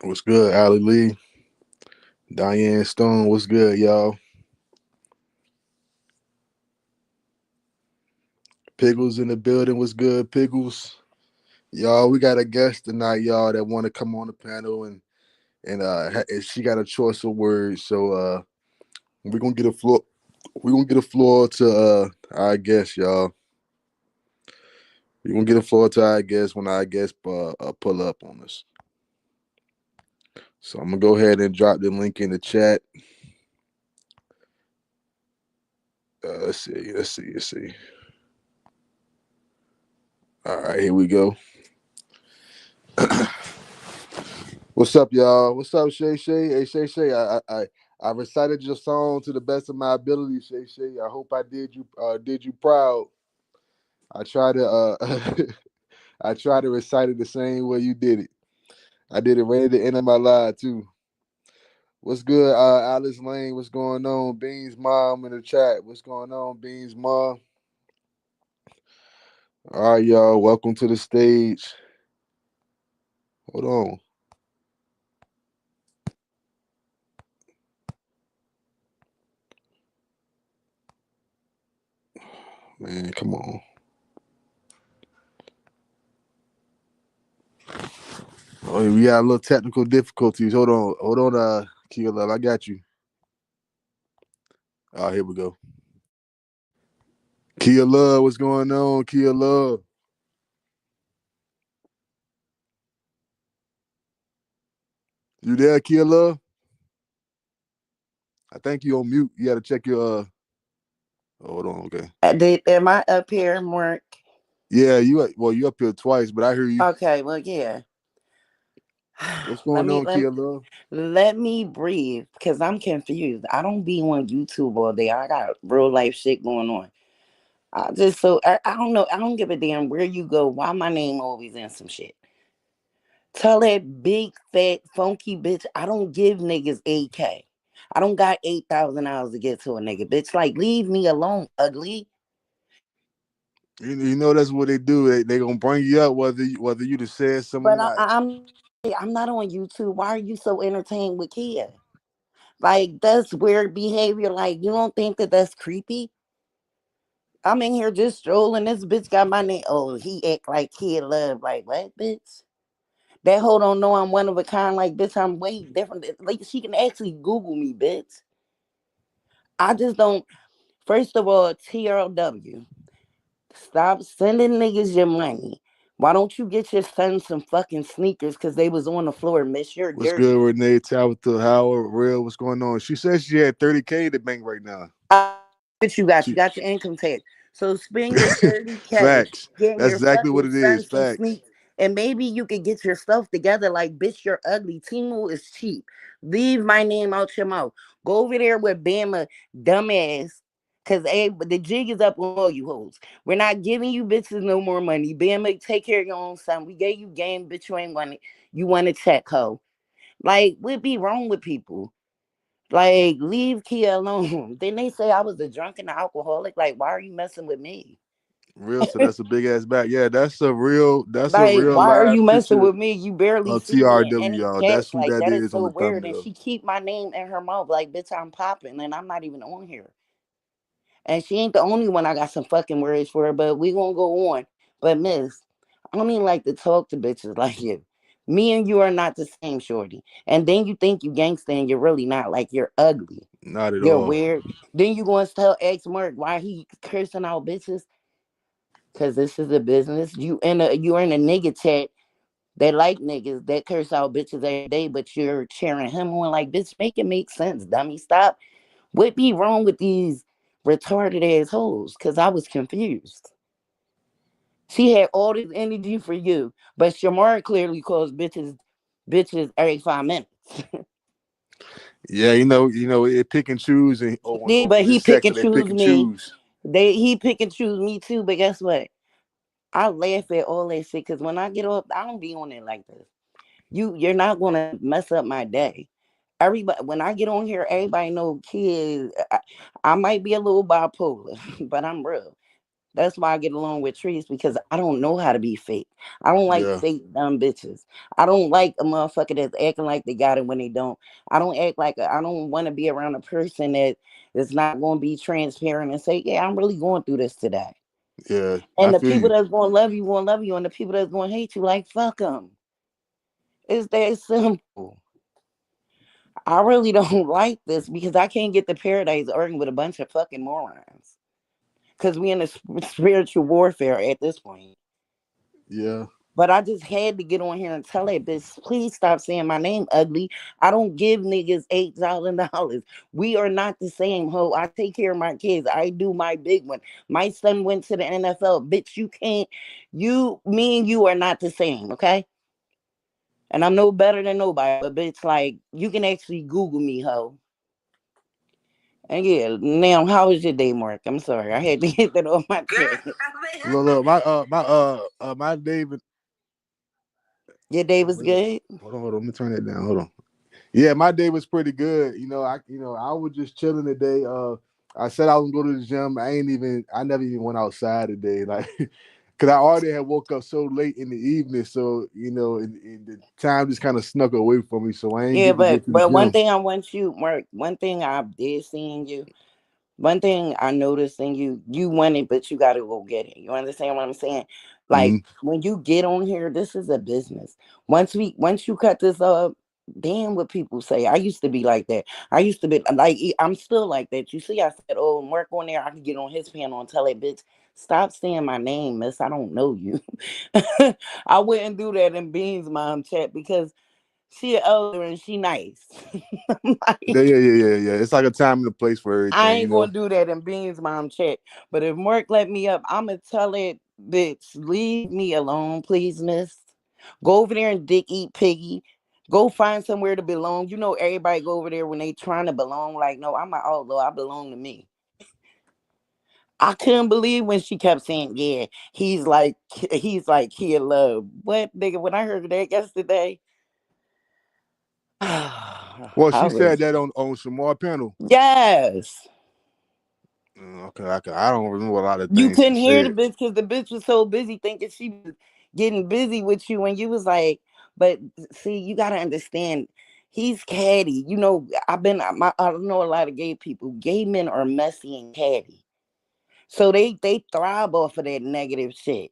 What's good, Ali Lee? Diane Stone, what's good, y'all? Piggles in the building, what's good, Piggles? Y'all, we got a guest tonight, y'all, that want to come on the panel and she got a choice of words. So we're gonna get a floor to our guest, y'all. We're gonna get a floor to our guest when our guest pull up on us. So I'm gonna go ahead and drop the link in the chat. Let's see. All right, here we go. What's up, y'all? What's up, Shay Shay? Hey, Shay Shay, I recited your song to the best of my ability, Shay Shay. I hope I did you proud. I try to I try to recite it the same way you did it. I did it right at the end of my live too. What's good, Alice Lane? What's going on? Beans mom in the chat. What's going on, Beans mom? All right, y'all. Welcome to the stage. Hold on, man. Come on. Oh, we got a little technical difficulties. Hold on, Kia Love. I got you. All right, here we go. Kia Love, what's going on? Kia Love. You there, Kia Love? I think you on mute. You gotta check your hold on, okay. Am I up here, Mark? Yeah, you up here twice, but I hear you. Okay, well, yeah. What's let going me on, let, Kia Love? let me breathe because I'm confused. I don't be on YouTube all day. I got real life shit going on. I don't know. I don't give a damn where you go. Why my name always in some shit? Tell that big fat funky bitch I don't give niggas 8K. I don't got 8,000 hours to get to a nigga, bitch. Like, leave me alone, ugly. You know that's what they do. They gonna bring you up whether you just said something But or not. I'm not on YouTube. Why are you so entertained with Kia? Like, that's weird behavior. Like, you don't think that that's creepy? I'm in here just strolling. This bitch got my name. Oh, he act like Kid Love. Like, what, bitch? That hoe don't know I'm one of a kind. Like, bitch, I'm way different. Like, she can actually Google me, bitch. I just don't. First of all, TRW. Stop sending niggas your money. Why don't you get your son some fucking sneakers? Because they was on the floor, miss. You're What's good, dirty. Renee Tabitha Howard? Real, what's going on? She says she had 30K to bank right now. What you got? You She got your income tax. So spend your 30K Facts. getting That's your exactly what fucking it is. son some Facts. sneaks. And maybe you could get your stuff together. Like, bitch, you're ugly. Timu is cheap. Leave my name out your mouth. Go over there with Bama, dumbass. Cause the jig is up on all you hoes. We're not giving you bitches no more money. Bama, take care of your own son. We gave you game, bitch. You ain't want it. You want to check hoe. Like, what be wrong with people? Like, leave Kia alone. Then they say I was a drunken alcoholic. Like, why are you messing with me? Real, so that's a big ass back. Yeah, that's a Like, real why are you live messing picture with me? You barely of see me in TRW, any y'all. That's chats. who Like, that that is is on so the weird. And thumbnail. she keep my name in her mouth. Like, bitch, I'm popping and I'm not even on here. And she ain't the only one I got some fucking words for her, but we gonna go on. But miss, I don't even like to talk to bitches like you. Me and you are not the same, shorty. And then you think you gangsta and you're really not. Like, you're ugly. Not at You're all. weird. Then you going to tell X Mark why he cursing out bitches? Cause this is a business. You're in a nigga chat that like niggas that curse out bitches every day, but you're cheering him on. Like, bitch, make it make sense, dummy. Stop. What be wrong with these retarded ass hoes? Cause I was confused. She had all this energy for you, but Shamar clearly calls bitches every 5 minutes. Yeah, it pick and choose and Yeah, on but this he pick and section they pick choose and me. choose. He pick and choose me too. But guess what? I laugh at all that shit because when I get up, I don't be on it like this. You're not gonna mess up my day. Everybody, when I get on here, everybody know kids. I might be a little bipolar, but I'm real. That's why I get along with trees because I don't know how to be fake. I don't like Yeah, fake dumb bitches. I don't like a motherfucker that's acting like they got it when they don't. I don't act like I don't want to be around a person that is not going to be transparent and say, "Yeah, I'm really going through this today." yeah, I And the feel people you. that's going to love you, and the people that's going to hate you, like fuck them. It's that simple. I really don't like this because I can't get to paradise arguing with a bunch of fucking morons. Because we in a spiritual warfare at this point. Yeah, But I just had to get on here and tell that bitch, please stop saying my name ugly. I don't give niggas $8,000. We are not the same, ho. I take care of my kids. I do my big one. My son went to the NFL. Bitch, you can't, me and you are not the same, okay? And I'm no better than nobody, but bitch, like, you can actually Google me, ho. And yeah, now, how was your day, Mark? I'm sorry. I had to get that off my chest. look, my David. Your day was Wait, hold good? on. Let me turn that down. Hold on. Yeah, my day was pretty good. I was just chilling today. I said I was gonna go to the gym. I never even went outside today, like, cause I already had woke up so late in the evening. So and the time just kind of snuck away from me. So I ain't Yeah, get to but get to the one gym. thing I want you, Mark, one thing I did see in you, one thing I noticed in you, you want it, but you gotta go get it. You understand what I'm saying? Like Hmm. when you get on here, this is a business. Once you cut this up, damn what people say. I used to be like that. I used to be like I'm still like that. You see, I said, oh, Mark on there, I could get on his panel and tell that bitch, stop saying my name, miss. I don't know you. I wouldn't do that in Beans mom chat because she an elder and she nice. Yeah, Like, yeah, yeah, yeah, yeah. It's like a time and a place for I everything, ain't gonna do that in Beans mom chat. But if Mark let me up, I'ma tell it, bitch, leave me alone, please, miss. Go over there and dick eat piggy. Go find somewhere to belong. You know everybody go over there when they trying to belong. Like, no, I'm an outlaw. I belong to me. I couldn't believe when she kept saying, yeah, he's like he in love. What nigga, when I heard that yesterday, Well, I she said was that on Shamar panel. yes. Okay, I don't remember a lot of You things she couldn't hear the said. bitch because the bitch was so busy thinking she was getting busy with you, and you was like, but see, you gotta understand, he's catty. You know, I know a lot of gay people. Gay men are messy and catty, so they thrive off of that negative shit.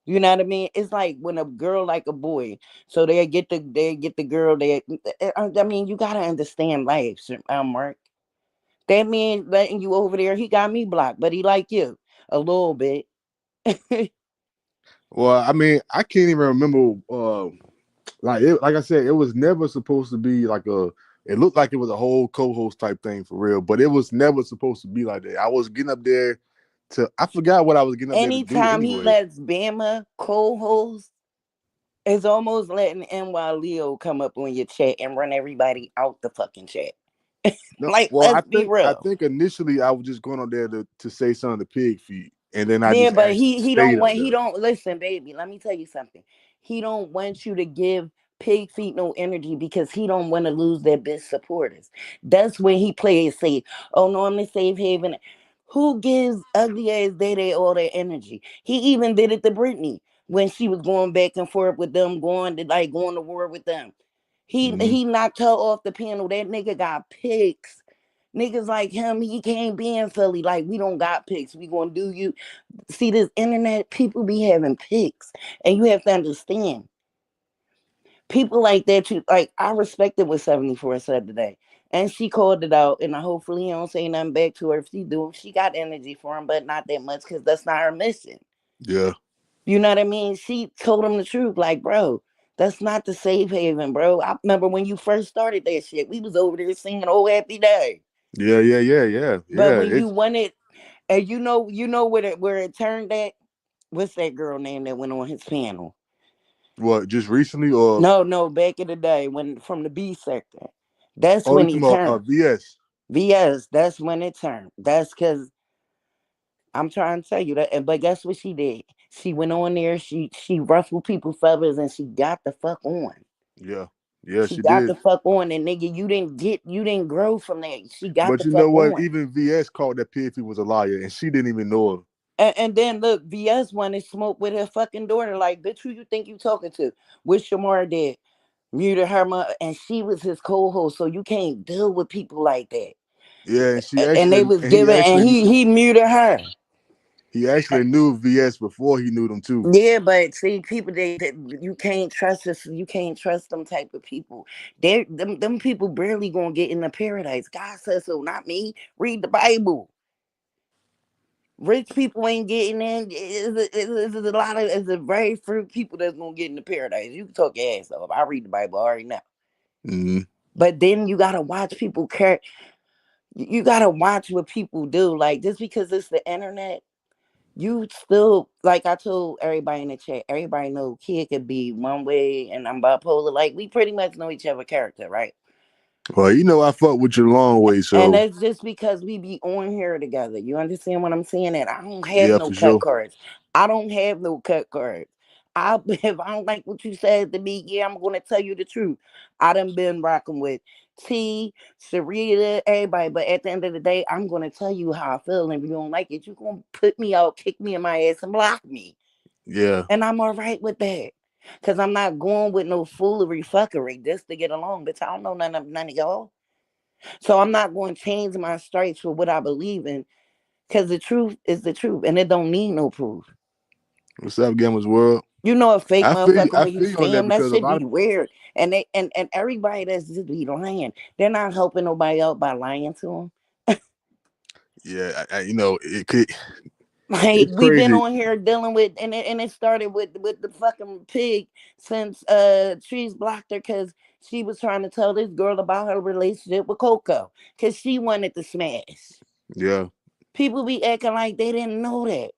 You know what I mean? It's like when a girl like a boy, so they get the girl. I mean, you gotta understand life, Mark. That man letting you over there, he got me blocked, but he like you a little bit. Well, I mean, I can't even remember. Like I said, it was never supposed to be like a. It looked like it was a whole co-host type thing for real, but it was never supposed to be like that. I was getting up there to. I forgot what I was getting up there to do Anytime he anyway. lets Bama co-host, it's almost letting NY Leo come up on your chat and run everybody out the fucking chat. No, Like, well, let's be I real. think initially I was just going on there to say something to pig feet, and then I Yeah, just but actually he don't stayed up want he there. don't listen, baby. Let me tell you something. He don't want you to give pig feet no energy because he don't want to lose their best supporters. That's when he plays safe. Oh no, I'm the safe haven. Who gives ugly ass Day all their energy? He even did it to Brittany when she was going back and forth with them, going to war with them. He Hmm. he knocked her off the panel. That nigga got pics. Niggas like him, he can't be in Philly. Like, we don't got pics. We gonna do you. See, this internet, people be having pics, and you have to understand people like that. You like, I respected what 74 said today, and she called it out. And I hopefully he don't say nothing back to her. If she do, she got energy for him, but not that much because that's not her mission. Yeah, You know what I mean? She told him the truth, like, bro. That's not the safe haven, bro. I remember when you first started that shit. We was over there singing "Oh Happy Day," yeah, yeah, yeah, yeah, but yeah. when you It's wanted, and you know where it turned at. What's that girl name that went on his panel? what just recently or No, no, back in the day when from the B sector. That's oh, you when he talking about turned. VS? VS, that's when it turned. That's because I'm trying to tell you that. But guess what she did? She went on there, she ruffled people's feathers and she got the fuck on. Yeah, yeah, She she got did. the fuck on and nigga, you didn't grow from that. She got But the you know fuck what? on. Even VS called that Piffy was a liar, and she didn't even know her. And then look, VS wanted smoke with her fucking daughter. Like, bitch, who you think you talking to? What Shamar did? Muted her mother, and she was his co-host, so you can't deal with people like that. Yeah, and she And they actually, was and he giving, and actually, he muted her. he actually knew VS before he knew them too. Yeah, but see, people they you can't trust us. You can't trust them type of people. Them people barely gonna get into paradise. God says so, not me. Read the Bible. Rich people ain't getting in. It's a lot of it's a very few people that's gonna get into paradise. You can talk your ass off. I read the Bible already now. Mm-hmm. But then you gotta watch people care. You gotta watch what people do. Like just because it's the internet, you still like I told everybody in the chat. Everybody know kid could be one way, and I'm bipolar. Like we pretty much know each other character, right? Well, you know I fuck with you a long way, And so that's just because we be on here together. You understand what I'm saying? And I don't have yeah, no for cut sure. cards. I don't have no cut cards. I if I don't like what you said to me, yeah, I'm gonna tell you the truth. I done been rocking with T, Sarita, everybody, but at the end of the day, I'm gonna tell you how I feel. And if you don't like it, you gonna put me out, kick me in my ass, and block me. Yeah, And I'm all right with that. Cause I'm not going with no foolery fuckery just to get along. Bitch, I don't know none of y'all. So I'm not going to change my stripes for what I believe in, because the truth is the truth, and it don't need no proof. what's up, Gamers World? You know a fake I feel you, motherfucker I when you feel you see on that him, that because a should lot be of weird. And they and everybody that's just be lying. They're not helping nobody out by lying to them. yeah, you know it could. Like It's we've been crazy. on here dealing with, and it started with the fucking pig since Trees blocked her because she was trying to tell this girl about her relationship with Coco because she wanted to smash. Yeah, People be acting like they didn't know that.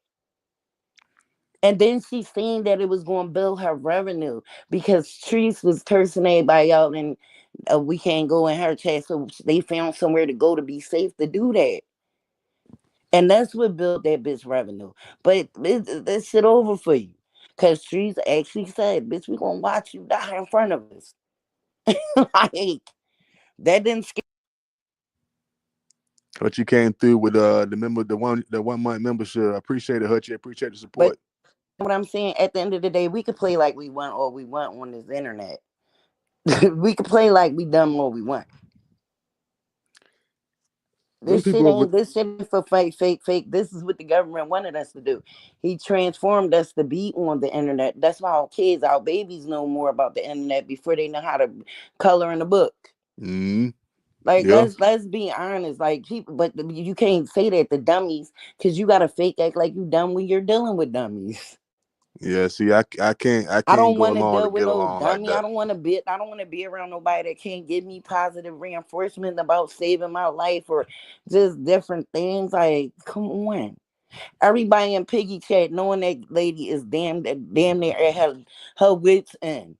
And then she seen that it was going to build her revenue because Treese was cursing everybody out, and we can't go in her chat. So they found somewhere to go to be safe to do that. And that's what built that bitch revenue. But this shit over for you. Because Treese actually said, bitch, we going to watch you die in front of us. Like, that didn't scare but you came through with the 1 month membership. I appreciate it, Hutchie. I appreciate the me. support. But what I'm saying, at the end of the day, we could play like we want or we want on this internet. We could play like we done what we want. Them This shit people with ain't this shit ain't for fake. This is what the government wanted us to do. He transformed us to be on the internet. That's why our kids, our babies know more about the internet before they know how to color in a book. mm, Like yeah, let's be honest. Like people, but you can't say that the dummies because you gotta fake act like you dumb when you're dealing with dummies. yeah. See, I I can't don't go want to along to deal with get no along like dummy. that. I don't want to be around nobody that can't give me positive reinforcement about saving my life or just different things. Like, come on. Everybody in Piggy chat knowing that lady is damn near at her wits end.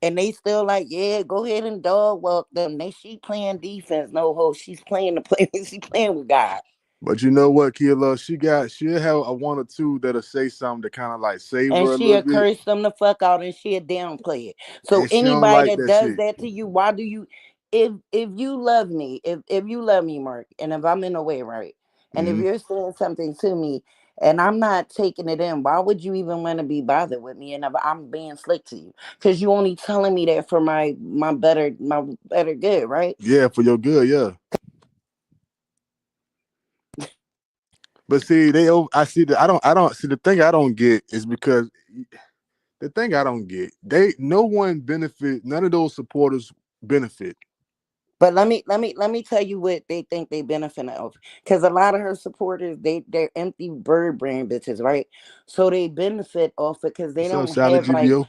And they still like, yeah, go ahead and dog walk them. She playing defense. No ho, she's playing the play. She playing with God. But you know what, Killa? She'll have a one or two that'll say something to kind of like save And her a she'll little bit, curse them the fuck out and she'll downplay it. So and she don't anybody like that that does shit. that to you, why do you if you love me, if you love me, Mark, and if I'm in a way, right? And if Mm, you're saying something to me and I'm not taking it in, why would you even want to be bothered with me? And if I'm being slick to you, because you only telling me that for my better good, right? yeah, for your good, yeah. But see, I see that I don't see the thing I don't get is because the thing I don't get, no one benefit, none of those supporters benefit. But let me tell you what they think they benefit of. Because a lot of her supporters, they're empty bird brain bitches, right? So they benefit off it because What's up, Salad GBO?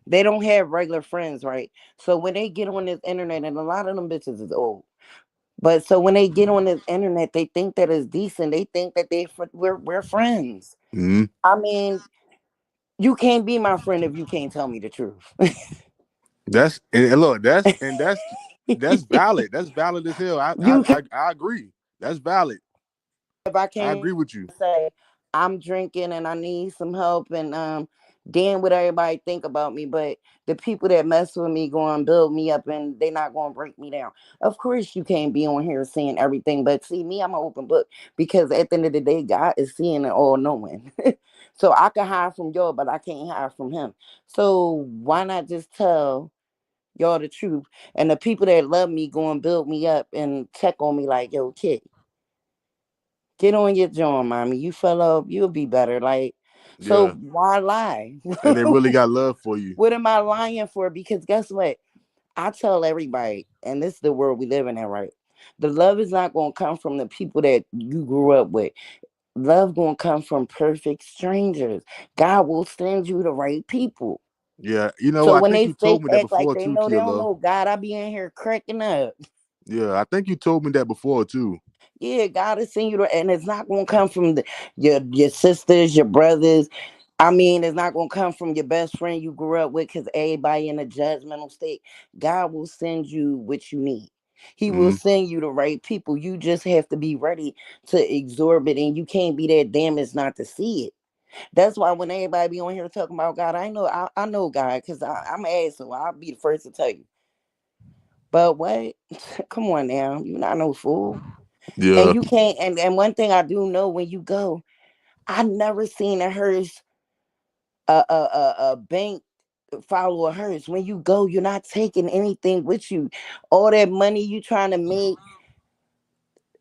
they don't have regular friends, right? So when they get on this internet, and a lot of them bitches is old. But so when they get on this internet, they think that it's decent. They think that we're friends. Mm, I mean, you can't be my friend if you can't tell me the truth. and look, that's valid. That's valid as hell. You can I agree. That's valid. if I I can't agree with you. say I'm drinking and I need some help and Damn what everybody think about me, but the people that mess with me going to build me up and they not going to break me down. Of course you can't be on here saying everything, but see me, I'm an open book because at the end of the day, God is seeing and all knowing. So I can hide from y'all, but I can't hide from him. So why not just tell y'all the truth? And the people that love me go and build me up and check on me like, yo, kid, get on your joint, mommy. You fell off, you'll be better. Like, so Yeah, why lie? and they really got love for you. What am I lying for? Because guess what? I tell everybody, and this is the world we live in, right? The love is not going to come from the people that you grew up with. Love going to come from perfect strangers. God will send you the right people. Yeah, you know, So I when think they you told fake me that act like before they too, know they don't Killa. know God, I be in here cracking up. Yeah, I think you told me that before too. Yeah, God is sending you the, and it's not going to come from your sisters, your brothers. I mean, it's not going to come from your best friend you grew up with because everybody in a judgmental state. God will send you what you need. He will Mm-hmm. send you the right people. You just have to be ready to absorb it, and you can't be that damaged not to see it. That's why when everybody be on here talking about God, I know God because I'm an asshole. I'll be the first to tell you. But what? Come on now, you're not no fool, and Yeah, you can't. And one thing I do know when you go, I never seen a hearse a bank follow a hearse. When you go, you're not taking anything with you. All that money you trying to make.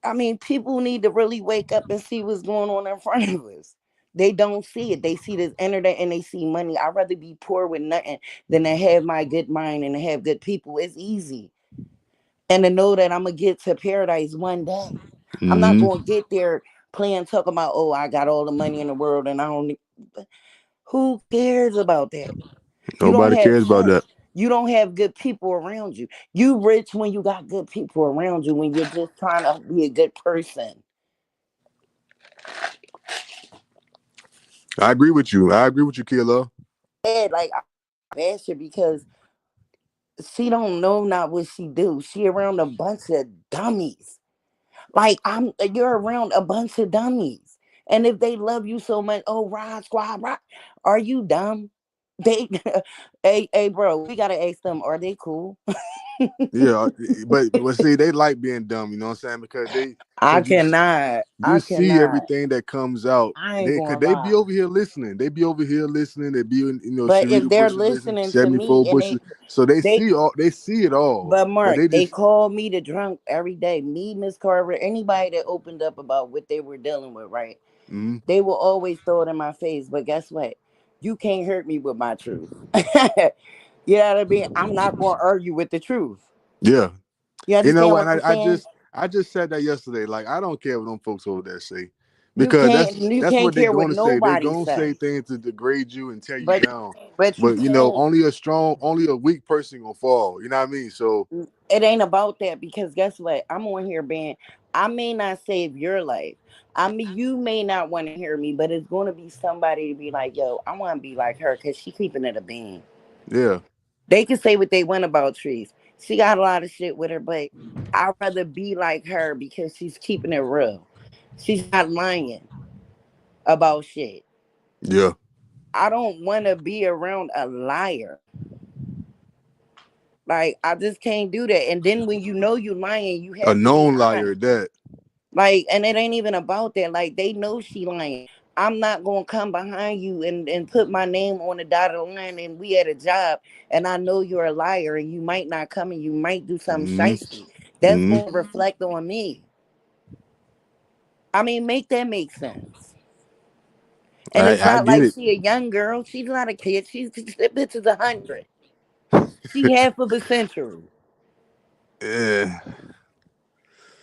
I mean, people need to really wake up and see what's going on in front of us. They don't see it. They see this internet and they see money. I'd rather be poor with nothing than to have my good mind and to have good people. It's easy. And to know that I'm gonna get to paradise one day. I'm not mm-hmm. gonna get there playing talking about, oh, I got all the money in the world and I don't who cares about that? You don't Nobody have cares about that. sense. You don't have good people around you. You rich when you got good people around you, when you're just trying to be a good person. I agree with you. I agree with you, Killa. And like I bash her because she don't know not what she do. She around a bunch of dummies. Like you're around a bunch of dummies. And if they love you so much, oh ride squad, ride. Are you dumb? They hey bro, we gotta ask them, are they cool? Yeah, but see, they like being dumb. You know what I'm saying? I Because cannot. you I see cannot. everything that comes out. I ain't Cause gonna they be lie. over here listening. They be over here listening. They be in But if Sharita they're bushes listening, listening to me 74 and bushes. So they they see all. They see it all. but But Mark, they they just call me the drunk every day. Me, Miss Carver, anybody that opened up about what they were dealing with, right? mm, They will always throw it in my face. But guess what? You can't hurt me with my truth. You know what I mean? I'm not gonna argue with the truth. yeah. You You know understand what? what I'm saying? I just said that yesterday. Like I don't care what them folks over there say, You because can't you that's can't what they care what going to say. They nobody going to say say. things to degrade you and tear you But down. but you But you know, can't. only a weak person gonna fall. You know what I mean? So It ain't about that because guess what? I'm on here being, I may not save your life. I mean, you may not want to hear me, but it's going to be somebody to be like, yo, I want to be like her because she keeping it a bean. yeah, They can say what they want about trees. She got a lot of shit with her, but I'd rather be like her because she's keeping it real. She's not lying about shit. yeah, I don't want to be around a liar. Like, I just can't do that. And then when you know you lying, you a have to be known liar honest. at that. Like, and it ain't even about that. Like, they know she lying. I'm not gonna come behind you and put my name on the dotted line and we at a job and I know you're a liar and you might not come and you might do something Hmm. shisty. That's Hmm. gonna reflect on me. I mean, make that make sense. And it's I not get like it. she a young girl. She's not a kid. That bitch is 100. She half of a century. Yeah,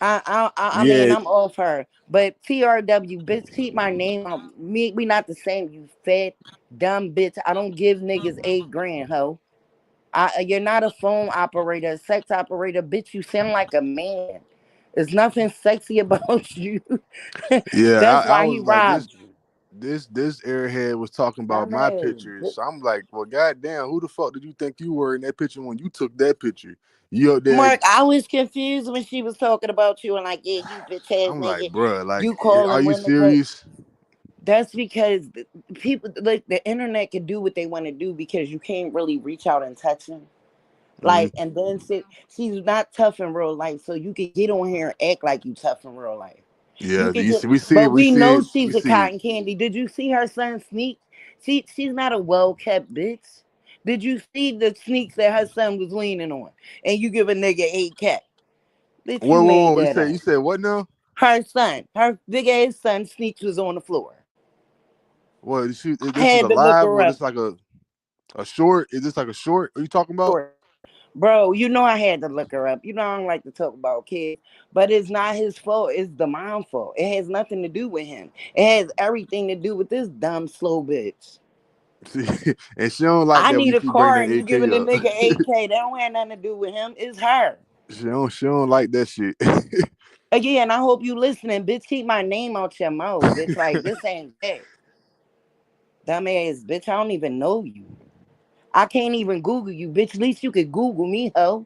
I mean, yeah, I'm off her. But TRW, bitch, keep my name out. Me, we not the same, you fat, dumb bitch. I don't give niggas 8 grand, ho. You're not a phone operator, a sex operator, bitch. You sound like a man. There's nothing sexy about you. yeah. That's I why he was like robbed you. this airhead was talking about my Dumbass. pictures. So I'm like, well, goddamn, who the fuck did you think you were in that picture when you took that picture? You up there? Mark, I was confused when she was talking about you and like, yeah, you bitch ass I'm like, nigga. bruh, like, You calling are you women, but serious? That's because people like the internet can do what they want to do because you can't really reach out and touch them. Like, Mm. and then she's not tough in real life, so you could get on here and act like you tough in real life. You Yeah, could you get, see, we see it, but we we see know it, we she's a see it. cotton candy. Did you see her son sneak? She's not a well kept bitch. Did you see the sneaks that her son was leaning on? And you give a nigga 8K. Bitch, Whoa, you whoa, made whoa! that up. You said what now? Her son, her big ass son, sneaks was on the floor. What? I This is a had to look live her or up. this like a short? Is this like a short? Are you talking about? Short. Bro, you know I had to look her up. You know I don't like to talk about kids, but it's not his fault. It's the mom fault. It has nothing to do with him. It has everything to do with this dumb slow bitch. See, and she don't like I that when need you a keep car bringing and you AK giving the up. nigga 8K. That don't have nothing to do with him. It's her. She don't like that shit. Again, I hope you listening, bitch. Keep my name out your mouth, bitch. Like this ain't that. Dumbass bitch. I don't even know you. I can't even Google you, bitch. At least you could Google me, ho.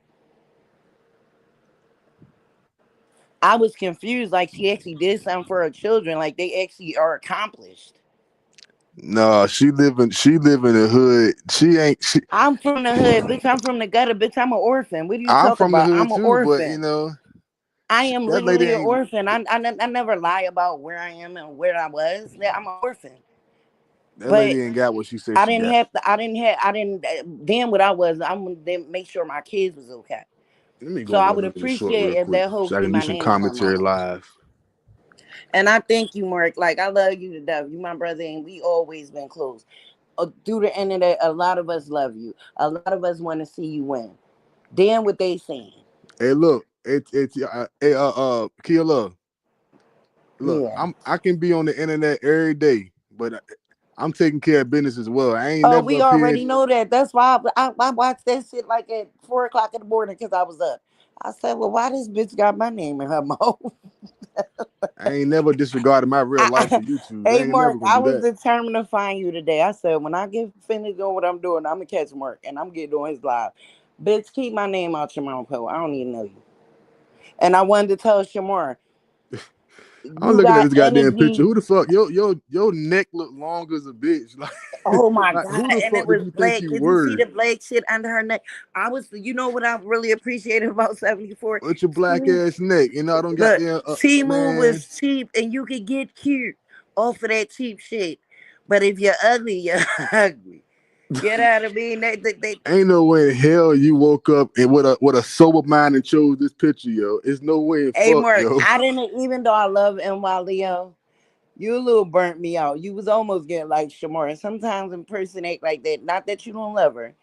I was confused, like she actually did something for her children, like they actually are accomplished. No, she live in the hood. She ain't. I'm from the hood, bitch. I'm from the gutter, bitch. I'm an orphan. What are you I'm talking from the about? hood I'm an too, but orphan. I she, am that lady literally an ain't. orphan. I never lie about where I am and where I was. Yeah, I'm an orphan. That But lady ain't got what she said she got. I didn't, damn what I was. I'm going to make sure my kids was okay. Let me So go I look would at the short appreciate real if quick that hoe so I keep can do my some name out her commentary mouth. live. And I thank you, Mark. Like, I love you to death. You my brother, and we always been close. Through the internet, a lot of us love you. A lot of us want to see you win. Damn what they saying. Hey, look, hey, Kia, look, Yeah. I can be on the internet every day, but I'm taking care of business as well. I ain't Oh, never we appeared. already know that. That's why I watched that shit like at 4 o'clock in the morning because I was up. I said, well, why this bitch got my name in her mouth? I ain't never disregarded my real life for YouTube. I Hey, ain't never Mark, gonna I do was that. determined to find you today. I said, when I get finished doing what I'm doing, I'm going to catch Mark and I'm getting on his live. Bitch, keep my name out your mouth, ho. I don't even know you. And I wanted to tell Shamar, I'm you looking at got this goddamn picture. energy. Who the fuck? Your neck look long as a bitch. Like, Oh my like god! who the And it fuck did was you think black. you Did you see were? the black shit under her neck? I was, you know what I really appreciated about 74? With your black Timu. ass neck. I don't got Look, there. Timu Man, was cheap, and you could get cute off of that cheap shit. But if you're ugly, you're ugly. Get out of me. ain't no way in hell you woke up and with a sober mind and chose this picture, yo. It's no way in Hey, fuck, Mark, yo. I didn't. Even though I love NY Leo, you a little burnt me out. You was almost getting like Shamar. Sometimes in person act like that. Not that you don't love her,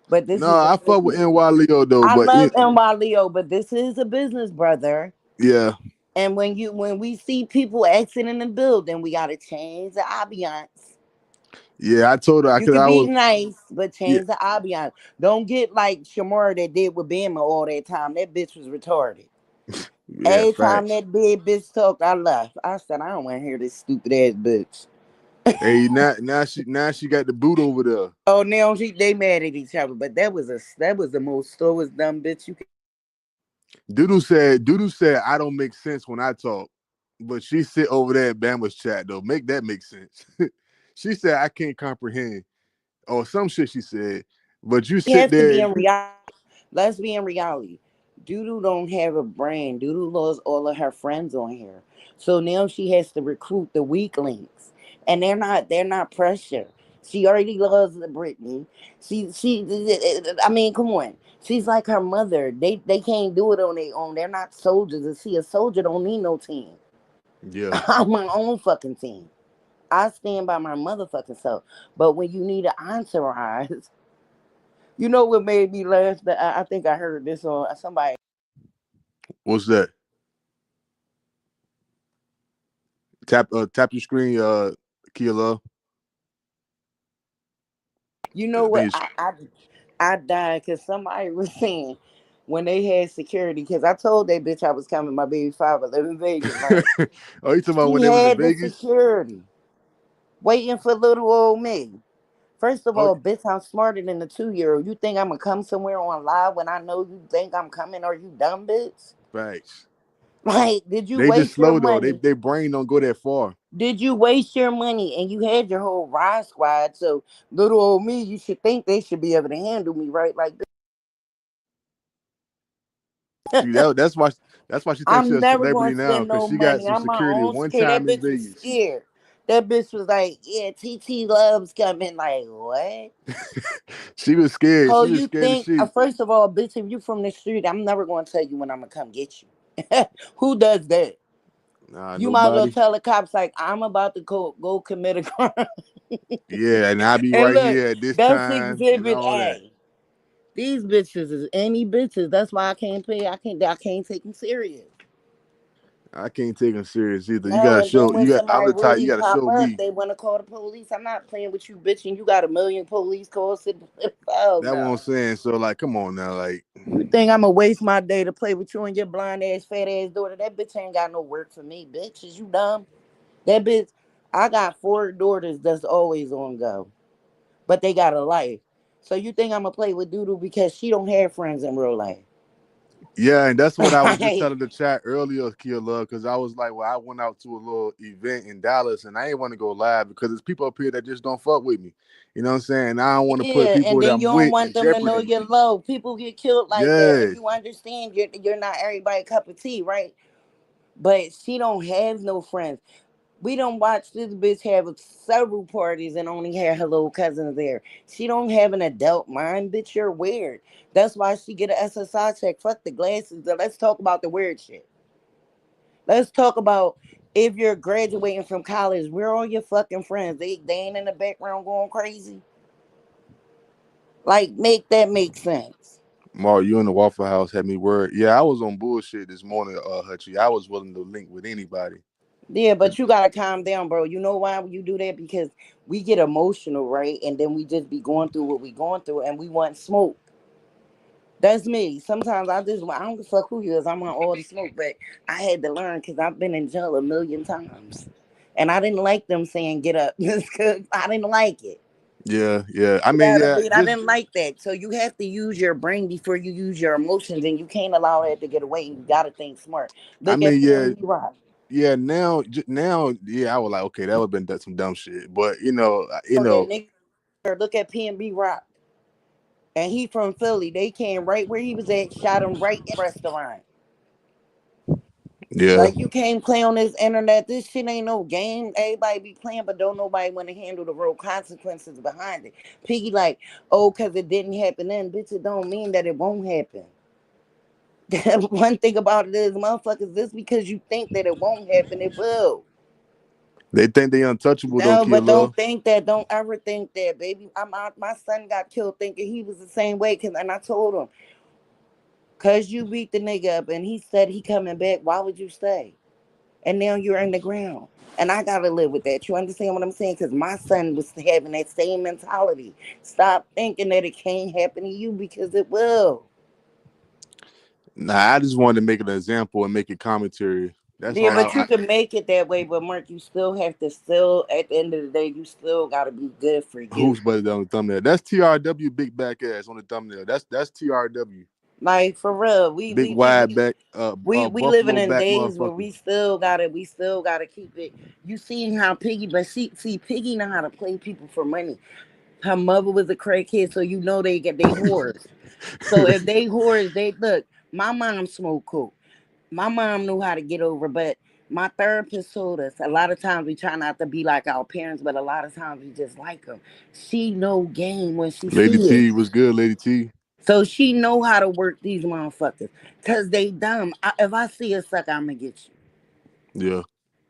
but this No, is a I fuck with business. NY Leo though, I but love NY Leo, but this is a business, brother. yeah, And when we see people exiting the building, we gotta change the ambiance. yeah. I told her I You could. can I be was nice, but yeah, change the ambiance. Don't get like Shamar that did with Bama all that time. That bitch was retarded. yeah. Every time Facts. that big bitch talked, I left. I said, I don't want to hear this stupid ass bitch. Hey, now she got the boot over there. Oh, now they mad at each other, but that was the most slowest dumb bitch you could. Doodoo said I don't make sense when I talk, but she sit over there at Bama's chat though. Make that make sense. She said I can't comprehend or some shit she said, but you We sit have to there be and in reality. Let's be in reality. Doodoo don't have a brand. Doodoo lost all of her friends on here. So now she has to recruit the weaklings. And they're not pressure. She already loves the Britney. She I mean, come on. She's like her mother. They can't do it on their own. They're not soldiers. And see, a soldier don't need no team. yeah. I'm my own fucking team. I stand by my motherfucking self. But when you need an entourage, you know what made me laugh? That I think I heard this on somebody. What's that? Tap your screen, Kia Love. You I know think what? it's I died because somebody was saying when they had security. Because I told that bitch I was coming. My baby father live in Vegas, right? Oh, you talking about when She they was in had the Vegas? security waiting for little old me. First of Oh, all, bitch, I'm smarter than the 2-year-old. You think I'm gonna come somewhere on live when I know you think I'm coming? Or you dumb bitch? facts. Like, did you They just waste your slow though. money? They brain don't go that far. Did you waste your money and you had your whole ride squad? So little old me, you should think they should be able to handle me, right? Like, See that's why she thinks she's I'm a never celebrity going to now spend because no she got money. some I'm my security own one security. That time in bitch was Vegas. scared. That bitch was like, yeah, TT loves coming. Like, what? She was scared. Oh, She was you scared of think, shit. first of all, bitch, if you from the street, I'm never going to tell you when I'm going to come get you. Who does that? Nah, You might as well nobody. tell the cops, like, I'm about to go commit a crime. Yeah, and I'll be And right look, here at this that's time and exhibit all that. A. These bitches is any bitches. That's why I can't pay. I can't take them serious. I can't take him serious either. You No, gotta and then show. when You got. I'm somebody the type. You really gotta pop show up, me. they want to call the police. I'm not playing with you, bitch, and you got a million police calls. Oh That's what I'm no. saying. So like, come on now. Like, You think I'm gonna waste my day to play with you and your blind ass, fat ass daughter? That bitch ain't got no work for me, bitch. Is you dumb? That bitch. I got 4 daughters that's always on go, but they got a life. So you think I'm gonna play with Doodoo because she don't have friends in real life? yeah, and that's what I was just Like, telling the chat earlier, Kia Love, because I was like, well, I went out to a little event in Dallas, and I ain't want to go live because there's people up here that just don't fuck with me. You know what I'm saying? And I don't want to put yeah, and people that then you I'm don't with want in them to know jeopardy. you're low. People get killed like that, Yeah, and you understand you're not everybody cup of tea, right? But she don't have no friends. We don't watch this bitch have several parties and only have her little cousins there. She don't have an adult mind, bitch. You're weird. That's why she get an SSI check. Fuck the glasses. Let's talk about the weird shit. Let's talk about if you're graduating from college. Where are all your fucking friends? They ain't in the background going crazy. Like, make that make sense. Mark, you in the Waffle House had me worried. Yeah, I was on bullshit this morning, Hutchie. I was willing to link with anybody. Yeah, but you gotta calm down, bro. You know why you do that? Because we get emotional, right? And then we just be going through what we going through, and we want smoke. That's me. Sometimes I don't give a fuck who you is. I want all the smoke, but I had to learn because I've been in jail a million times, and I didn't like them saying get up. Because I didn't like it. Yeah, yeah. I You mean, know what I yeah, mean? I just didn't like that. So you have to use your brain before you use your emotions, and you can't allow that to get away. You gotta think smart. I Look at mean, yeah, PNB Rock. yeah. Now, yeah, I was like, okay, that would have been some dumb shit. But Oh, that nigga. Look at PNB Rock. And he from Philly. They came right where he was at, shot him right in the restaurant. yeah, Like, you can't play on this internet. This shit ain't no game. Everybody be playing, but don't nobody want to handle the real consequences behind it. Piggy like, oh, cause it didn't happen then, bitch. It don't mean that it won't happen. One thing about it is, motherfuckers, this because you think that it won't happen, it will. they think they untouchable though, No, but killer. don't think that. Don't ever think that, baby. My son got killed thinking he was the same way. And I told him, cause you beat the nigga up and he said he coming back. Why would you stay? And now you're in the ground. And I gotta live with that. You understand what I'm saying? Cause my son was having that same mentality. Stop thinking that it can't happen to you because it will. Nah, I just wanted to make an example and make a commentary. That's Yeah, all. but you can make it that way. But Mark, you still have to still at the end of the day, you still gotta be good for you. Who's better on the thumbnail? That's TRW, big back ass on the thumbnail. That's TRW, Like, for real. We big we we wide we back, we living buffalo in back days where motherfucker. we still gotta keep it. You see how Piggy, but see Piggy know how to play people for money. Her mother was a crackhead, so you know they whores. So if they whores, they look. My mom smoked coke. My mom knew how to get over, but my therapist told us a lot of times we try not to be like our parents, but a lot of times we just like them. She know game when she Lady see it. T was good, Lady T. So she know how to work these motherfuckers. Cause they dumb. If I see a sucker, I'ma get you. Yeah,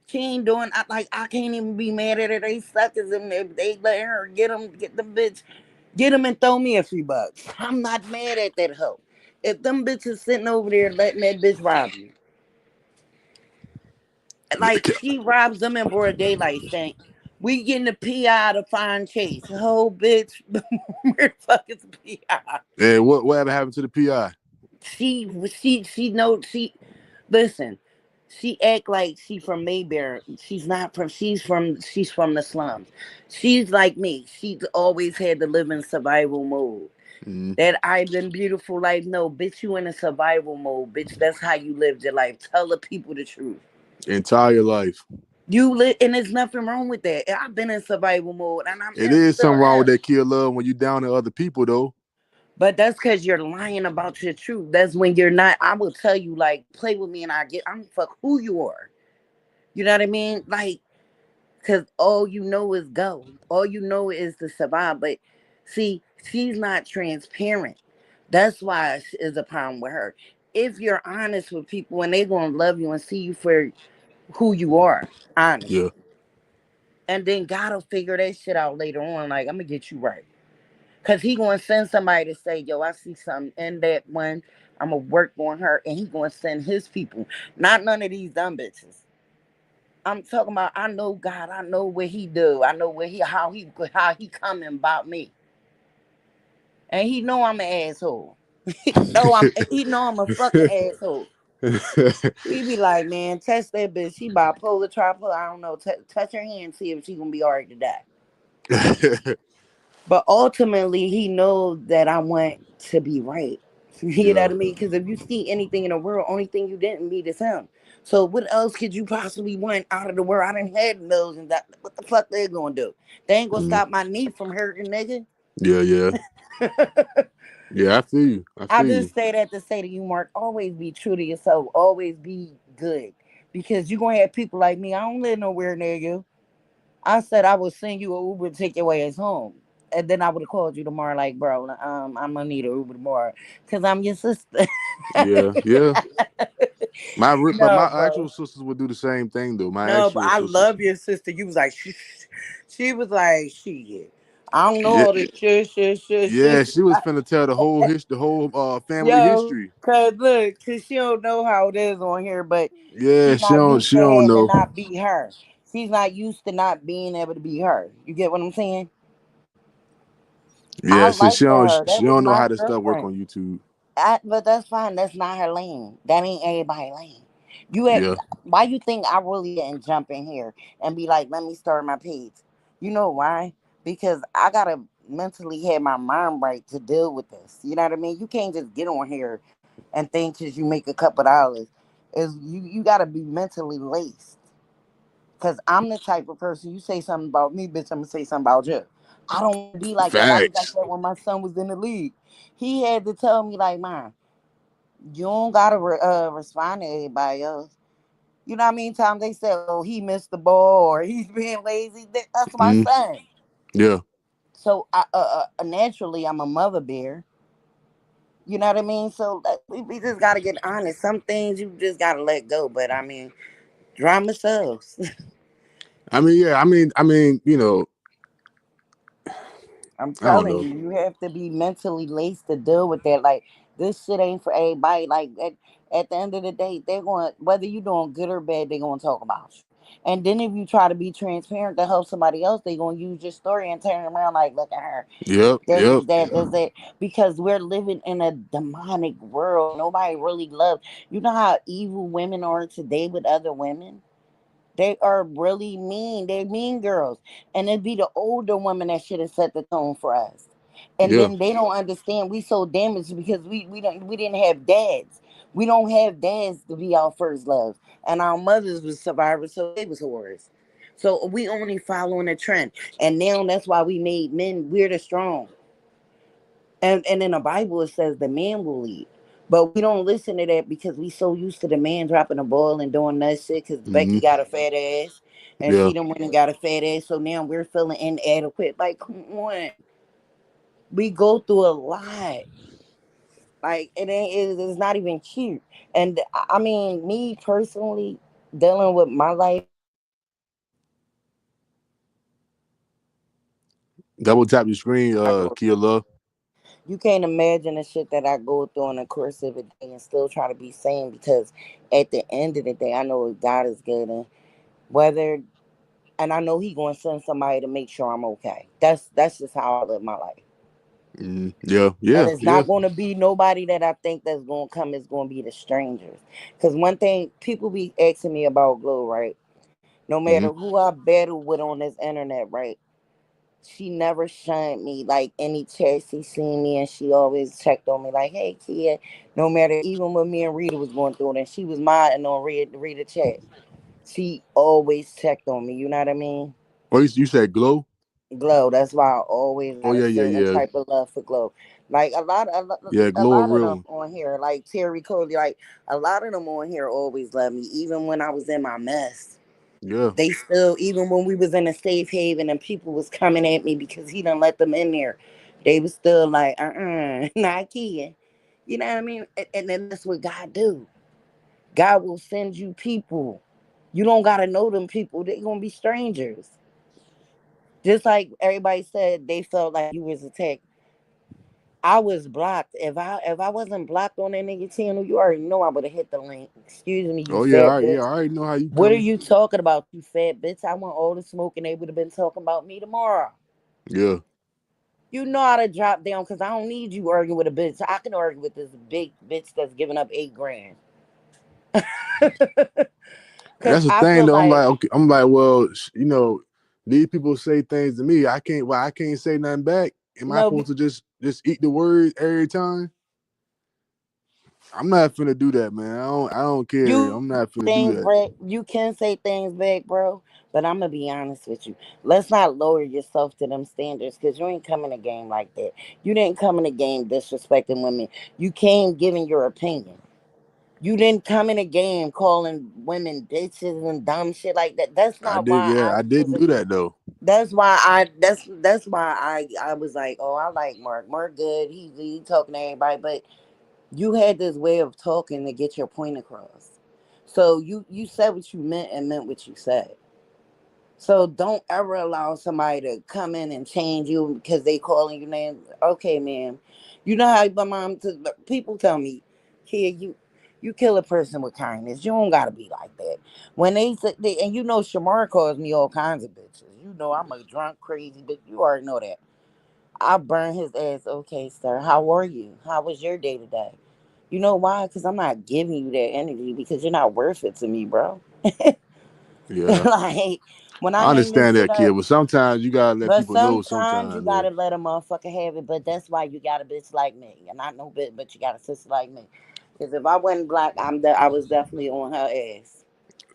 She ain't doing I can't even be mad at her. They suckers and they let her get them bitch, get them and throw me a few bucks. I'm not mad at that hoe. If them bitches sitting over there letting that bitch rob you, like she robs them in broad daylight, saying, "We getting the PI to find Chase." Whole bitch, where the fuck is the PI? yeah. What happened to the PI? She know she listen. She act like she from Mayberry. She's not from. She's from the slums. She's like me. She's always had to live in survival mode. Mm. That I've been beautiful life. No, bitch, you in a survival mode, bitch. That's how you lived your life. Tell the people the truth. Entire life. You live, and there's nothing wrong with that. I've been in survival mode, and I'm It and is still something wrong with am. that kill love when you down to other people though. But that's because you're lying about your truth. That's when you're not. I will tell you, like, play with me, and I don't fuck who you are. You know what I mean? Like, because all you know is go. All you know is to survive. But see, she's not transparent. That's why it's a problem with her. If you're honest with people and they're going to love you and see you for who you are, Yeah. honestly. And then God will figure that shit out later on. Like, I'm going to get you right. Because he going to send somebody to say, yo, I see something in that one. I'm going to work on her. And he going to send his people. Not none of these dumb bitches. I'm talking about I know God. I know what he do. I know where he coming about me. And he know I'm an asshole. He know I'm a fucking asshole. He be like, man, test that bitch. She bipolar, tripolar. I don't know. Touch her hand, see if she gonna be alright to die. But ultimately, he knows that I want to be right. You know Yeah. what I mean? Because if you see anything in the world, only thing you didn't meet is him. So what else could you possibly want out of the world? I didn't have those and that. What the fuck they gonna do? They ain't gonna Mm. stop my knee from hurting, nigga. Yeah, yeah. Yeah, I feel you. I I feel you. just say that to say to you, Mark, always be true to yourself. Always be good. Because you're gonna have people like me. I don't live nowhere near you. I said I would send you an Uber to take your ass home. And then I would have called you tomorrow, like, bro, I'm gonna need an Uber tomorrow. Cause I'm your sister. Yeah, yeah. But No, my bro. actual sisters would do the same thing though. My No, but actual I sisters. love your sister. You was like, she was like, shit. I don't know Yeah, all this yeah. shit. She was finna tell the whole family Yo, history. cause look, cause she don't know how it is on here, but Yeah, she's not used she to don't having know. not be her. She's not used to not being able to be her. You get what I'm saying? I Yeah, liked her. she That was don't know my how this stuff work girlfriend. on YouTube. But that's fine. That's not her lane. That ain't everybody lane. You had Yeah. why you think I really didn't jump in here and be like, let me start my page? You know why? Because I gotta mentally have my mind right to deal with this. You know what I mean? You can't just get on here and think because you make a couple dollars. Is you gotta be mentally laced. Cause I'm the type of person you say something about me, bitch, I'm gonna say something about you. I don't want to be like that. I was like Facts. that when my son was in the league. He had to tell me like, "Man, you don't gotta respond to everybody else." You know what I mean? Times they say, "Oh, he missed the ball" or "he's being lazy." That's my Mm, son. yeah. So naturally, I'm a mother bear. You know what I mean? So we just gotta get honest. Some things you just gotta let go. But I mean, drama sells. I mean, yeah. You know, I'm I don't telling know. you, you have to be mentally laced to deal with that. Like this shit ain't for everybody. Like at the end of the day, they're going whether you doing good or bad, they're gonna talk about you. And then if you try to be transparent to help somebody else, they're gonna use your story and turn around like, look at her. Yep. This Yep. is that, this that. Because we're living in a demonic world. Nobody really loves. You know how evil women are today with other women? They are really mean. They're mean girls. And it'd be the older women that should have set the tone for us. And Yeah. then they don't understand we so damaged because we didn't have dads. We don't have dads to be our first love. And our mothers was survivors, so they was whores. So we only following a trend. And now that's why we made men we're the strong. And in the Bible it says the man will lead. But we don't listen to that because we so used to the man dropping the ball and doing that shit because Hmm. Becky got a fat ass and Yeah. she done went and got a fat ass. So now we're feeling inadequate. Like, come on. We go through a lot. Like it's not even cute. And I mean, me personally, dealing with my life, Double tap your screen, I go Kia Love. you can't imagine the shit that I go through in the course of a day and still try to be sane because at the end of the day, I know God is good and whether and I know He gonna send somebody to make sure I'm okay. That's just how I live my life. Mm, yeah. And Yeah. it's Yeah. not gonna be nobody that I think that's gonna come. It's gonna be the strangers. Cause one thing people be asking me about Glow, right? No Hmm. matter who I battle with on this internet, right? She never shunned me. Like any chance she seen me, and she always checked on me. Like, hey, kid. No matter, even when me and Rita was going through it, and she was modding on Rita chat. She always checked on me. You know what I mean? Oh, you said glow? Glow. That's why I always Oh got a yeah, yeah, certain yeah, type of love for Glow. Like yeah. a Glow a lot of real them one. on here, like Terry Cody, like a lot of them on here always love me, even when I was in my mess. Yeah. They still, even when we was in a safe haven and people was coming at me because he done let them in there, they was still like, not kidding. You know what I mean? And then that's what God do. God will send you people. You don't gotta know them people. They gonna be strangers. Just like everybody said, they felt like you was attacked. I was blocked. If I wasn't blocked on that nigga channel, you already know I would have hit the link. Excuse me, you Oh yeah, fat yeah. bitch. I already know how you What are coming. you talking about, you fat bitch? I want all the smoke and they would have been talking about me tomorrow. Yeah. You know how to drop down because I don't need you arguing with a bitch. I can argue with this big bitch that's giving up 8 grand. Because That's the I thing feel though. I'm like, like, okay, I'm like, well, these people say things to me. I can't say nothing back. Am I no, supposed to just eat the word every time? I'm not finna do that, man. I don't care. you I'm not finna do things that. back. You can say things back, bro. But I'm gonna be honest with you. Let's not lower yourself to them standards because you ain't coming to game like that. You didn't come in the game disrespecting women. You came giving your opinion. You didn't come in a game calling women bitches and dumb shit like that. That's I not did, why yeah, I I was. didn't do that though. That's why I was like, oh, I like Mark. Mark good. He talking to everybody, but you had this way of talking to get your point across. So you said what you meant and meant what you said. So don't ever allow somebody to come in and change you because they calling you names. Okay, man. You know how my mom people tell me, kid, you kill a person with kindness. You don't gotta be like that. When and you know Shamar calls me all kinds of bitches. You know I'm a drunk, crazy bitch. You already know that. I burn his ass. Okay, sir. How are you? How was your day today? You know why? Because I'm not giving you that energy because you're not worth it to me, bro. Yeah, Like when I I hang this understand shit that, kid. up. But sometimes you gotta let But people know. sometimes you Sometimes though, gotta let a motherfucker have it. But that's why you got a bitch like me, and not no bitch, but you got a sister like me. Because if I wasn't black, I was definitely on her ass.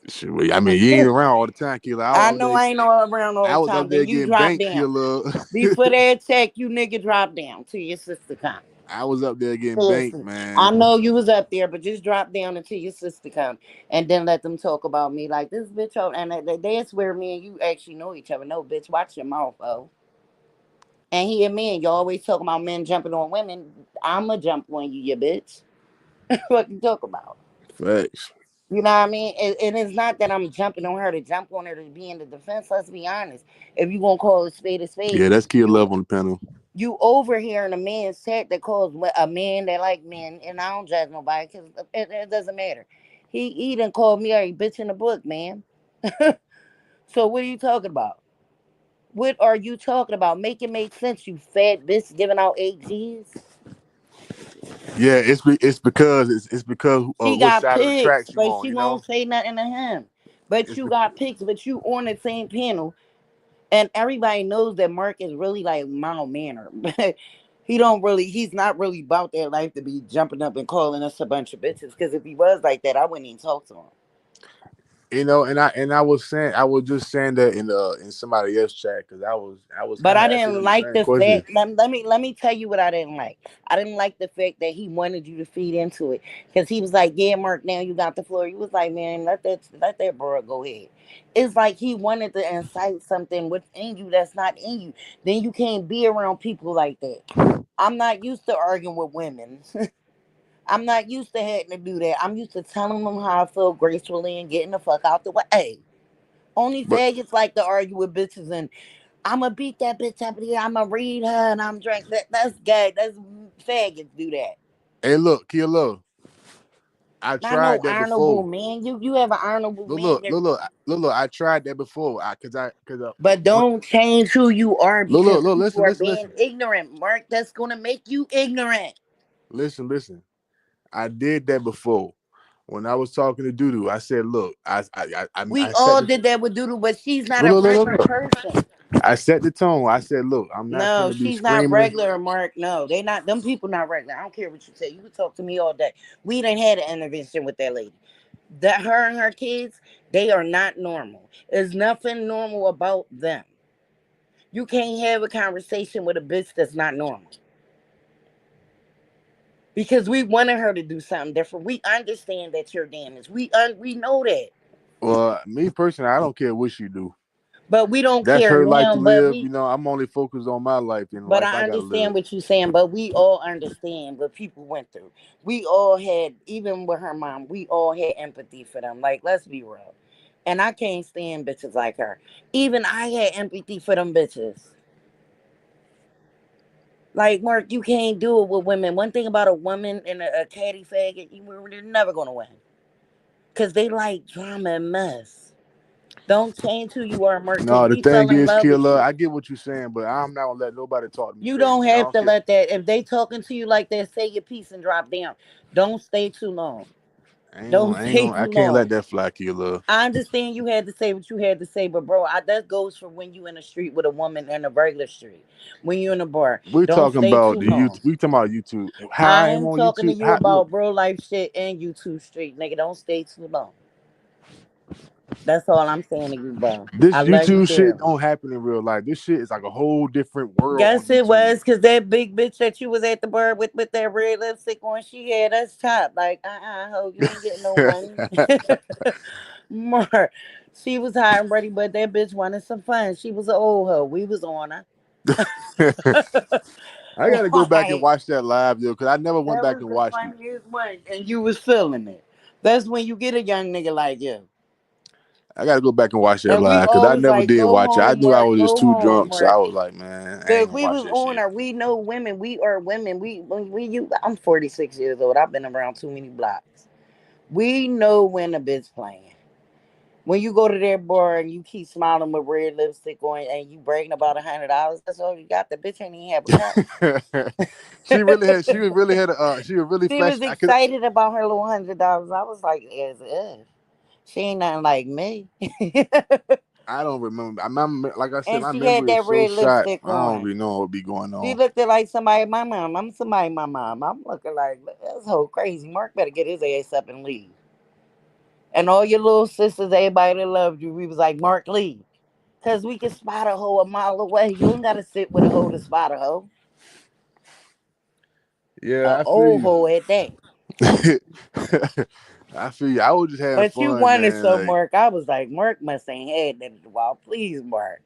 shit, I mean, you ain't around all the time, kid. Like, I know I ain't all around all I the was time. up Then there you getting drop banked, down. killer. Before that check, you nigga drop down till your sister come. I was up there getting banked, Seriously. I man. know you was up there, but just drop down until your sister come, and then let them talk about me like this bitch. And they swear me and you actually know each other. No, bitch, watch your mouth, oh. And he and men, you always talking about men jumping on women. I'ma jump on you, you bitch. What you talk about? Facts. You know what I mean? And it's not that I'm jumping on her to jump on her to be in the defense. Let's be honest. If you gonna call a spade, Yeah, that's kid you love on the panel. you over here in a man's chat that calls a man that like men, and I don't judge nobody because it doesn't matter. He done called me a bitch in the book, man. So what are you talking about? What are you talking about? Make it make sense, you fat bitch giving out 8 Gs. Yeah, it's because She which got side of the pics, tracks you but on. she You know, won't say nothing to him. But it's you be- got pics, but you on the same panel, and everybody knows that Mark is really like mild mannered. But he's not really about that life to be jumping up and calling us a bunch of bitches. Because if he was like that, I wouldn't even talk to him. and I was saying I was just saying that in somebody else's chat because I was But kind of I asking didn't them the like same the question. fact. Let me tell you what I didn't like. I didn't like the fact that he wanted you to feed into it because he was like, "Yeah, Mark, now you got the floor." You was like, "Man, let that bro go ahead." It's like he wanted to incite something within you that's not in you. Then you can't be around people like that. I'm not used to arguing with women. I'm not used to having to do that. I'm used to telling them how I feel gracefully and getting the fuck out the way. Hey, only But faggots like to argue with bitches and I'ma beat that bitch up here. I'ma read her and I'm drunk. That's gay. That's faggots do that. hey, look, killer, I Not no tried that honorable before. man. You have an honorable Look, man, look, look, look, look, look, I tried that before. but What? don't change who you are because Look, people listen, are listen, being listen, ignorant. Mark, that's gonna make you ignorant. listen. I did that before. When I was talking to Dudu, I said, "Look, We I set all this. did that with Doodle, but she's not Look, a look, look, regular look. person. I set the tone. I said, look, I'm not No, finna be she's not screaming. regular, Mark. No, they not. Them people not regular. I don't care what you say. You can talk to me all day. We done had an intervention with that lady. That her and her kids, they are not normal. There's nothing normal about them. You can't have a conversation with a bitch that's not normal because we wanted her to do something different. We understand that you're damaged. We know that, Well, me personally, I don't care what she do. but we don't That's care her life to now. But live. we I'm only focused on my life and the But life I I gotta live. understand what you're saying, but we all understand what people went through. We all had, even with her mom, we all had empathy for them. Like, let's be real. And I can't stand bitches like her. Even I had empathy for them bitches. Like, Mark, you can't do it with women. One thing about a woman and a catty faggot, they're never going to win. Because they like drama and mess. Don't change who you are, Mark, because No, the we fell thing in is, love with Killer, you. I get what you're saying, but I'm not gonna let nobody talk to me You don't crazy. I have don't to care. let that. If they talking to you like that, say your piece and drop down. Don't stay too long. Don't stay I too can't let long. that fly, Killer. I understand you had to say what you had to say, but bro, that goes for when you in the street with a woman in a regular street. When you in a bar, We don't talking stay about too the long. YouTube. We talking about YouTube. How I I am ain't on talking to YouTube. you How look, about bro life shit and YouTube street, nigga. Don't stay too long. That's all I'm saying to you, bro. this I love you YouTube shit dearly. don't happen in real life. This shit is like a whole different world on Guess it YouTube. was because that big bitch that you was at the bar with that red lipstick on, she had us top. Like, ho, you ain't getting no money. More. She was high and ready, but that bitch wanted some fun. She was an old hoe. We was on her. I gotta go back and Like, watch that live, yo, because I never went that back was and the watched it. funniest one. And you was feeling it. That's when you get a young nigga like you. I gotta go back and watch that And we live because I always never like, did go watch it. I home, knew I Mark, was just go too home, drunk, so I Mark. was like, man, I ain't Cause gonna we watch was that on shit. her. We know women. We are women. We you. I'm 46 years old. I've been around too many blocks. We know when a bitch playing. When you go to their bar and you keep smiling with red lipstick on and you bragging about $100, that's all you got. The bitch ain't even have a cup. she was really She was flash. I could. excited about her little $100. I was like, as if she ain't nothing like me. I don't remember. I remember, like I said, And my she had memory is that so red shot. lipstick I don't on. really know what be going She on. looked at like somebody, my mom. I'm somebody, my mom. I'm looking like, that's whole crazy. Mark better get his ass up and leave. And all your little sisters, everybody that loved you, we was like, Mark, leave. Because we can spot a hoe a mile away. You don't got to sit with a hoe to spot a hoe. A Yeah, I feel old you. hoe at that. I feel you. I was just having But you fun, wanted man. some, Like Mark. I was like, Mark must ain't had that in a while. Please, Mark.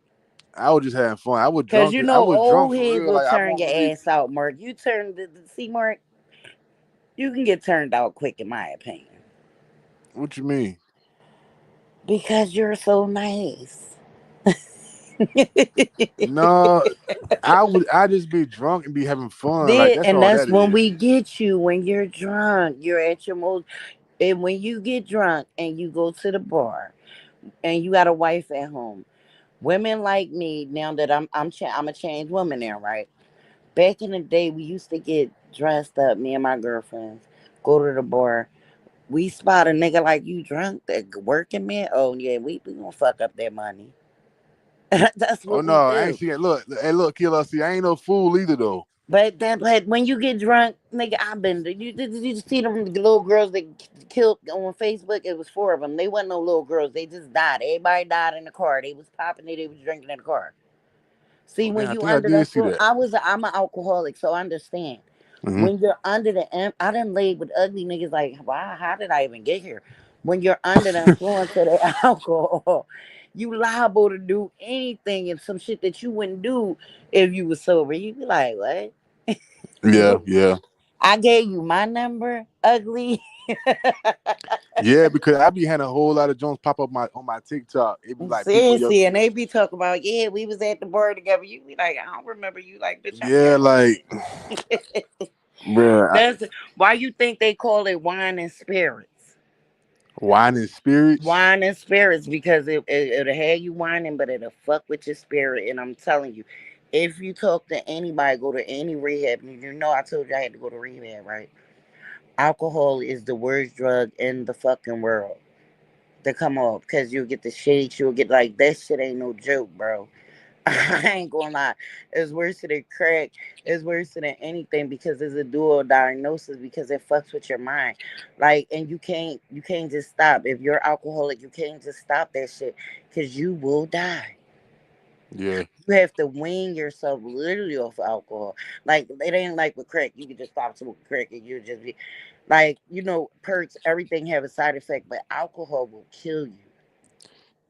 I was just having fun. I was Because drunk. you I know, was drunk old for head real. will Like I turn won't your really. ass out, Mark. You turn see, Mark, you can get turned out quick, in my opinion. What you mean? Because you're so nice. No, I would. I just be drunk and be having fun. Like Then, that's and all that's that when is. we get you when you're drunk. You're at your most. And when you get drunk and you go to the bar and you got a wife at home, women like me now that I'm a changed woman now, right? Back in the day, we used to get dressed up. Me and my girlfriends go to the bar. We spot a nigga like you drunk that working man. Oh yeah, we gonna fuck up their money. That's Oh what no, we I ain't do. see it. Look, hey, look, Killer. See, I ain't no fool either though. But when you get drunk, nigga, I've been. Did you see them little girls that killed on Facebook? It was four of them. They wasn't no little girls. They just died. Everybody died in the car. They was popping it. They was drinking in the car. See, Oh when damn, I you think I under the did see influence, that. I'm an alcoholic, so I understand. Hmm. When you're under I done laid with ugly niggas like, wow, how did I even get here? When you're under the influence of the alcohol, you liable to do anything and some shit that you wouldn't do if you were sober. You be like, what? Yeah, yeah, I gave you my number, ugly. yeah. Because I be having a whole lot of Jones pop up my on my TikTok. It be like people, yo, Seriously, and they be talking about, yeah, we was at the bar together. You be like, I don't remember you. Like, bitch, I yeah, got you. like, bruh, That's why you think they call it wine and spirits. wine and spirits. Wine and spirits because it'll have you whining, but it'll fuck with your spirit. And I'm telling you, if you talk to anybody, go to any rehab, you know I told you I had to go to rehab, right? Alcohol is the worst drug in the fucking world to come off because you'll get the shakes, you'll get like that shit ain't no joke, bro. I ain't gonna lie. It's worse than crack. It's worse than anything because it's a dual diagnosis because it fucks with your mind. Like, and you can't just stop. If you're alcoholic, you can't just stop that shit because you will die. Yeah. You have to wean yourself literally off alcohol. Like, it ain't like with crack. You can just stop smoking crack and you just be like, perks, everything have a side effect, but alcohol will kill you.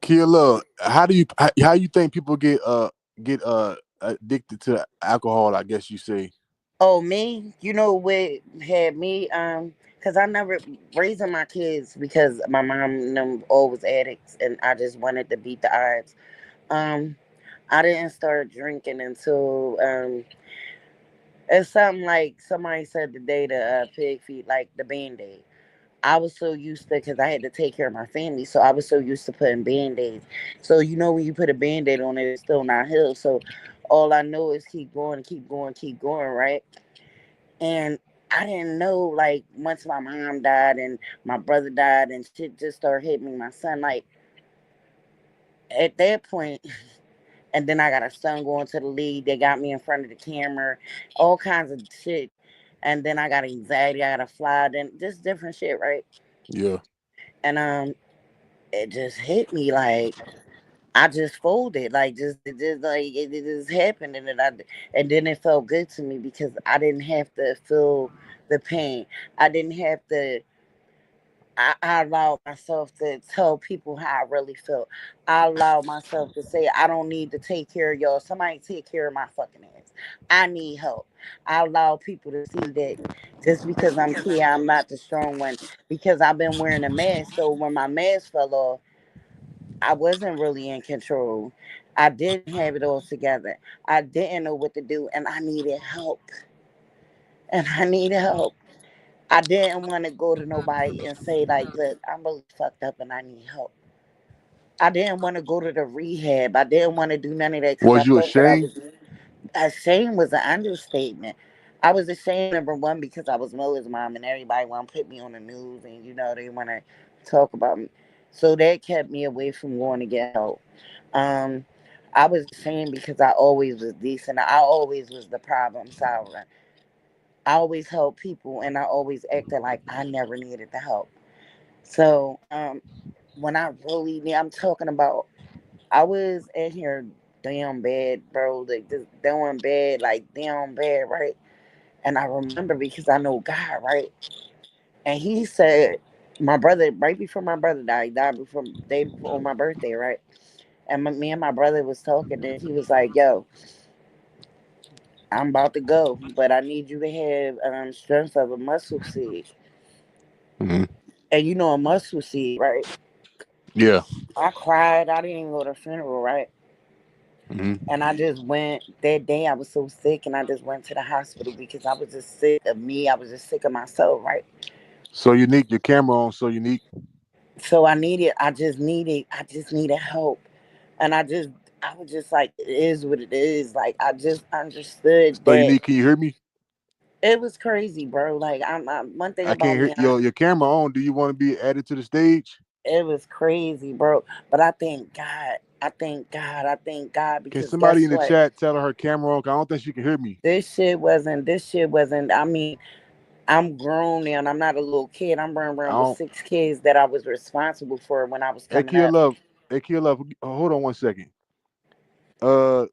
Killa, how you think people get addicted to alcohol? I guess you say. Oh, me? You know what had me? Cause I never raising my kids because my mom and them always addicts, and I just wanted to beat the odds. Um, I didn't start drinking until it's something like somebody said today, the pig feet, like the Band-Aid. I was so used to because I had to take care of my family, so I was so used to putting Band-Aids. So when you put a Band-Aid on it, it's still not healed. So all I know is keep going, keep going, keep going, right? And I didn't know, like, once my mom died and my brother died and shit just started hitting me, my son, like, at that point, and then I got a son going to the league. They got me in front of the camera, all kinds of shit. And then I got anxiety. I got to fly. Then just different shit, right? Yeah. And it just hit me like I just folded, like it just happened, and then it felt good to me because I didn't have to feel the pain. I didn't have to. I allowed myself to tell people how I really felt. I allowed myself to say I don't need to take care of y'all. Somebody take care of my fucking ass. I need help. I allow people to see that just because I'm here, I'm not the strong one because I've been wearing a mask. So when my mask fell off, I wasn't really in control. I didn't have it all together. I didn't know what to do, and I needed help. And I needed help. I didn't want to go to nobody and say like, "Look, I'm really fucked up and I need help." I didn't want to go to the rehab. I didn't want to do none of that because I Was you thought that I ashamed? was ashamed was an understatement. I was ashamed, number one, because I was Miller's mom and everybody want to put me on the news and they want to talk about me. So that kept me away from going to get help. Um, I was ashamed because I always was decent. I always was the problem solver. I always helped people and I always acted like I never needed the help. So when I really need, I'm talking about, I was in here damn bad, bro. Like just doing bad, like damn bad, right? And I remember because I know God, right? And he said, my brother, right before my brother died, he died before day before my birthday, right? And me and my brother was talking, and he was like, "Yo, I'm about to go, but I need you to have strength of a muscle seed." Hmm. And a muscle seed, right? Yeah. I cried. I didn't even go to the funeral, right? Hmm. And I just went that day. I was so sick, and I just went to the hospital because I was just sick of me. I was just sick of myself, right? So unique. Your camera on. So unique. So I just needed help, and I was just like, it is what it is. Like I just understood So that unique. Can you hear me? it was crazy, bro. Like one thing I about can't hear me, your camera on. Do you want to be added to the stage? it was crazy, bro. But I thank God. I thank God. I thank God Can because somebody guess in the what? chat tell her camera on? 'Cause I don't think she can hear me. This shit wasn't. I mean, I'm grown now and I'm not a little kid. I'm running I around with don't. 6 kids that I was responsible for when I was Hey, coming Kia up. Love. Hey, Kia Love. Hold on one second. Uh,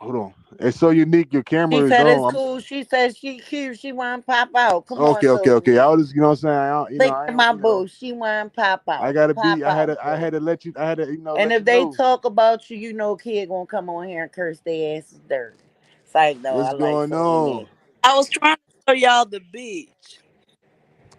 hold on. It's so unique. Your She camera is said it's on. cool. She said she cute. She want to pop out. Come on, Okay, so okay, okay. I unique. was just, what I'm saying. I don't, Look I at don't, my boo. She want to pop I out. gotta Pop be. out, I boo. had to let you. I had to, And let if you they know talk about you, kid gonna come on here and curse their asses dirty. It's like, no, I what's like going so on. unique. I was trying to show y'all the beach.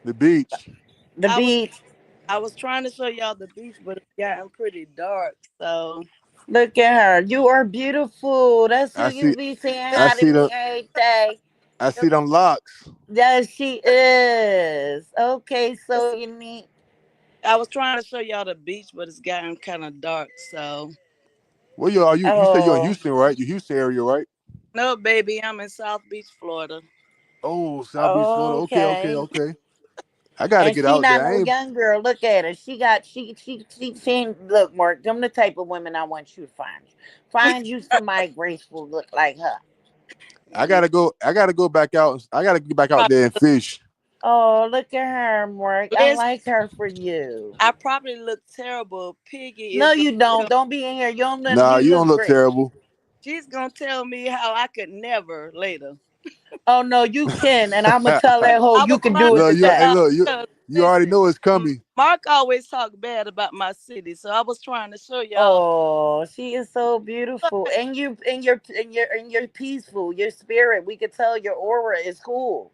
The beach. The I was beach. I was trying to show y'all the beach, but it's gotten pretty dark. So Look at her. You are beautiful. That's who I you see. be saying I hi to see me the. every day. I see them locks. Yes, she is. Okay, so it's, unique. I was trying to show y'all the beach, but it's gotten kind of dark. So Where you are? You say you're in Oh, Houston, right? You Houston area, right? no, baby, I'm in South Beach, Florida. Oh, South Beach, Florida. Okay, okay, okay. okay. I gotta And get she out not there. I no ain't. young girl. Look at her. She ain't, look, Mark, them the type of women I want you to find. Find you somebody graceful look like her. I Yeah, gotta go. I gotta go back out. I gotta get back out probably there and fish. Oh, look at her, Mark. I listen. like her for you. I probably look terrible. Piggy No, is gonna you don't. Don't be in here. You don't look, Nah, you you don't look look great. terrible. she's gonna tell me how I could never later. Oh no, you can. And I'ma tell that hoe I you was can trying do to it Look, show you. Hey, today. y'all look, because you already listen, know it's coming. Mark always talk bad about my city, so I was trying to show y'all. Oh, she is so beautiful. And you're peaceful. Your spirit. We could tell your aura is cool.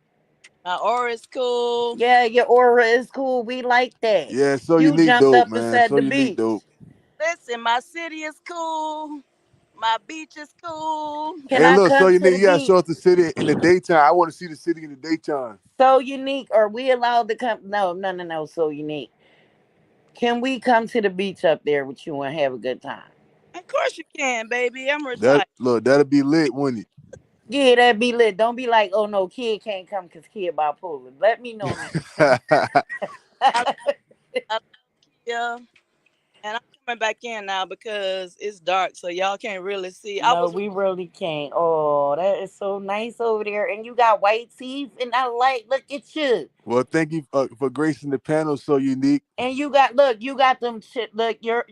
My aura is cool. Yeah, your aura is cool. We like that. Yeah, it's so You unique, jumped dope, up and man. said So the unique, beach. dope. Listen, my city is cool. My beach is cool. Can Hey, I look, so come to unique. the You gotta beach? show us the city in the daytime. I want to see the city in the daytime. So unique. Are we allowed to come? No, no, no, no. So unique. Can we come to the beach up there with you and have a good time? Of course you can, baby. I'm That retired. look, that'll be lit, wouldn't Yeah, that be lit. Don't be like, oh no, kid can't come because kid bipolar. Let me know now. it? I, I yeah, and I'm coming back in now because it's dark, so y'all can't really see. I No, was we really can't. Oh, that is so nice over there. And you got white teeth, and I like, look at you. Well, thank you for gracing the panel. So unique. And you got, look, you got them shit. Look, your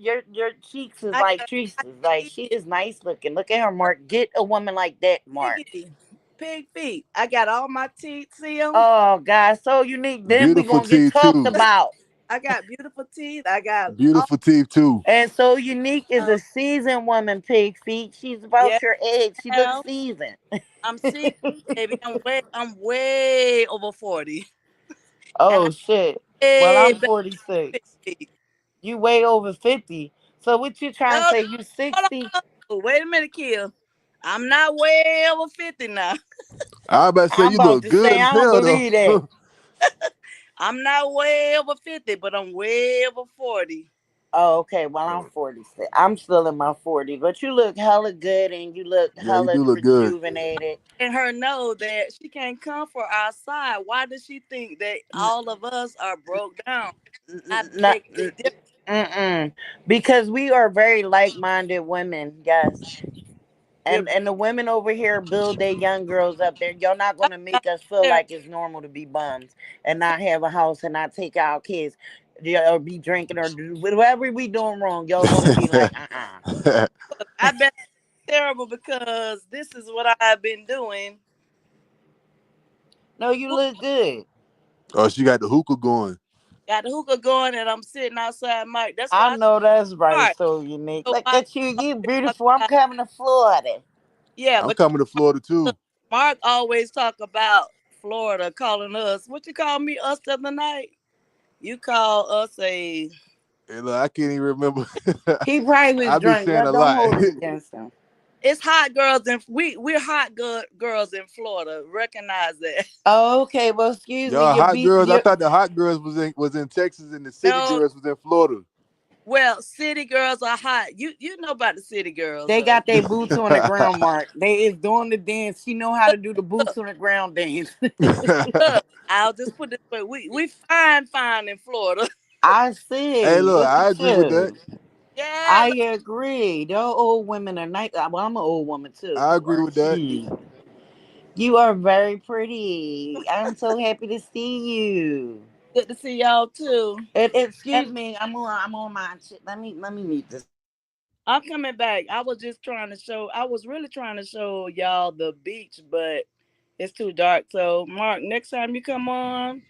cheeks is I like got trees. white Like teeth, she is nice looking. Look at her, Mark. Get a woman like that, Mark. piggy, pig feet. I got all my teeth. See them? Oh God, so unique. Then we Beautiful gonna get teeth talked too. about. I got beautiful teeth. I got all. Beautiful teeth too. And so unique is a seasoned woman, pig feet. She's Yeah, about your age. She looks seasoned. I'm seeing, baby. I'm way over 40, and I Oh shit. Well, way I'm back 46. 50. You way over 50. So what you trying to No, say? You hold 60? on. Wait a minute, Kill. I'm not way over 50 now. I about to say I'm you about look to good say as I don't hell believe that. though. I'm not way over 50, but I'm way over 40. Oh, okay. Well, I'm Oh, 46. I'm still in my 40s, but you look hella good and you look yeah, you hella do look good. rejuvenated. And her know that she can't come for our side. Why does she think that all of us are broke down? I Not, beg to differ. mm-mm. Because we are very like-minded women. Yes. We're And the women over here build their young girls up there. Y'all not gonna make us feel there. like it's normal to be bums and not have a house and not take our kids, yeah, or be drinking or do whatever we doing wrong. Y'all gonna be like, I bet it's terrible because this is what I've been doing. no, you look good. Oh, she got the hookah going. Got the hookah going and I'm sitting outside Mike. That's I why I know that's all right. right. So unique. So Look why at you. You talk beautiful. I'm about coming to Florida. yeah, I'm but coming to Florida look, too. Mark always talk about Florida calling us. What you call me us the other night? You call us a Hey, look, I can't even remember. He probably was I be drunk. saying Y'all a don't lot. hold it against him. it's hot girls and we're hot girls in Florida. Recognize that. Oh, okay. Well, excuse me. Y'all You hot beat girls. I you. thought the hot girls was in Texas and the city No, girls was in Florida. well, city girls are hot. You know about the city girls They though. got their boots on the ground, Mark. They is doing the dance. She know how Look, to do the boots look, on the ground dance. look. I'll just put this way. We fine in Florida. I Hey, see. look, Look I at agree with that. you. Yeah, I agree. Those old women are nice. Well, I'm an old woman too. I You agree are with that. she. You are very pretty. I'm so happy to see you. good to see y'all too. Excuse And me. I'm on my shit. Let me mute this. I'm coming back. I was just trying to show. I was really trying to show y'all the beach, but it's too dark. So, Mark, next time you come on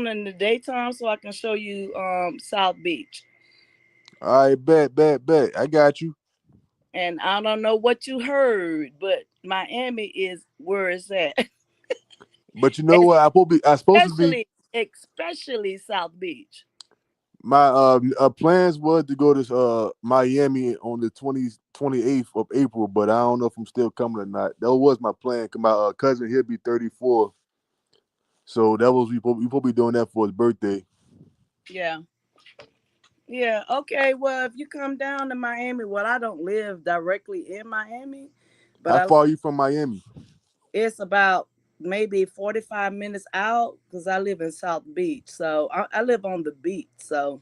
in the daytime so I can show you South Beach. All right, bet. I got you. And I don't know what you heard, but Miami is where it's at. But you know what? I supposed to be. Especially South Beach. My plans was to go to Miami on the 28th of April, but I don't know if I'm still coming or not. That was my plan. 'Cause my cousin he'll be 34, so that was we probably doing that for his birthday. Yeah. Yeah. Okay. Well, if you come down to Miami, well, I don't live directly in Miami, but How I far are you from Miami? it's about maybe 45 minutes out because I live in South Beach. So I live on the beach. So,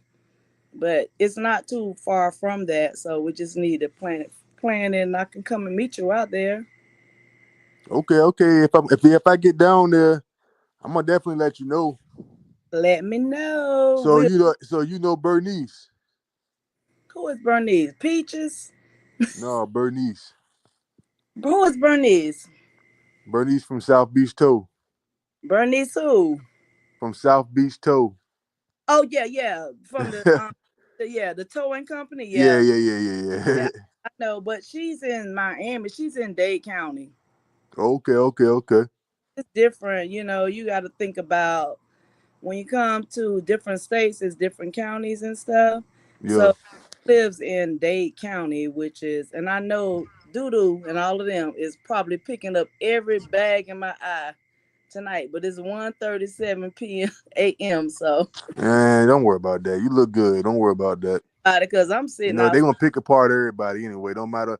but it's not too far from that. So we just need to plan it, and I can come and meet you out there. Okay, okay. If I get down there, I'm gonna definitely let you know. Let me know. So you know Bernice. Who is Bernice? Peaches? No, Bernice. Who is Bernice? Bernice from South Beach Toe. Bernice who? From South Beach Toe. Oh yeah, yeah. From the towing company. Yeah, Yeah, yeah, yeah, yeah, yeah. yeah. I know, but she's in Miami. She's in Dade County. Okay, okay, okay. It's different, you got to think about when you come to different states, it's different counties and stuff. Yeah. So lives in Dade County, which is, and I know Doodoo and all of them is probably picking up every bag in my eye tonight, but it's 1:37 p.m. a.m. So And don't worry about that. You look good. Don't worry about that. because I'm You sitting know they're outside, gonna pick apart everybody anyway. Don't matter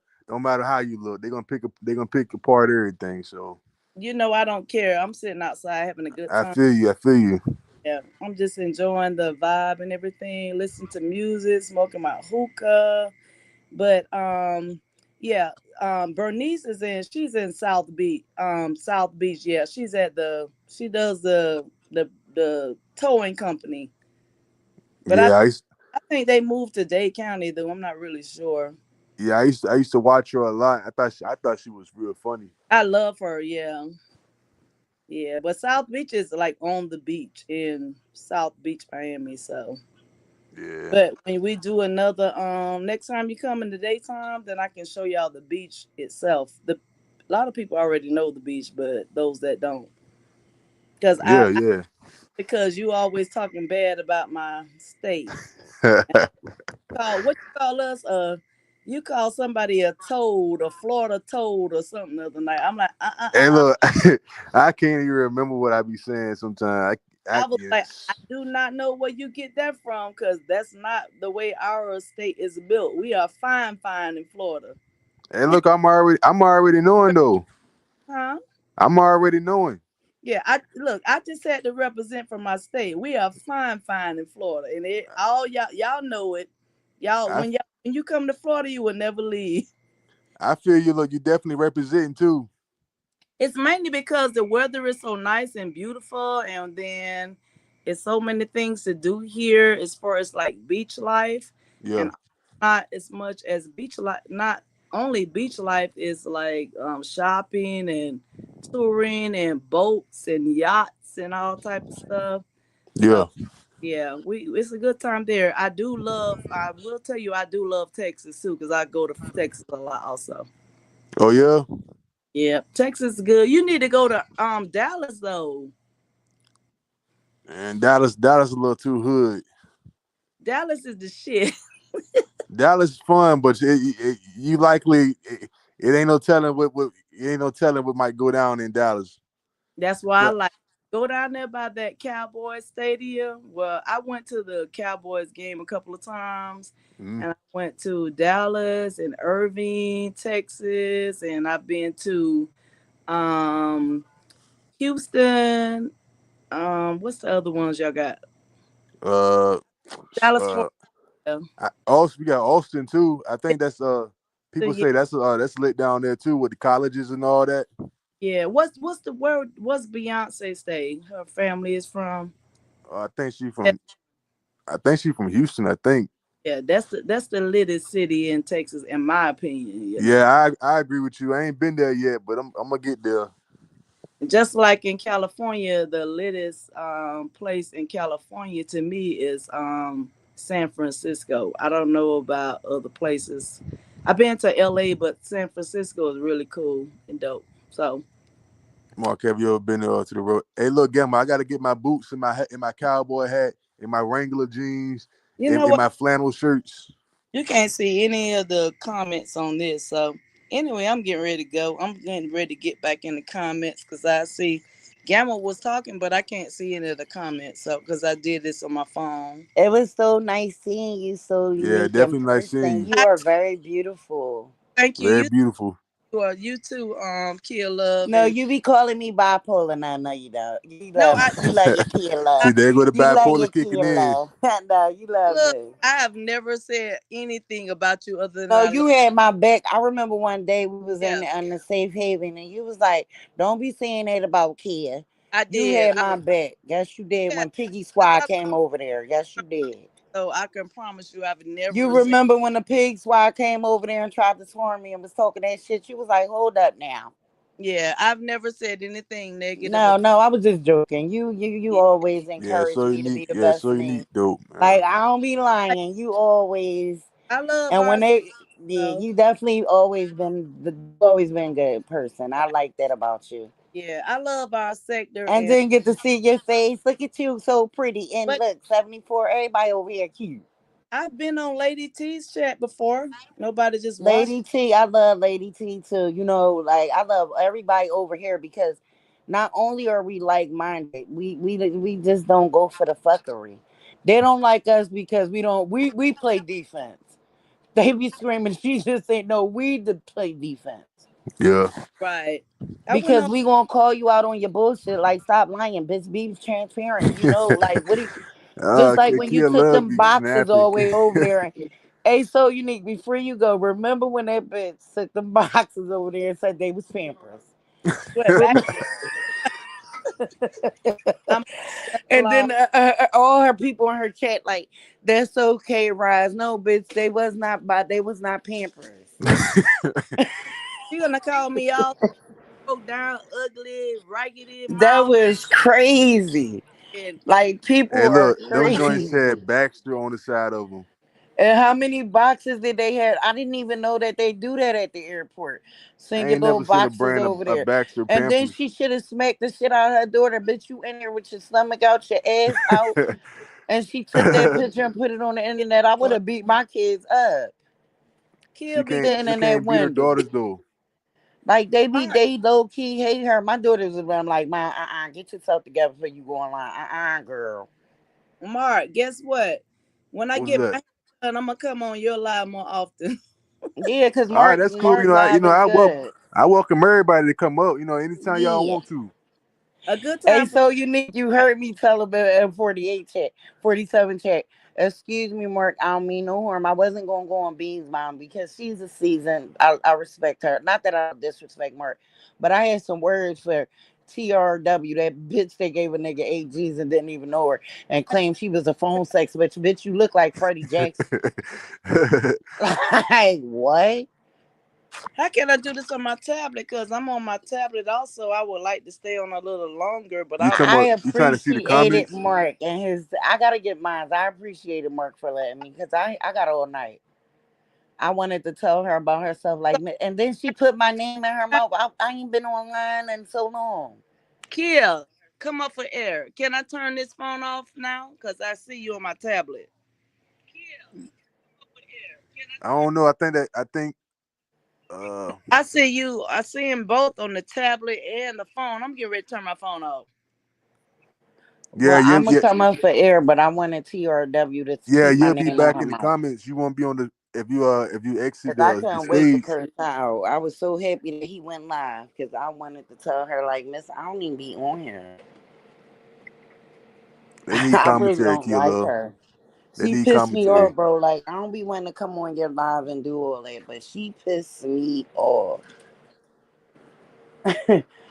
how you look. They're gonna pick apart everything. So I don't care. I'm sitting outside having a good I time. feel you. I feel you. Yeah, I'm just enjoying the vibe and everything, listening to music, smoking my hookah. But yeah, Bernice she's in South Beach. Yeah, she does the towing company. But Yeah, I think they moved to Dade County though. I'm not really sure. I used to watch her a lot. I thought she was real funny. I love her, yeah. Yeah, but South Beach is like on the beach in South Beach, Miami. So, Yeah, but when we do another, next time you come in the daytime, then I can show y'all the beach itself. A lot of people already know the beach, but those that don't, because yeah, yeah. because you always talking bad about my state. What you call us? You call somebody a toad, a Florida toad, or something the other night. I'm like, And look, I can't even remember what I be saying sometimes. I was like, I Yes. do not know where you get that from, because that's not the way our state is built. We are fine, fine in Florida. And look, I'm already knowing though. Huh? I'm already knowing. Yeah, I just had to represent for my state. We are fine, fine in Florida, and all y'all know it. I Y'all when you come to Florida, you will never leave. I feel you. Look, you definitely representing too. It's mainly because the weather is so nice and beautiful, and then it's so many things to do here as far as like beach life, Yeah, and not as much as beach life. Not only beach life is like shopping and touring and boats and yachts and all type of stuff. yeah. So yeah, we it's a good time there. I do love. I will tell you, I do love Texas too because I go to Texas a lot also. Oh yeah. Yeah, Texas is good. You need to go to Dallas though. And Dallas a little too hood. Dallas is the shit. Dallas is fun, but you likely it ain't no telling what it ain't no telling what might go down in Dallas. That's why I But like go down there by that Cowboys stadium. Well, I went to the Cowboys game a couple of times, mm, and I went to Dallas and Irving, Texas, and I've been to um Houston. What's the other ones y'all got? uh Dallas, uh Florida. also we got Austin too. I think that's people Yeah, say that's lit down there too with the colleges and all that. yeah. What's the word? What's Beyonce stay? Her family is from. I think she from Houston. I think. Yeah, that's the littest city in Texas, in my opinion. Yeah, I agree with you. I ain't been there yet, but I'm gonna get there. Just like in California, the littest place in California to me is San Francisco. I don't know about other places. I've been to LA, but San Francisco is really cool and dope. So Mark, have you ever been to the road? Hey, look, Gamma, I got to get my boots and my cowboy hat and my Wrangler jeans you and, know and what? my flannel shirts. You can't see any of the comments on this. So anyway, I'm getting ready to go. I'm getting ready to get back in the comments because I see Gamma was talking, but I can't see any of the comments. So because I did this on my phone. It was so nice seeing you so Yeah, unique in definitely nice seeing person. you. You I are very beautiful. thank you. Very You beautiful. You too, Kill Love, No, and you be calling me bipolar now. No, you don't. You no, love me. You love your kid I See, love. there go the You love bipolar your kicking kid in. love. No, you love look. me. I have never said anything about you other than No, I love. you had my back. I remember one day we was Yeah, in the safe haven, and you was like, "Don't be saying that about Kia." I You did. had my back. Yes, you did. Yeah, When Piggy because Squad I came over there. Yes, you did. so I can promise you, I've You never said. remember when the Pig Squad came over there and tried to swarm me and was talking that shit? You was like, "Hold up now." Yeah, I've never said anything negative No, about no, I was just joking. You you. always Yeah, encourage so me to unique. be the Yeah, best so unique, me. dope, Like man. I don't be lying. You always I love and our when they yeah, though. you definitely always been you always been a good person. I like that about you. Yeah, I love our sector, And and then get to see your face. Look at you, so pretty. And but look, 74. Everybody over here cute. I've been on Lady T's chat before. Nobody just watched. Lady T, I love Lady T too. You know, like I love everybody over here because not only are we like minded, we just don't go for the fuckery. They don't like us because we play defense. They be screaming, she just ain't no we to play defense. Yeah. Right. I went Because on. we gonna call you out on your bullshit. Like stop lying, bitch. Be transparent. You know, like what do you, just like when you Kia took love them be boxes snapping. all the way over there. Hey, so unique. Before you go, remember when that bitch took them boxes over there and said they was Pampers? What back? Remember? I'm back And along. then all her people in her chat like, "That's okay, Rise." No, bitch, they was not by. They was not Pampers. You gonna call me all broke down, ugly, raggedy, That mouth, was crazy. and Like Hey, people are look, them joints crazy. said Baxter on the side of them. And how many boxes did they have? I didn't even know that they do that at the airport. I Send your ain't little never seen a boxes brand over of there. Baxter And then Pampers. she should have smacked the shit out of her daughter. Bitch, you in there with your stomach out, your ass out. And she took that picture and put it on the internet. I would have beat my kids up. kill be Sitting She in that can't beat her window. daughters though. Like smart. they low key hate her. My daughters around like, "Man, get yourself together before you go online. Girl." Mark, guess what? When I What's get that? my hair done, I'm gonna come on your live more often. Yeah, cause All right, that's cool. Mark live is good. I welcome everybody to come up. Anytime y'all Yeah. want to. A good Hey, time for so unique. You heard me tell about M48 check, 47 check. Excuse me, Mark. I don't mean no harm. I wasn't gonna go on Bean's mom because she's a seasoned. I respect her. Not that I disrespect Mark, but I had some words for TRW. That bitch that gave a nigga 8 G's and didn't even know her and claimed she was a phone sex bitch. Bitch, you look like Freddie Jackson. Like what? how can I do this on my tablet? Because I'm on my tablet also. I would like to stay on a little longer, but You I talking I about you trying to see the appreciated comments? Mark and his. I gotta get mine. I appreciated Mark for letting me because I got all night. I wanted to tell her about herself, like, and then she put my name in her mouth. I ain't been online in so long. Kia, come up for air. Can I turn this phone off now? Because I see you on my tablet. I don't know. I think uh I see you. I see them both on the tablet and the phone. I'm getting ready to turn my phone off. yeah, Well, yeah, I'm gonna yeah, come up for air, but I wanted TRW to yeah, keep my you'll be name out back her in the mouth comments. You won't be on the if you exit because I the couldn't wait to stage, curse her out. I was so happy that he went live because I wanted to tell her, like, Miss, I don't even be on here. they need I really commentary, don't Kia like love. her. They She need pissed me commentary. off, bro. Like I don't be wanting to come on your live and do all that, but she pissed me off.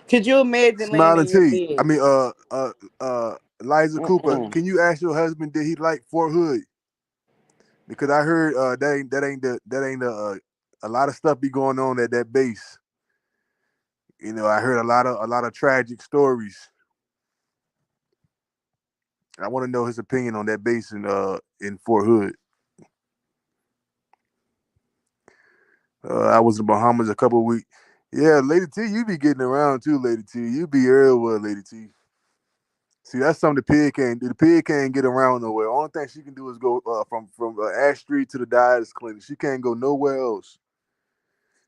Could you imagine laying Smiling in your T. I bed? mean Liza Cooper, Mm-mm. can you ask your husband did he like Fort Hood? Because I heard that ain't the a lot of stuff be going on at that base. I heard a lot of tragic stories. I want to know his opinion on that base in Fort Hood. I was in the Bahamas a couple of weeks. Yeah, Lady T, you be getting around too, Lady T. You be everywhere, Lady T. See, that's something the pig can't do. The pig can't get around nowhere. Only thing she can do is go from Ash Street to the dialysis clinic. She can't go nowhere else.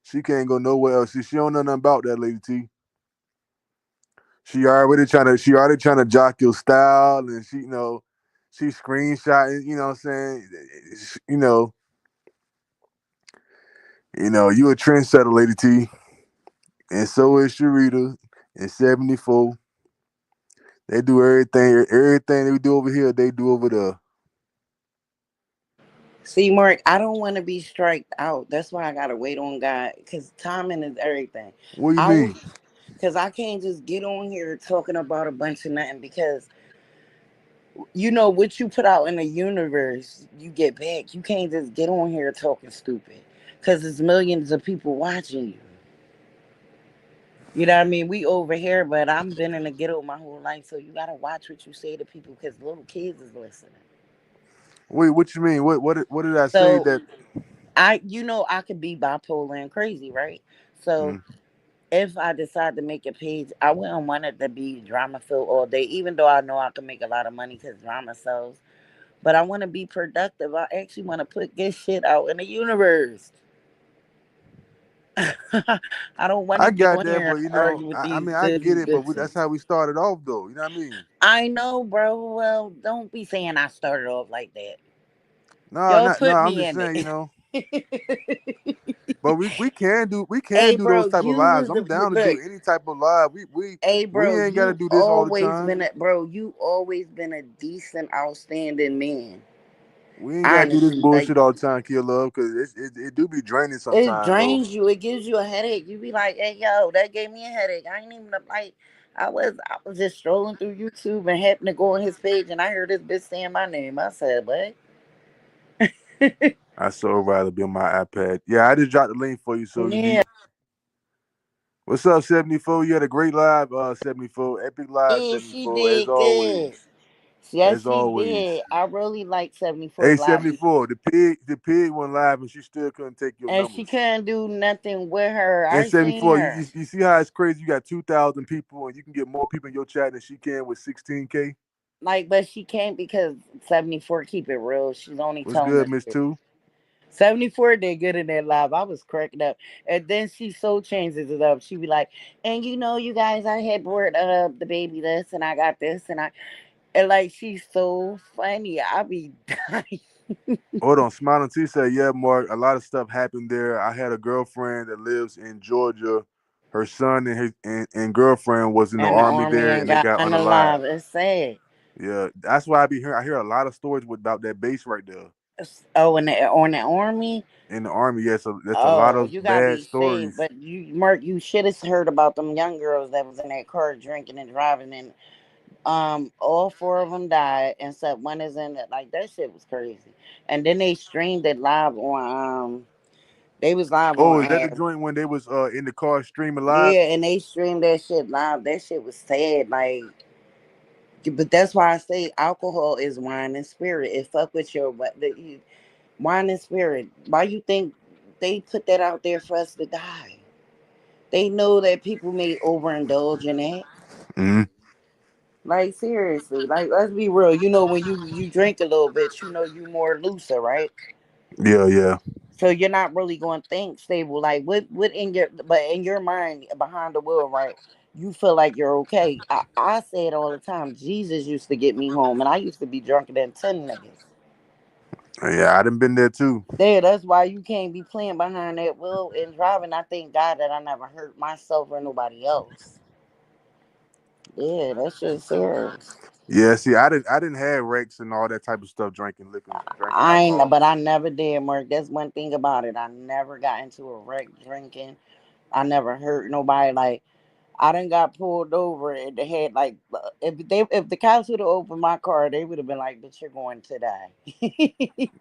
She can't go nowhere else. She don't know nothing about that, Lady T. She already trying to jock your style, and she screenshotting. You know what I'm saying? You know, you a trendsetter, Lady T. and so is Sharita and 74. They do everything they do over here, they do over there. See, Mark, I don't want to be striked out. That's why I gotta wait on God, because timing is everything. What do you I mean? was, because I can't just get on here talking about a bunch of nothing. Because you know what you put out in the universe, you get back. You can't just get on here talking stupid, because there's millions of people watching you. You know what I mean? We over here, but I'm been in the ghetto my whole life, so you gotta watch what you say to people, because little kids is listening. Wait, what you mean? What did I say So that? I could be bipolar and crazy, right? So Mm, if I decide to make a page, I wouldn't want it to be drama filled all day, even though I know I can make a lot of money because drama sells. But I want to be productive. I actually want to put good shit out in the universe. I don't want to I get got on that, here but and argue with I these mean, I get dizzy it, but bitches. that's how we started off, though. You know what I mean? I know, bro. Well, don't be saying I started off like that. No, Y'all not no. put I'm me just in saying, it. but we can Hey, do those bro, type of you lives. was I'm down to do look. any type of live. Hey, We bro, ain't got to you do this all the always time. been a bro. You always been a decent, outstanding man. We ain't got to do this Honestly, like bullshit all the time, kill love, because it do be draining it sometimes, though. drains you. It gives you a headache. You be like, "Hey, yo, that gave me a headache." I ain't even like. I was just strolling through YouTube and happened to go on his page, and I heard this bitch saying my name. I said, "What?" I so rather be on my iPad. Yeah, I just dropped the link for you, so Yeah, what's up, 74? You had a great live, 74. Epic live, yeah, she 74, as did good. always. Yes, As she always. did. I really like 74 Hey, Live, 74, the pig went live and she still couldn't take your and she numbers. couldn't do nothing with her. And I seen 74, her. you see how it's crazy? You got 2,000 people and you can get more people in your chat than she can with 16K? Like, but she can't because 74 keep it real. She's only What's telling good, the Miss truth. Two? 74 did good in that live. I was cracking up. And then she so changes it up. She be like, and you know, you guys, I had brought up the baby this and I got this and like she's so funny. I be dying. Hold on, Smiling T said, yeah, Mark, a lot of stuff happened there. I had a girlfriend that lives in Georgia. Her son and girlfriend was in the And the army army there and and they got got unalived. unalive. It's sad. Yeah, that's why I hear a lot of stories about that base right there Oh, and on the army. in the army. Yeah, so that's a lot Oh, of you gotta bad be safe. stories. But you, Mark, you should have heard about them young girls that was in that car drinking and driving, and all four of them died, except one is in it. Like that shit was crazy. And then they streamed it live on. They was live Oh, on. is that the joint when they was in the car streaming live? Yeah, and they streamed that shit live. That shit was sad. Like, but that's why I say alcohol is wine and spirit. It fuck with your wine and spirit. Why you think they put that out there for us to die? They know that people may overindulge in that. Hmm. Like seriously, like let's be real. You know when you drink a little bit, you know you more looser, right? Yeah, yeah, So you're not really going to think stable. Like what in your but in your mind behind the wheel, right? You feel like you're okay. I say it all the time. Jesus used to get me home, and I used to be drunker than 10 niggas. yeah. I done been there too. There, that's why you can't be playing behind that wheel and driving. I thank God that I never hurt myself or nobody else. Yeah, that's just serious. Yeah, see, I didn't have wrecks and all that type of stuff, drinking I ain't, alcohol. but I never did, Mark. That's one thing about it. I never got into a wreck drinking. I never hurt nobody. Like I done got pulled over and they had like if the cops would have opened my car, they would have been like, "Bitch, you're going to die."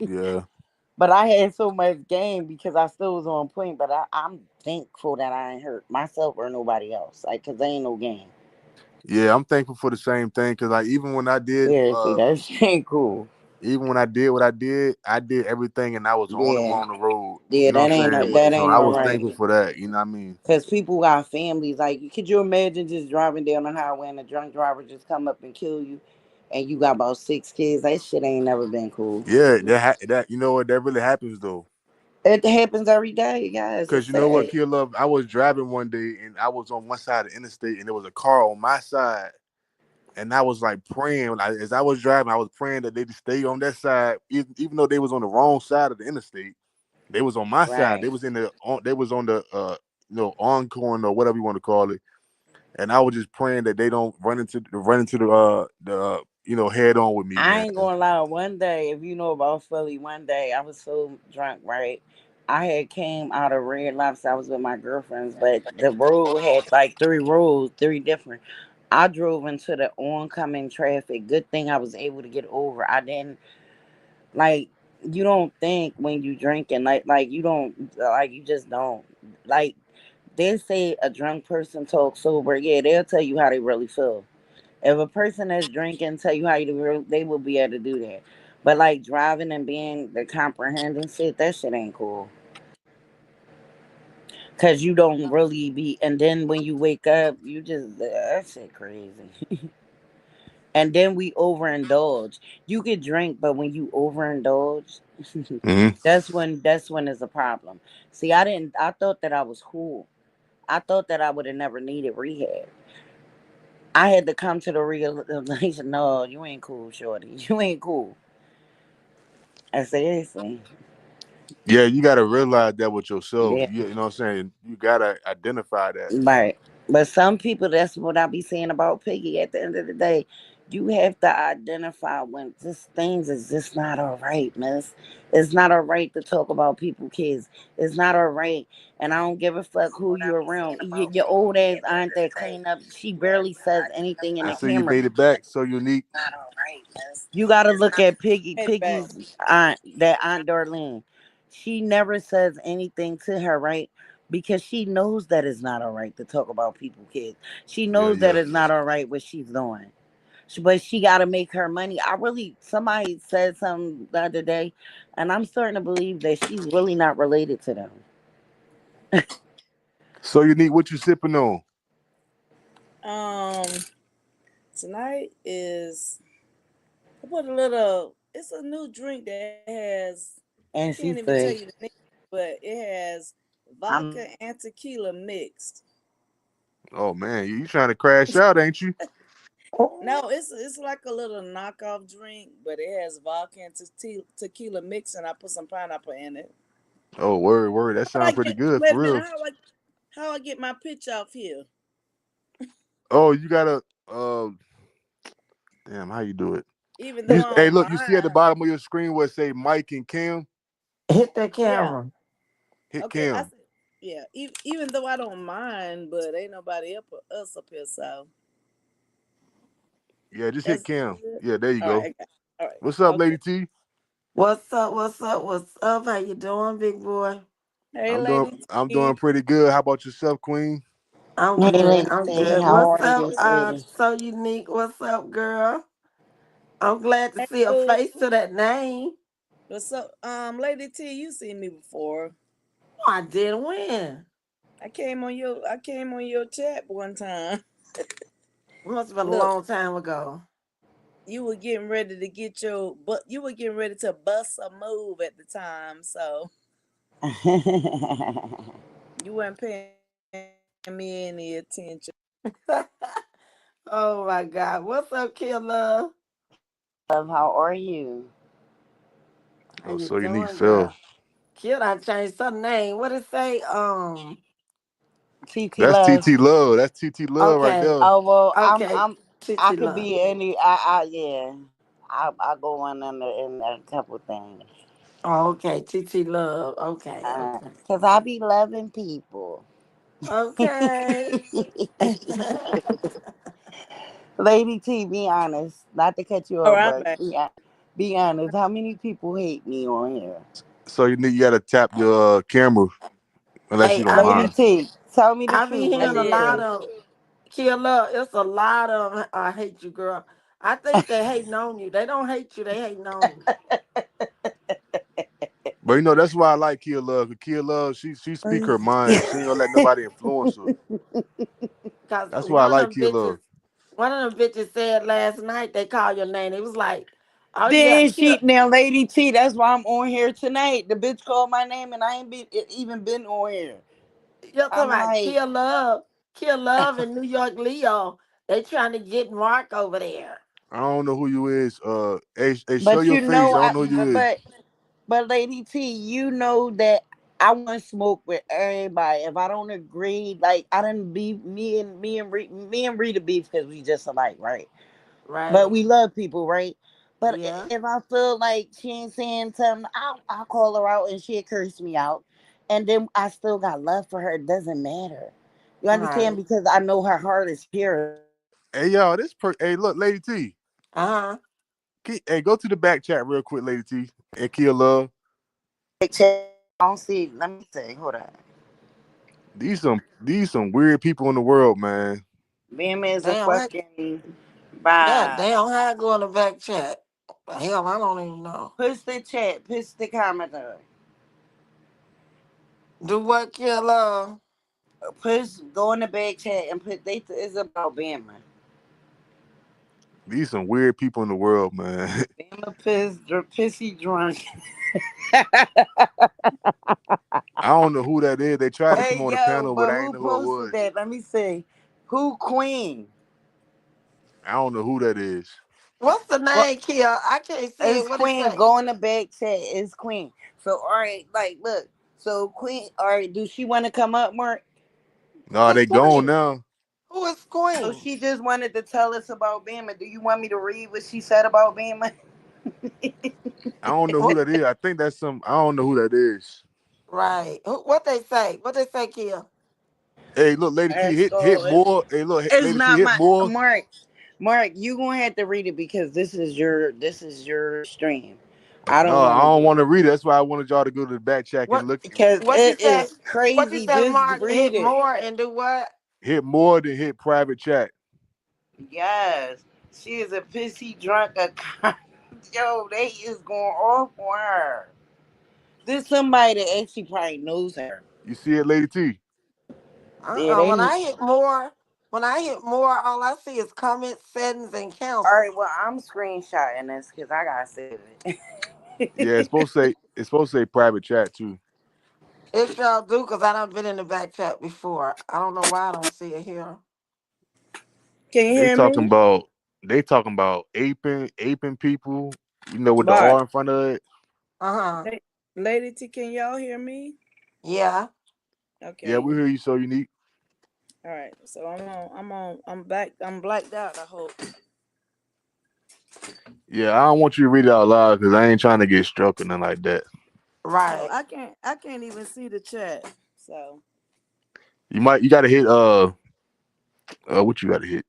Yeah, But I had so much game because I still was on point. But I'm thankful that I ain't hurt myself or nobody else. Like, cause there ain't no game. yeah. I'm thankful for the same thing because like Seriously, that shit ain't cool. even when I did what I did everything and I was the only Yeah, one on the road. yeah, You know that what I'm ain't no, saying? that So ain't I no was right. thankful for that. You know what I mean? Cause people got families. Like, could you imagine just driving down the highway and a drunk driver just come up and kill you, and you got about 6 kids? That shit ain't never been cool. Yeah, that you know what that really happens though. It happens every day, guys. Cause It's you know what, sad. Kill Love, I was driving one day and I was on one side of the interstate and there was a car on my side and I was like praying as I was driving, I was praying that they just stay on that side, even though they was on the wrong side of the interstate. They was on my side. Right. They was in the on. They was on the encoring or whatever you want to call it. And I was just praying that they don't run into the head on with me, I man. ain't gonna lie. One day, if you know about Philly, one day I was so drunk, right? I had came out of Red Lobster. I was with my girlfriends, but the road had like three roads, three different. I drove into the oncoming traffic. Good thing I was able to get over. I didn't like. You don't think when you drinking like you don't like you just don't like. They say a drunk person talks sober. Yeah, they'll tell you how they really feel. If a person that's drinking tell you how you do, they will be able to do that. But like driving and being the comprehending shit, that shit ain't cool. Cause you don't really be, and then when you wake up, you just that shit crazy. And then we overindulge. You could drink, but when you overindulge, Hmm. that's when it's a problem. See, I didn't. I thought that I was cool. I thought that I would have never needed rehab. I had to come to the realization, no, you ain't cool, shorty. You ain't cool. I seriously. Yeah, you got to realize that with yourself. Yeah. You know what I'm saying? You got to identify that. Right. But some people, that's what I be saying about Piggy. At the end of the day, you have to identify when this things is just not all right, miss. It's not all right to talk about people, kids. It's not all right. And I don't give a fuck who you're around. Your old ass aunt that clean up, she barely says anything in I the see you camera. made it back. So unique. You got to look at Piggy. Made it back. Piggy's aunt, that Aunt Darlene. She never says anything to her, right? Because she knows that it's not all right to talk about people, kids. She Yeah, knows that yeah. it's not all right what she's doing. But she got to make her money. I really, somebody said something the other day, and I'm starting to believe that she's really not related to them. So unique. What you sipping on? Um, Tonight is I put a little. It's a new drink that has. I can't And even she tell you the said, name, but it has vodka I'm and tequila mixed. Oh man, you trying to crash out, ain't you? No, it's like a little knockoff drink, but it has vodka and tequila mixed, and I put some pineapple in it. Oh word, word. That How I sounds pretty get? good Wait for a minute. real. How I get my pitch off here? Oh, you gotta. Damn, how you do it? Even though You I hey, don't look. You see at the mind. bottom of your screen where it say Mike and Kim. hit that Yeah. camera. Hit Okay. I Kim. said. Yeah. Even though I don't mind, but ain't nobody up us up here, so Yeah, just hit that's Kim. good. Yeah, there you All right. go. I got. All right. What's up, Okay. Lady T? What's up? What's up? What's up? How you doing, big boy? Hey, I'm doing. Lady I'm T. doing pretty good. How about yourself, Queen? I'm Hey, good. Lady I'm T, doing I'm good. good. What's How up, are you, Lady T? sweetie? So unique. What's up, girl? I'm glad to Hey, see a boo. face to that name. What's up, Lady T? You seen me before? Oh, I didn't win. I came on your chat one time. Must have been a Look, long time ago. you were getting ready to get your but you were getting ready to bust a move at the time, so you weren't paying me any attention. Oh my God. What's up, Kill Love? Love, how are you? How Oh, you so unique doing, self. girl? Kill, I changed her name. What it say? TT That's Love. TT Love. That's TT Love right Okay. there. Oh well, Okay. I Titi could Love. be any. I yeah. I go on in a couple things. Oh, okay. Titi Love. Okay. Okay. Cause I be loving people. Okay. Lady T, be honest. Not to cut you off, but be honest. How many people hate me on here? So you gotta tap your camera unless Hey, you don't Lady mind. T, tell me the I be truth, hearing a Lady lot T. of Kill Love. It's a lot of I hate you, girl. I think they hating on you. They don't hate you. They hating on you. But that's why I like Kia Love. 'Cause Kia Love, she speak her mind. She ain't gonna let nobody influence her. Cause That's why I like Kia Love. one of them bitches said last night they called your name. It was like, oh yeah, Then Kill. she now, Lady T. That's why I'm on here tonight. The bitch called my name, and I ain't even been on here. You're talking I'm about like, Kill Love in New York, Leo. They trying to get Mark over there. I don't know who you is. Hey, show but your you face. know, I don't know who you is. but Lady T, you know that. I want to smoke with everybody. If I don't agree, like I didn't be me and Rita beef because we just alike, right? But Right. we love people, right? But Yeah. if I feel like she ain't saying something, I'll call her out and she'll curse me out. And then I still got love for her. It doesn't matter. You understand? Right. Because I know her heart is pure. Hey y'all, hey look, Lady T. Uh-huh. Hey, go to the back chat real quick, Lady T. And Kia Love. I don't see. Let me see. Hold on. These some weird people in the world, man. Bam is a Damn, fucking God bye. damn, how I go in the back chat? Hell, I don't even know. Push the chat. Push the comment on. Do what, killer? Push. Go in the back chat and put. They is about Bama. These some weird people in the world, man. Bama pissy drunk. I don't know who that is. They tried to come Hey on the yo, panel, but but I ain't who know who it posted was. that? Let me see. Who Queen? I don't know who that is. What's the What? name, Kia? I can't see It's it. What it Queen. say? Go in the back chat. It's Queen. So all right, like look. So Queen. All right. Do she want to come up, Mark? Nah, Who's they gone Queen? now. Who is So Queen? she just wanted to tell us about Bama. Do you want me to read what she said about Bama? I don't know who What? that is. I think that's some. I don't know who that is. Right. What they say? What they say, Kia? Hey, look, Lady T, Let's hit go. more. Hey, look, It's Lady T, not hit my more. Mark. Mark, you gonna have to read it because this is your stream. I No, don't I want to don't do want it to read it. That's why I wanted y'all to go to the back check and What? look. because What you it say? is What you crazy. say, Just Mark? read Hit it. more and do what? Hit more than hit private chat. Yes, she is a pissy drunk. Yo, they is going off on her. There's somebody that actually probably knows her. You see it, Lady T? Yeah, When they. I hit more, all I see is comments, settings, and All cancel. right, well, I'm screenshotting this because I gotta save Yeah, it. it's supposed to say private chat too. It shall do because I done been in the back chat before. I don't know why I don't see it here. Can you They hear talking me? about they talking about aping people. You know, with the Mark. R in front of it. Uh-huh. Hey, Lady T, can y'all hear me? Yeah. Yeah, we Okay. hear you. So unique. All right. So I'm back. I'm blacked out, I hope. Yeah, I don't want you to read it out loud because I ain't trying to get struck or nothing like that. No, Right. I can't even see the chat. So You got to hit what you got to hit?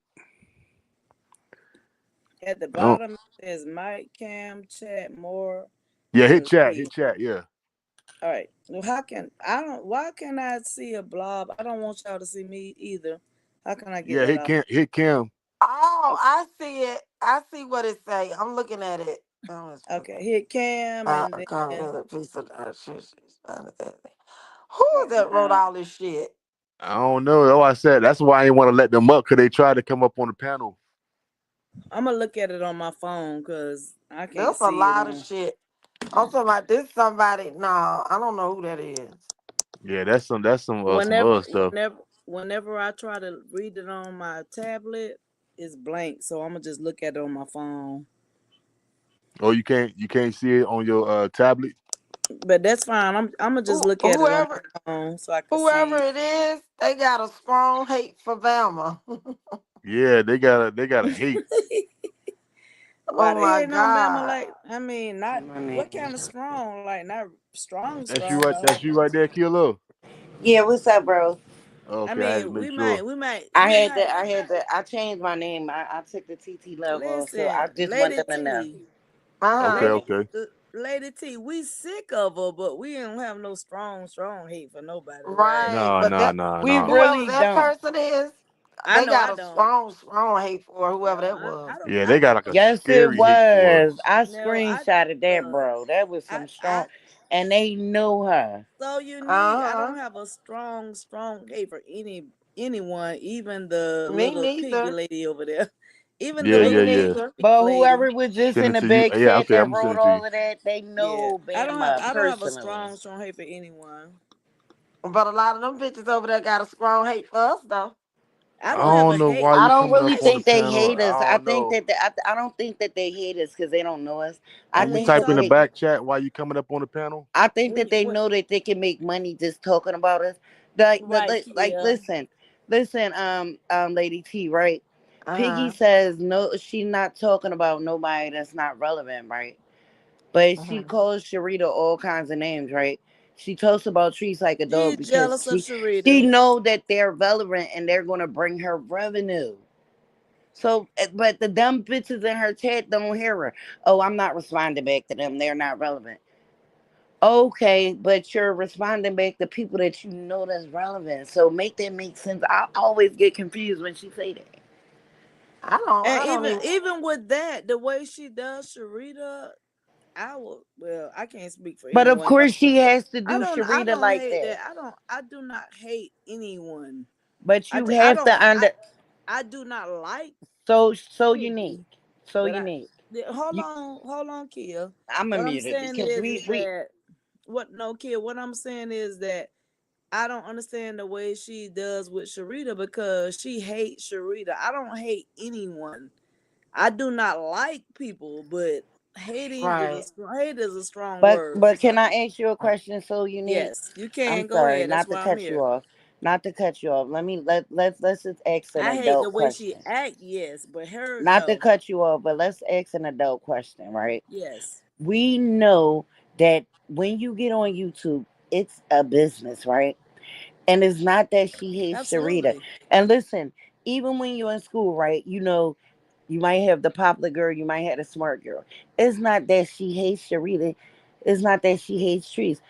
at the I don't. bottom it says mic cam chat more Yeah, and hit leave. chat. Yeah, All right. Well, how can I don't why can I see a blob? I don't want y'all to see me either. How can I get yeah, that off? hit Kim. Oh, I see it. I see what it say. I'm looking at it. Oh, it's Okay, hit cam and a then comment, a piece of who is that wrote Uh, all this shit? I don't know. Oh, I said that's why I ain't want to let them up because they tried to come up on the panel. I'm gonna look at it on my phone because I can't There's a see it lot of on. shit. I'm talking about this somebody. No, I don't know who that is. Yeah, that's some Whenever other stuff. whenever whenever I try to read it on my tablet, it's blank. So I'm gonna just look at it on my phone. Oh, you can't see it on your tablet. But that's fine. I'm gonna just look at it on Whoever my phone so I can whoever see. it is, they got a strong hate for Bama. Yeah, they got to hate. Why Oh they my hating on Bama? God. Like, I mean, not my name. what kind of strong? Like, not strong, That's you strong. right. That's you right there, Kilo. Yeah, what's up, bro? I Okay, I had to mean, make sure. I changed my name. I took the TT love off, so listen, I just want Lady them to know. T, Okay, Uh-huh. Lady, okay. Lady T, we sick of her, but we don't have no strong hate for nobody, right? Right. Nah, But nah, that nah, We nah. whoever really that don't. person is, I they know got I a don't. strong hate for whoever No, that was. I don't. Yeah, I they got don't. like a Yes, it scary hate for was. us. I No, I screenshotted that, look. bro. That was some strong, I and they know her. so unique. I don't Uh-huh. have a strong hate for anyone, even the Me little piggy neither. lady over there. Even the Yeah, Me yeah, little yeah. neither. piggy But lady. whoever was just Send in it the to you. big Yeah, chat okay, I'm that gonna send wrote it to you. all of that, they Yeah. know I don't have Bama I don't have a personally. strong hate for anyone. But a lot of them bitches over there got a strong hate for us though. I I don't have don't a know hate. why I you don't coming really up on the think they panel. hate us. I I don't think know. that I don't think that they hate us because they don't know us. I Can And you when think you type that in talk, the they back chat why you coming up on the panel? I think that they when know that they can make money just talking about us. right, Like Kia. listen, Lady T, right? Piggy Uh-huh. says no, she's not talking about nobody that's not relevant, right? But she Uh-huh. calls Sharita all kinds of names, right? She talks about trees like a dog She's because jealous of she Sharita. know that they're relevant and they're gonna bring her revenue. So, but the dumb bitches in her chat don't hear her. Oh, I'm not responding back to them. They're not relevant. Okay, but you're responding back to people that you know that's relevant. So make that make sense. I always get confused when she say that. And I don't even even. even with that, the way she does Sharita, I will. Well, I can't speak for But of anyone else, course but she has to I do don't. I Sharita don't like hate that. that. I don't. I do not hate anyone. But I. you I have don't. to under I do not like so unique. Piggy, So but unique. hold You on, hold on, Kia. I'm What I'm muted saying because is we that what no, Kia. What I'm saying is that I don't understand the way she does with Sharita because she hates Sharita. I don't hate anyone. I do not like people, but hating is Right. hate is a strong word. but can I ask you a question so unique? Yes, you I'm can go sorry, ahead. That's not to why I'm cut you here. off. Not to cut you off. Let's just ask an I hate the adult way she question. act. Yes, but her Not to no. cut you off, but let's ask an adult question, right? Yes, We know that when you get on YouTube, it's a business, right? And it's not that she hates Sharita. absolutely. And listen, even when you're in school, right? You know, you might have the popular girl, you might have the smart girl. It's not that she hates Sharita. It's not that she hates trees.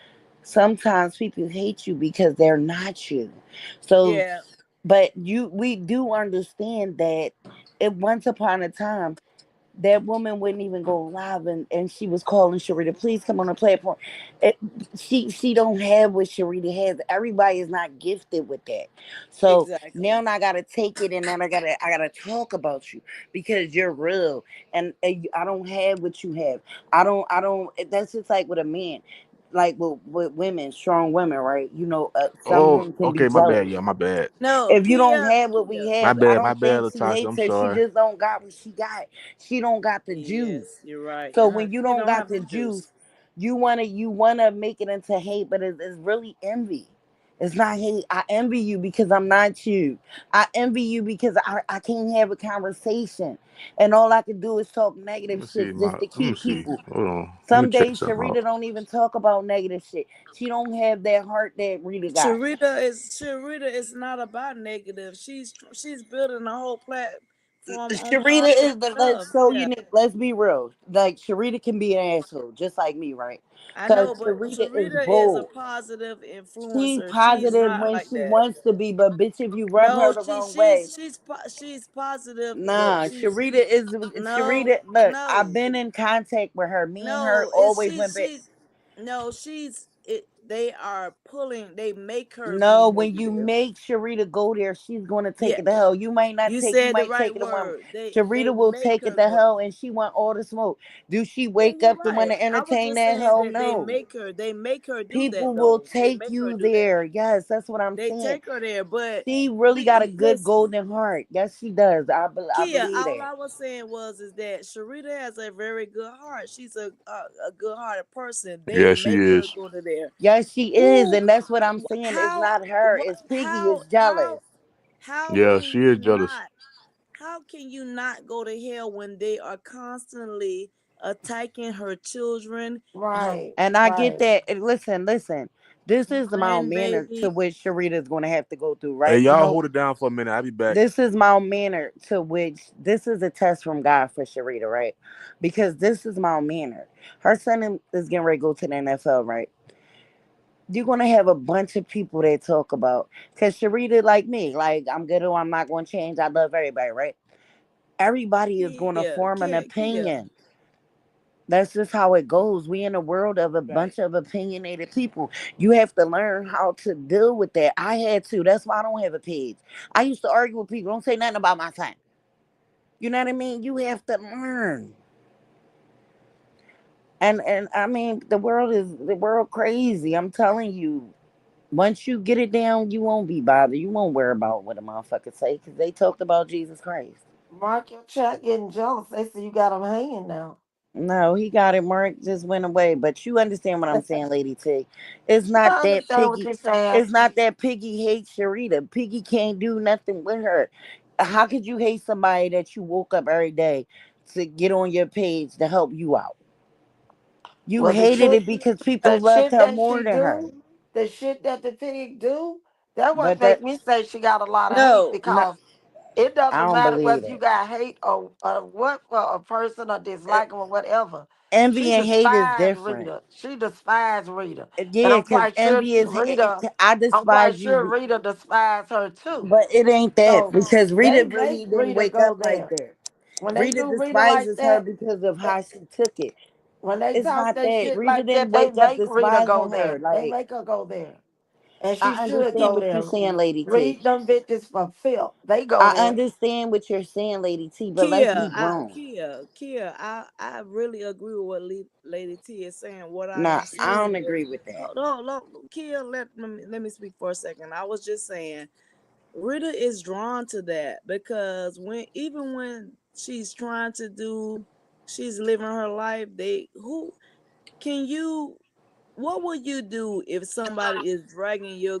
Sometimes people hate you because they're not you. So, Yeah, but we do understand that it once upon a time that woman wouldn't even go live and she was calling Sharita, please come on the platform. It, she don't have what Sharita has. Everybody is not gifted with that. So now exactly. I gotta take it and then I gotta talk about you because you're real and I don't have what you have. I don't that's just like with a man. Like with women, strong women, right? You know, some Oh, men can be okay, my bad, jealous. yeah, my bad. No, If you don't Kia, have what we Kia. have, I My don't bad, think she Latasha. hates I'm her. She sorry. just don't got what she got. She don't got the juice. Yes, you're right. So when you You don't don't got have the the juice. juice, you wanna make it into hate, but it's really envy. It's not hate. I envy you because I'm not you. I envy you because I can't have a conversation. And all I can do is talk Let negative me see shit just my. to Let me keep see. people. Hold on. Let me Some check days something Sharita out. don't even talk about negative shit. She don't have that heart that Rita got. Sharita is not about negative. She's building a whole platform on Sharita positive is the stuff. so Yeah, unique. Let's be real. Like Sharita can be an asshole, just like me, right? I Cause know, but Sharita is Sharita is a bold. positive She's influencer. She's positive not when like she that. wants to be, but bitch, if you rub No, her the wrong way, she's positive, but nah. she's Sharita is no, Sharita. Look, I've no, been in contact with her. Me and her no. It's always went back. she's no, she's it. They are pulling. They make her be No, when you negative. make Sharita go there, she's gonna take Yeah, it to hell. You might not you take, you said the might right take it to one. word. They Sharita will make take it her to go. hell, and she want all the smoke. Do she Yeah, wake you're up to want right. to I was entertain just that? saying Hell that no. they make her do that People will though. They take make her you do that. there. Yes, that's what I'm They saying. take her there, but She really got a good listen, golden heart. Yes, she does. I Kia. believe All that. I was saying was is that Sharita has a very good heart. She's a good hearted person. They Yeah, she make her is. go to there. Yes, she is, Who? and that's what I'm saying. It's How? not her. What? It's Piggy. It's jealous. How Yeah, can she is you jealous. not? How can you not go to hell when they are constantly attacking her children, her Right. And I get Right. that. And listen. This her is the mild manner to grandbaby? which Sharita is going to have to go through, Hey, right? You y'all know, hold it down for a minute. I'll be back. this is mild manner to which this is a test from God for Sharita, right? Because this is mild manner. Her son is getting ready to go to the NFL, right? You're gonna have a bunch of people that talk about because Sharita, like me, like I'm good or I'm not gonna change. I love everybody, right? Everybody is gonna Kia, form an Kia. opinion. That's just how it goes. We in a world of a Right. bunch of opinionated people. You have to learn how to deal with that. I had to. That's why I don't have a page. I used to argue with people. Don't say nothing about my son. You know what I mean? You have to learn. And I mean the world crazy. I'm telling you. Once you get it down, you won't be bothered. You won't worry about what a motherfucker say because they talked about Jesus Christ. Mark your chat getting jealous. They say you got them hanging now. No, he got it. Mark just went away. But you understand what I'm saying, Lady T. It's not I that understand what Piggy. you're saying. It's not that Piggy hates Sharita. Piggy can't do nothing with her. How could you hate somebody that you woke up every day to get on your page to help you out? You Well, hated it because people the loved shit her that more she than her. do, the shit that the pig do, that what But make that me say she got a lot of hate no, no, because it I doesn't don't matter believe whether you that. got hate or what for a person or dislike them or whatever. Envy She and hate is despised different. Rita. She despised Rita, and Yeah, because envy is. I I'm quite despise sure you. Rita despised her too. But it ain't that So because they Rita make really didn't Rita wake go up like there. that. When they Rita do Rita like despises her that, because of they, how she took it. when they It's talk not that that. shit Rita like didn't that, they wake up make Rita go despising her. there. They Like, make her go there. And she I should understand go what you're there. saying, Lady T. Read them bitches for filth. They go I there. understand what you're saying, Lady T, but let's be grown. Kia, I really agree with what Lady T is saying. What I Nah, am I don't saying is, agree with that. hold on, Kia, let me speak for a second. I was just saying, Rita is drawn to that because when she's trying to do, she's living her life. Can you? What would you do if somebody is dragging your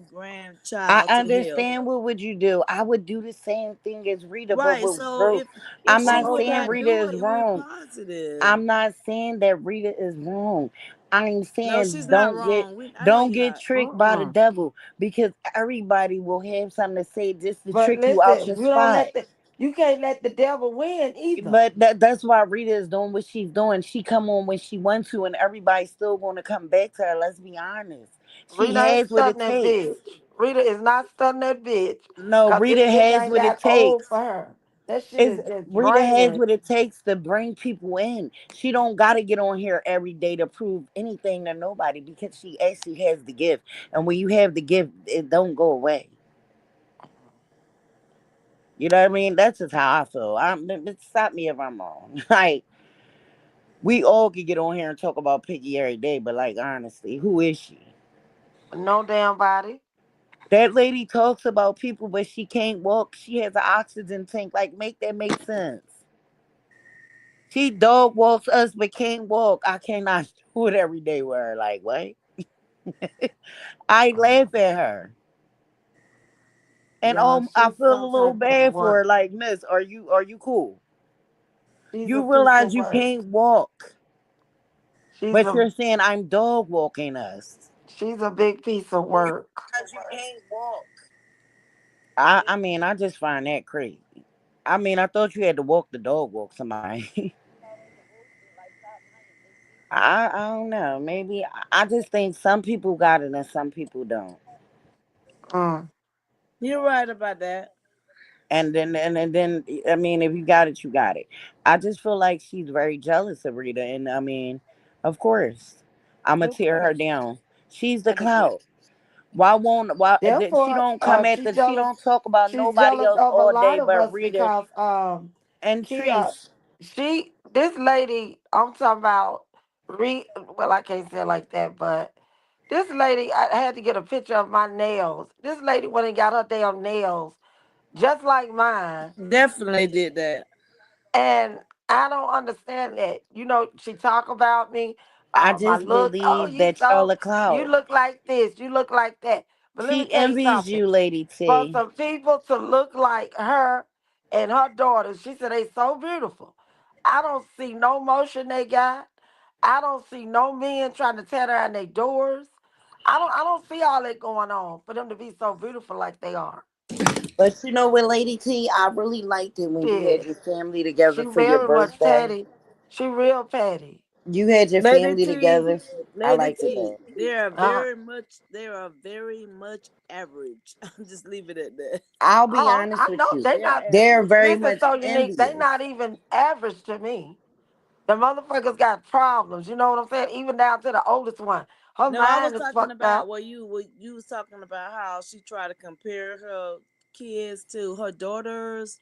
I grandchild to hell? understand what would you do. I would do the same thing as Rita, but Right. with So bro. if I'm she not would Oh, saying not Rita do is it, we wrong. positive. I'm not saying that Rita is wrong. I'm No, saying she's not wrong. I know don't you're get not. tricked by the uh-uh. devil because everybody will have something to say just to But trick you out listen, your spot. you can't let the devil win either. But that's why Rita is doing what she's doing. She come on when she wants to, and everybody's still going to come back to her. Let's be honest. She Rita ain't has what it stunning that takes. bitch. Rita is not stunning that bitch. No, Cause this Rita bitch has ain't what it got old takes. for her. That shit Is is just Rita has draining. what it takes to bring people in. She don't gotta get on here every day to prove anything to nobody because she actually has the gift. And when you have the gift, it don't go away. You know what I mean? That's just how I feel. Stop me if I'm wrong. Like we all could get on here and talk about Piggy every day, but like honestly, who is she? No damn body. That lady talks about people, but she can't walk. She has an oxygen tank. Like, make that make sense. She dog walks us but can't walk. I cannot do it every day with her. Like, what? I laugh at her. And Yeah, I she's feel a some little type of bad for her. work. Like, miss, are you cool? She's a You piece realize of you work. can't walk, She's but a you're saying I'm dog walking us. she's a big piece of You work. realize you can't walk. I mean, I just find that crazy. I mean, I thought you had to walk the dog walk somebody. I don't know. Maybe I just think some people got it and some people don't. Mm. You're right about that. And then I mean, if you got it, you got it. I just feel like she's very jealous of Rita, and I mean, of course, I'm gonna Of tear her course. down. She's the clout. Why won't why she Therefore, don't come at she don't talk about she's nobody jealous else of a all day lot of but us Rita because and Kia, Treese. this lady, I'm talking about well, I can't say it like that, but this lady, I had to get a picture of my nails. This lady went and got her damn nails just like mine. Definitely did that. And I don't understand that. You know, she talk about me, I my just look. Oh, believe that y'all a you clout. look like this, you look like that. But let me She tell you envies something. you, Lady For T. some people to look like her and her daughter, she said they so beautiful. I don't see no motion they got. I don't see no men trying to tear down their doors. I don't see all that going on for them to be so beautiful like they are. But you know what, Lady T, I really liked it when you had Shit. your family She together for your very much birthday. petty. She real petty. You had your Lady family T, together. I Lady liked it T, that. Uh, they are very much average. Just leave it at that. I'll be oh, honest I with know you. they They're not. They're average. very This is much so unique. They envious. not even average to me. The motherfuckers got problems. You know what I'm saying? Even down to the oldest one. Her No, I was mind is talking fucked about up. what you was talking about how she tried to compare her kids to her daughters.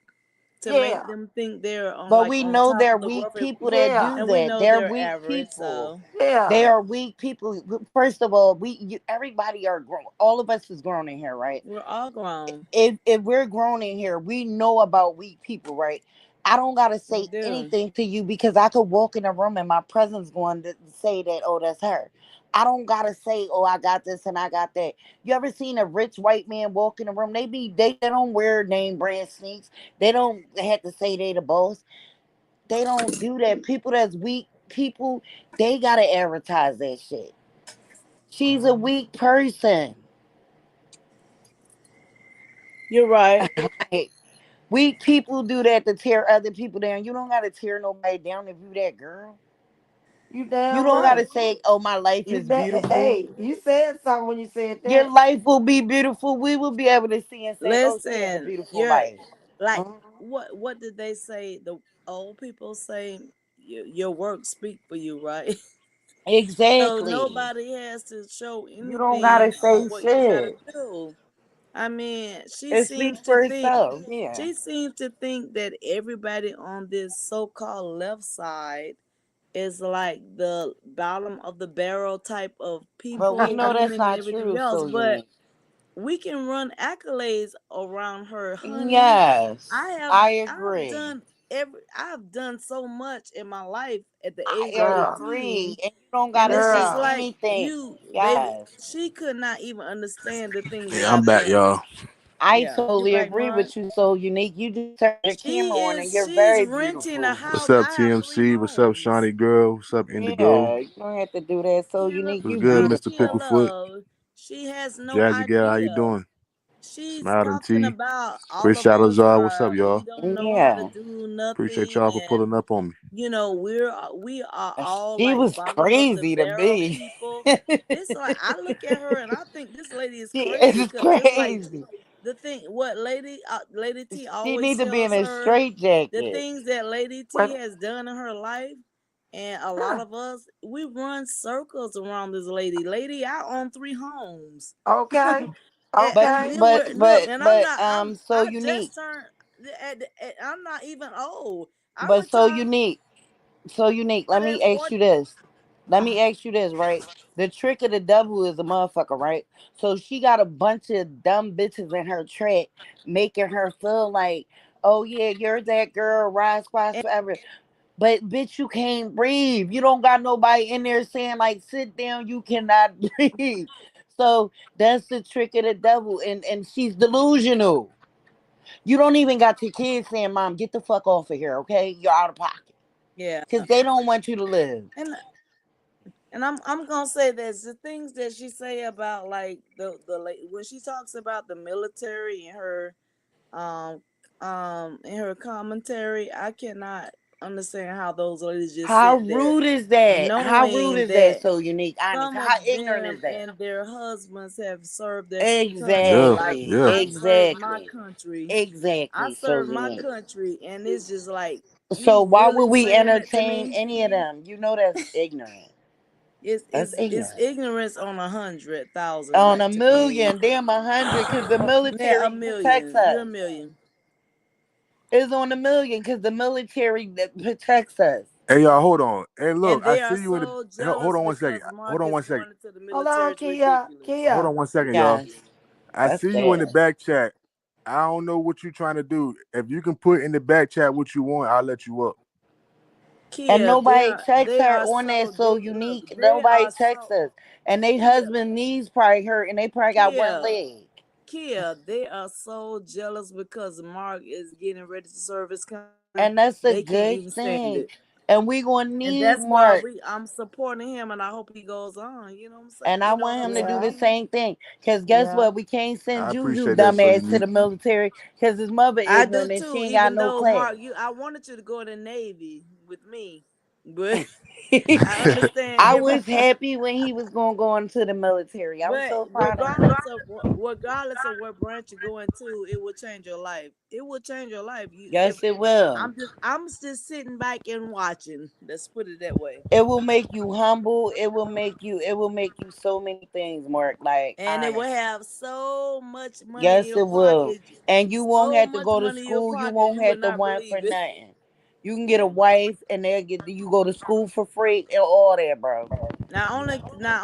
to make Yeah, them think they're on But like we on know top they're of the weak world, people that yeah, do and we that. know They're they're weak average. people. So They yeah. are weak people. First of all, everybody are grown. All of us is grown in here, right? we're all grown. If we're grown in here, we know about weak people, right? I don't gotta We say do. anything to you because I could walk in a room and my presence going to say that, oh, that's her. I don't gotta say, oh, I got this and I got that. You ever seen a rich white man walk in a room? They don't wear name brand sneaks. They don't have to say they the boss. They don't do that. People that's weak people, they gotta advertise that shit. She's a weak person. You're right. Like, weak people do that to tear other people down. You don't gotta tear nobody down if you that girl. You You damn don't gotta right. say, "Oh, my life is beautiful." Hey, you said something when you said Your that. life will be beautiful. We will be able to see and say, "Oh, she had a Listen, beautiful you're life." like Mhm. what did they say? The old people say your work speak for you, right? So Exactly. nobody has to show You don't gotta anything on say what you got to shit. do. I mean, It speaks for itself. Yeah. she seems to think that everybody on this so-called left side is like the bottom of the barrel type of But we people, know that's women, and not everything true. else. So But unique. we can run accolades around her, honey. Yes, I have I I've agree. done I've done so much in my life at the age I of Girl, agree, 18, and you don't and gotta it's just say girl. like anything. you, baby, Yes. she could not even understand the things that Yeah, I'm I've back, done. y'all. I Yeah, you totally back, agree Mark? with you. So unique. You just turned your camera on, and you're She's very renting a beautiful. What's house. up, I have three TMC? What's up, homes. Shawnee Girl? What's up, Indigo? Yeah, you don't have to do that. So Kia, unique. What's You good, Kia, Mr. Kia beautiful. Picklefoot? Love. She has no Jazzy Gal, how you idea. doing? She's Smile and talking T. about all Chris of us Shadowzar, what's up, are we y'all? don't know how to Yeah. do Appreciate nothing, y'all for and pulling up on me. we are all She like was bottom of the crazy to barrel me. people. It's like I look at her and I think this lady is She crazy is because it's like crazy. the thing what Lady T She always need to be in tells a her, straight the jacket. things that Lady T Well, has done in her life. And a lot huh. of us, we run circles around this lady. Lady, I own three homes. Okay. But And Okay. then we're look, and I'm not. so I unique. just turned. I'm not even old. I But so retired unique. So unique. Let me at ask 40. you this. Let me ask you this, right? The trick of the devil is a motherfucker, right? So she got a bunch of dumb bitches in her track, making her feel like, oh yeah, you're that girl, ride squash And forever. But bitch, you can't breathe. You don't got nobody in there saying like, sit down, you cannot breathe. So that's the trick of the devil, and she's delusional. You don't even got your kids saying, "Mom, get the fuck off of here, okay? You're out of pocket," yeah, because they don't want you to live. and I'm gonna say this: the things that she say about like when she talks about the military um in her commentary, I cannot understand how those ladies just How sit there rude is that? How rude knowing is that? that So unique, honest. some How of ignorant is them that? and their husbands have served their country Yeah, like Exactly, yeah. I've served my exactly, country. I exactly. So served my unique. country, and it's just like So you why would really we saying that to entertain me. any of them? You know that's ignorant. That's It's ignorant. ignorance on 100,000 On back a to me. million, damn 100, because the Yeah, a military protects million. You're a us. million. It's on a million because the military that protects us. Hey, y'all, hold on. Hey, look, And I they see are you in so the. Hold jealous on one second. because Mark Hold on is one second. going into the Hold military. on, It's Kia. ridiculous. Hold Kia. on one second, y'all. Yes, I that's see you in the sad. back chat. I don't know what you trying to do. If you can put in the back chat what you want, I'll let you up. And Kia, nobody checks they her are on that so so look, unique. they Nobody are checks so us. And they Kia, husband knees probably hurt and they probably got one Kia, leg. they are so jealous because Mark is getting ready to serve his country. And that's a They can't good even stand thing. it. And we gonna And need that's why Mark. I'm supporting him, and I hope he goes on. You know what I'm saying? And I You know want what I'm him to do the Yeah. saying? same thing. Cause guess Yeah. what? We can't send I Juju appreciate that so dumbass to unique. the military because his mother I do ignorant and she too. ain't got Even no though class. Mark, I wanted you to go in the Navy with me. but I understand I if was happy when he was gonna go into the military. I was but so proud of him. regardless of what branch you go into, it will change your life. It will change your life. You if Yes, it will. I'm just sitting back and watching. Let's put it that way. It will make you humble. It will make you so many things, Mark. Like And it will honest. have so much money in Yes, your it will. pocket, And you won't so have to much go to money in your school. You pocket, won't you would have to not want for believe it. nothing. You can get a wife, and they'll get you go to school for free and all that, bro. Not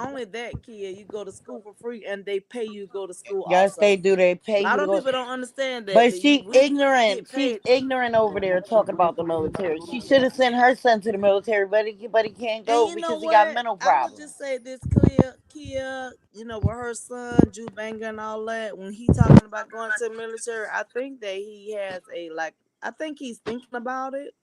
only that, kid, you go to school for free, and they pay you to go to school Yes, they also. do. They A pay you lot to of go. people don't understand that But that you she really get ignorant. She's paid. ignorant over there talking about the military. She should have sent her son to the military, but he can't And go you know because he got what? mental I would problems. just say this clear, Kia, with her son, Jew Banger and all that, when he talking about going to the military, I think that he has I think he's thinking about it.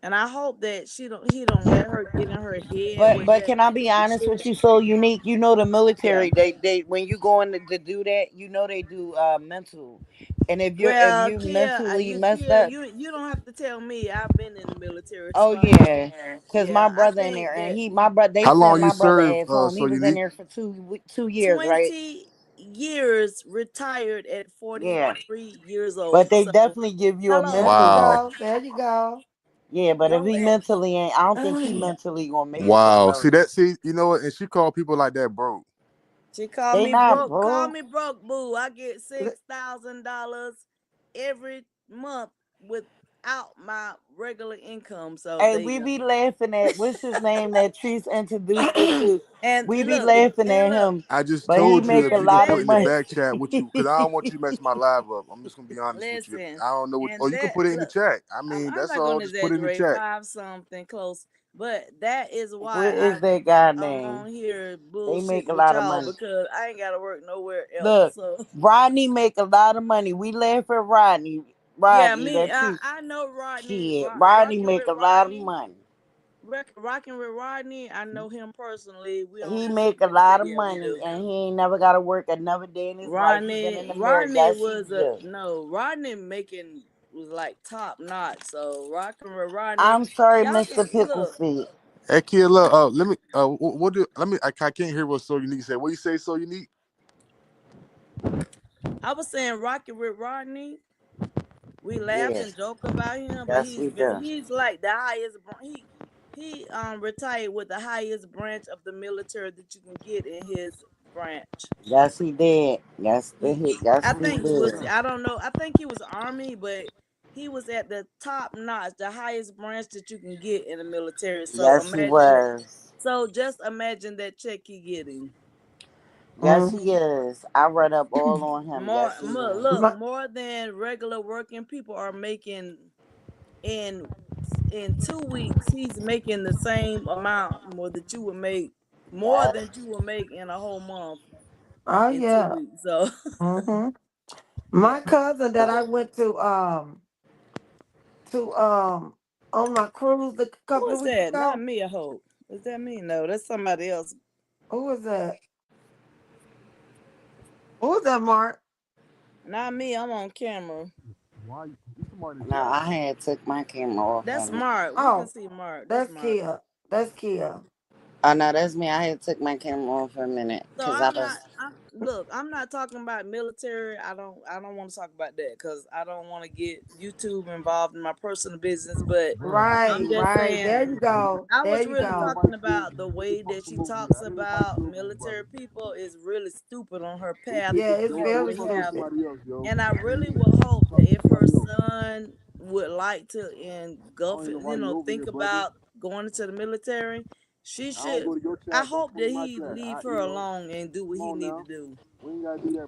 And I hope that he don't let her get in her head But with but that can I be stupid honest shit. with you? So unique, you know the Yeah. military. They when you go in to do that, you know they do mental. And if Well, you mentally messed Kia, up, you don't have to tell me. I've been in the military, oh so I know. yeah, because my Yeah, I brother in think there, and that my brother, they How sent long you my brother serve? ass home. He So was in unique. there for 2 years, right? 20 years, retired at Yeah, 43 years but old. they So, definitely give you a There hello. you mental. Wow. go. There you go. Yeah, but if Your he ass. mentally ain't, I don't think he mentally gonna make it to the Wow. See military. that? See, you know what? And she called people like that broke. She called They me not broke. Call broke. me broke, boo. I get $6,000 every month without my regular income. So Hey, there you we go. be laughing at what's his name that Treese introduced us to. And We be look, laughing and at look, him, I just but he told you make if a you could lot put of in the and money. back chat what you, because I don't want you to mess my live up. I'm just gonna be honest with you. listen, I don't know what, or and you can that put it in the look, chat. I I'm, mean, I'm that's not all. gonna Just put it in the exaggerate chat. five something close, but that is What why is that guy I'm name? on here They make bullshitting a with lot of y'all money. because I ain't gotta work nowhere else. Look, So Rodney make a lot of money. We laugh at Rodney. yeah, Rodney, me, that I, Treese. I know Rodney, Shit, Rodney rocking make with a lot of Rodney, money. rocking with Rodney. I know him personally. We on He the make a same. lot of Yeah, we money, do. and he ain't never got to work another day in his life. He been in the mirror. Rodney Yes, he was a do. no. Rodney making was like top notch. So rocking with Rodney, I'm sorry, y'all can Mr. Pickle look. Feet. Hey kid, look. Let me. What do? Let me. I can't hear what so unique said. What you say? So unique. I was saying rocking with Rodney. We laugh Yes, and joke about him, but yes, we do. he's like the highest. He retired with the highest branch of the military that you can get in his branch. Yes, he did. Yes, He, yes, I he think did. was I don't know. I think he was Army, but he was at the top notch, the highest branch that you can get in the military. So Yes, he imagine. was. So just imagine that check he getting. Yes, he Mhm. is. I read up all on him. Yes, he is. Look, My, more than regular working people are making in 2 weeks. He's making the same amount more that you would make more than Yes. you would make in a whole month oh in two yeah. weeks. So hmm yeah. My cousin that I went to on my cruise a Who couple of is weeks that? Not ago. me, I hope. Is that me? No, that's somebody else. Who was that? Who was that, Mark? Not me. I'm on camera. Why you somebody in the No, chat? I had took my camera off That's him. Mark. We can Oh, see Mark. That's that's Mark. Kia. That's Kia. Oh no, that's me. I had took my camera off for a minute So because I I'm not. was. I'm not talking about military. I don't want to talk about that because I don't want to get YouTube involved in my personal business. But I'm Right, just right. saying There you go. I There was you really go. talking about the way that she talks about military people is really stupid on her path Yeah, it's that very we have. stupid. And I really would hope that if her son would like to engulf it, think about going into the military, she should. I hope that he leave her alone and do what he need to do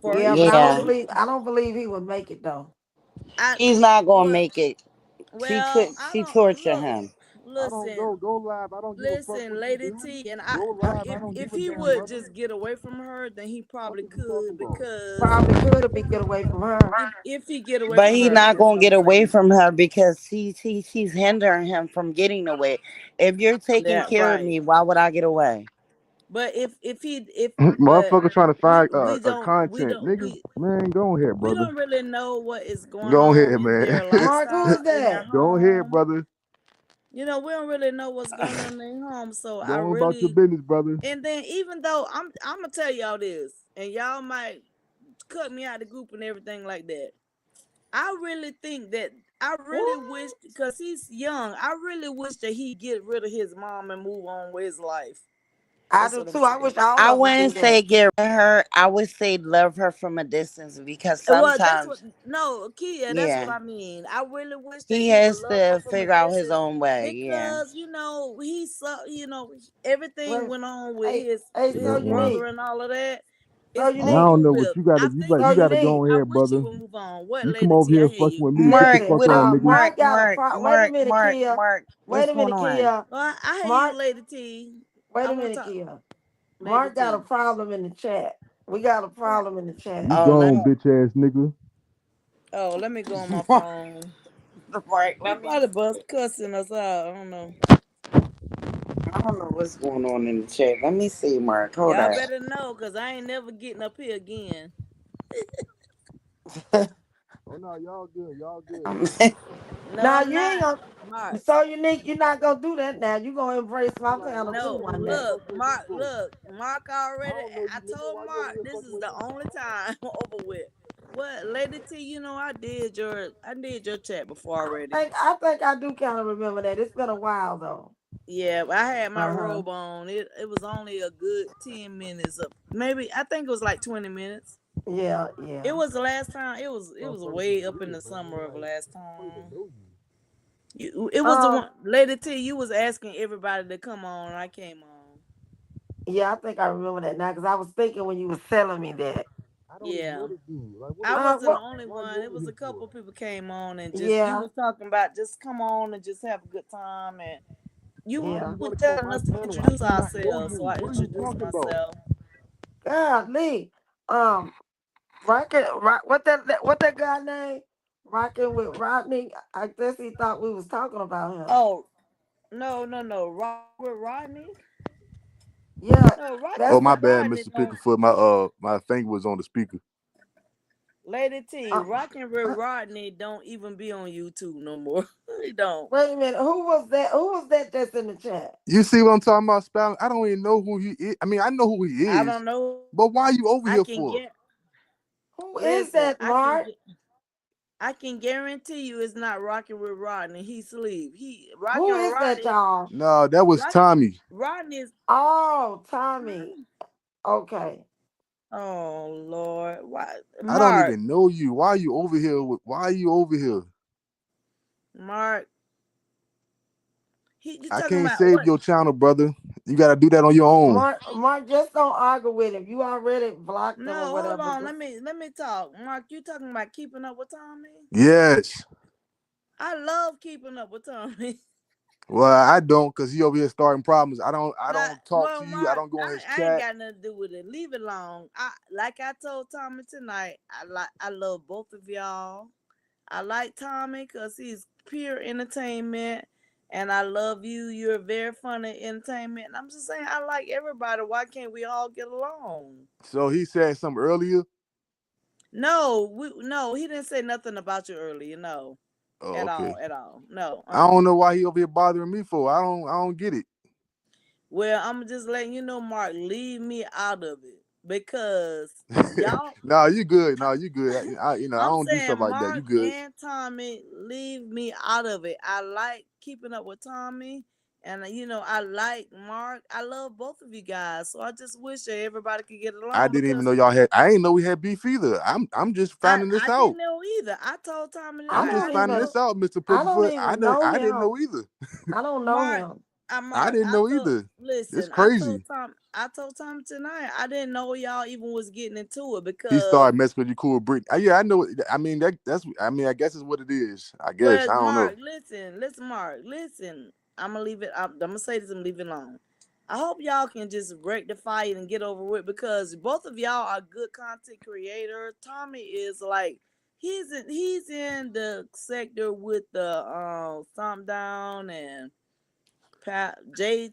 for Yeah, but his. Yeah, I don't believe he would make it though. I he's not gonna well, make it. She well, took. I She don't tortured look. him. Listen, Lady T, and if he would just get away from her, then he probably could because Probably could be get away from her. if he get away But from he her, not that's gonna what I'm get away saying. from her because she's hindering him from getting away. If you're taking Yeah, care of right. me, why would I get away? But if he if but Motherfucker trying to find we content, don't nigga. Man, go ahead, we brother. don't really know what is going Go on ahead, in man. their Mark, who lifestyle is in their that? Go ahead, home. brother. We don't really know what's going on in their home. So I Go on about your really, business, brother. and then even though I'm gonna tell y'all this, and y'all might cut me out of the group and everything like that. I really think that I really What? wish because he's young. I really wish that he get rid of his mom and move on with his life. I That's do what I'm too. I saying. wish all I of them would do wouldn't say that. get rid of her. I would say love her from a distance because Well, that's what. sometimes, No, Kia, that's what yeah, I mean. I really wish that he he would has love her to from a figure out his distance own way. Yeah. because he's so everything Well, went on with hey, his hey, so his Yeah. brother unique. and all of that. So It's And I over unique. don't know what with. you gotta I you think got So you he. gotta unique. go I ahead, wish he brother. would move on. What, You come Lady over T? I here hear fucking you. with me. Get the Mark, Listen, fuck what? on, nigga. Mark, Mark got a Mark, pro. Wait a Mark, minute, Mark, Kia. Mark. Wait What's a going minute, on? Kia. Well, I hear you, Mark. Lady T. Wait I a want minute, to talk, Kia. Lady Mark got a T. problem in the chat. We got a What? problem in the chat. You Oh, let gone, me. bitch ass nigga. Oh, let me go on my phone. Mark, He let me probably bust see. cussing us out. I don't know. I don't know what's going on in the chat. Let me see, Mark. Hold Y'all on. better know, cause I ain't never getting up here again. Oh no, y'all good, y'all good. Um, No, Now I'm you ain't not, gonna. Mark. So unique. You're not gonna do that now. You gonna embrace I'm my like, why channel you too No, over one here day. look, fucking with me Mark. for? Look, Mark I already. don't know I you, nigga. told Why you over Mark here this fucking is with the me? only time over with. What, Lady T? I did your chat before already. I think I do kind of remember that. It's been a while though. Yeah, I had my Uh huh. robe on. It was only a good 10 minutes of maybe. I think it was like 20 minutes. Yeah, It yeah. was the last time. It was Motherfuckers be way up in weird, the man. summer of Like, last I don't even time. know you. It was the Um, one, Lady T. You was asking everybody to come on, and I came on. yeah, I think I remember that now because I was thinking when you was telling me that. I don't even know Yeah, the dude. Like, what I the wasn't the Well, only why are you one. It over was here a for? couple people came on and just you yeah, was talking about just come on and just have a good time, and Why you do yeah. you were want to come on telling my us to channel? I introduce do not know ourselves, so you. I What are you introduced talking about? myself. Golly. Um, what that guy name? Rocking with Rodney. I guess he thought we was talking about him. Oh, no, no, no, Robert Rodney. Yeah, No, Oh, that's Rocking my with a, bad, Rodney Mr. don't. Pickerfoot. My thing was on the speaker. Lady T, uh, Rocking with uh, Rodney don't even be on YouTube no more. He don't. wait a minute. Who was that? Who was that that's in the chat? You see what I'm talking about, spelling? I don't even know who he is. I mean, I know who he I is, don't know. but why you over I here can for? get. Who is Listen, that, Mark? I can guarantee you it's not Rocking with Rodney. He sleep. He Rocking Who with is that, Rodney. y'all? No, that was Rocking Tommy. Rodney is. Oh, Tommy. Okay. Oh Lord, why, I don't Mark? even know you. Why are you over here? Why are you over here? Mark, you I talking can't about save what? your channel, brother. You got to do that on your own. Mark, just don't argue with him. You already blocked him or No, hold whatever. on. Just Let me talk. Mark, you talking about keeping up with Tommy? Yes. I love keeping up with Tommy. Well, I don't, cause he over here starting problems. I don't. I Not don't talk well, to you. I Mark. don't go in his I ain't chat. got nothing to do with it. Leave it alone. I told Tommy tonight. I love both of y'all. I like Tommy because he's pure entertainment, and I love you. You're very funny entertainment. And I'm just saying I like everybody. Why can't we all get along? So he said something earlier. No, he didn't say nothing about you earlier. No, Oh, at okay. all, at all. No. I don't know why he over here bothering me for. I don't. I don't get it. Well, I'm just letting you know, Mark. Leave me out of it because y'all. No, you good. No, you good. I I'm don't do saying stuff like that. You Mark good. and Tommy, leave me out of it. I like keeping up with Tommy, and I like Mark. I love both of you guys, so I just wish that everybody could get I along didn't even because know y'all had. I didn't know we had beef either. I'm just I finding this I out. didn't know either. I told Tommy I I'm tonight. just I don't finding didn't even this know out, Mr. I don't Pickerfoot. even know I didn't him. know either. I don't know Mark. him. I Mark. didn't I know told. either. It's Listen, crazy. I told Tom tonight. I didn't know y'all even was getting into it He because started messing with you, cool Brit. Yeah, I know. I mean that's. I mean, I guess it's what it is. I guess well, I don't know. Mark, listen, Mark, listen. I'm gonna leave it. I'm gonna say this and leave it alone. I hope y'all can just rectify it and get over with because both of y'all are good content creators. Tommy is like he's in the sector with the thumb down and Pat Jay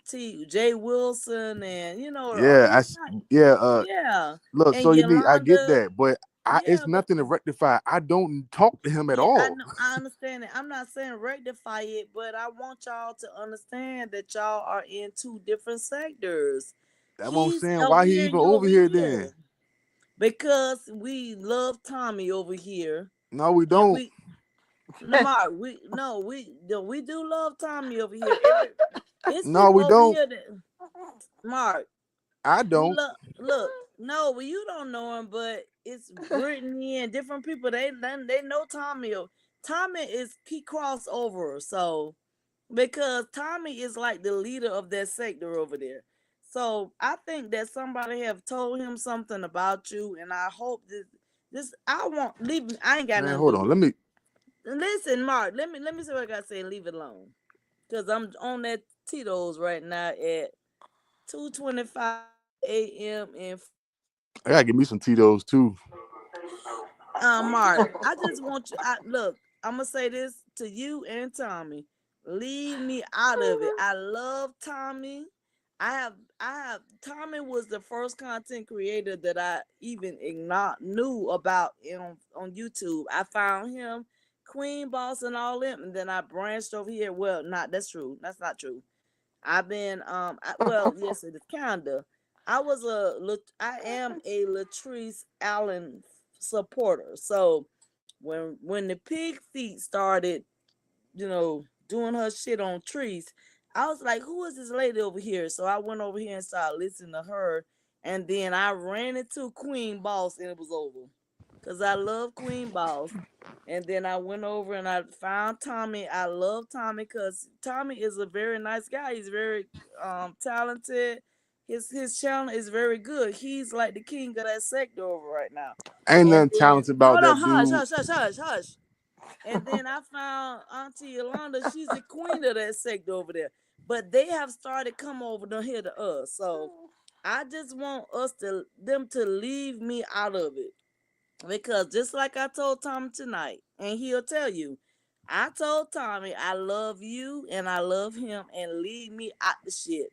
Wilson and Yeah, he's not yeah. yeah Look, and so you need. I get Yolanda. that, but It's Yeah, but nothing to rectify. I don't talk to him at yeah, I all. know, I understand it. I'm not saying rectify it, but I want y'all to understand that y'all are in two different sectors. That's what I'm He's saying. over Why he here, even you over over here then? here. Because we love Tommy over here, No, we and don't. we Lamar, we no, we do love Tommy over here. Every it's No, people we over don't. here that Mark, I we don't. love look. No, well, you don't know him, but it's Brittany and different people. They know Tommy. Tommy is he crossed over, so because Tommy is like the leader of that sector over there. So I think that somebody have told him something about you, and I hope this I won't leave. I ain't got Man, nothing to hold do on. with Let it. me. Listen, Mark, let me see what I gotta say and leave it alone. Cause I'm on that Tito's right now at 2:25 a.m. in I gotta give me some Tito's too. Mark, I just want you. I look. I'm gonna say this to you and Tommy. Leave me out of it. I love Tommy. I have. Tommy was the first content creator that I even knew about on YouTube. I found him, Queen Boss, and all them, and then I branched over here. Well, not that's true. That's not true. I've been well, yes, it is kinda. I am a Latrice Allen supporter. So when the pig feet started, doing her shit on trees, I was like, who is this lady over here? So I went over here and started listening to her, and then I ran into Queen Boss, and it was over. Cause I love Queen Boss. And then I went over and I found Tommy. I love Tommy because Tommy is a very nice guy. He's very talented. His channel is very good. He's like the king of that sector over right now. Ain't And nothing then talented about hold on, that hush, dude. hush, hush, hush, hush. And then I found Auntie Yolanda. She's the queen of that sector over there. But they have started come over to here to us. So I just want them to leave me out of it. Because just like I told Tommy tonight, and he'll tell you, I told Tommy I love you and I love him and leave me out the shit.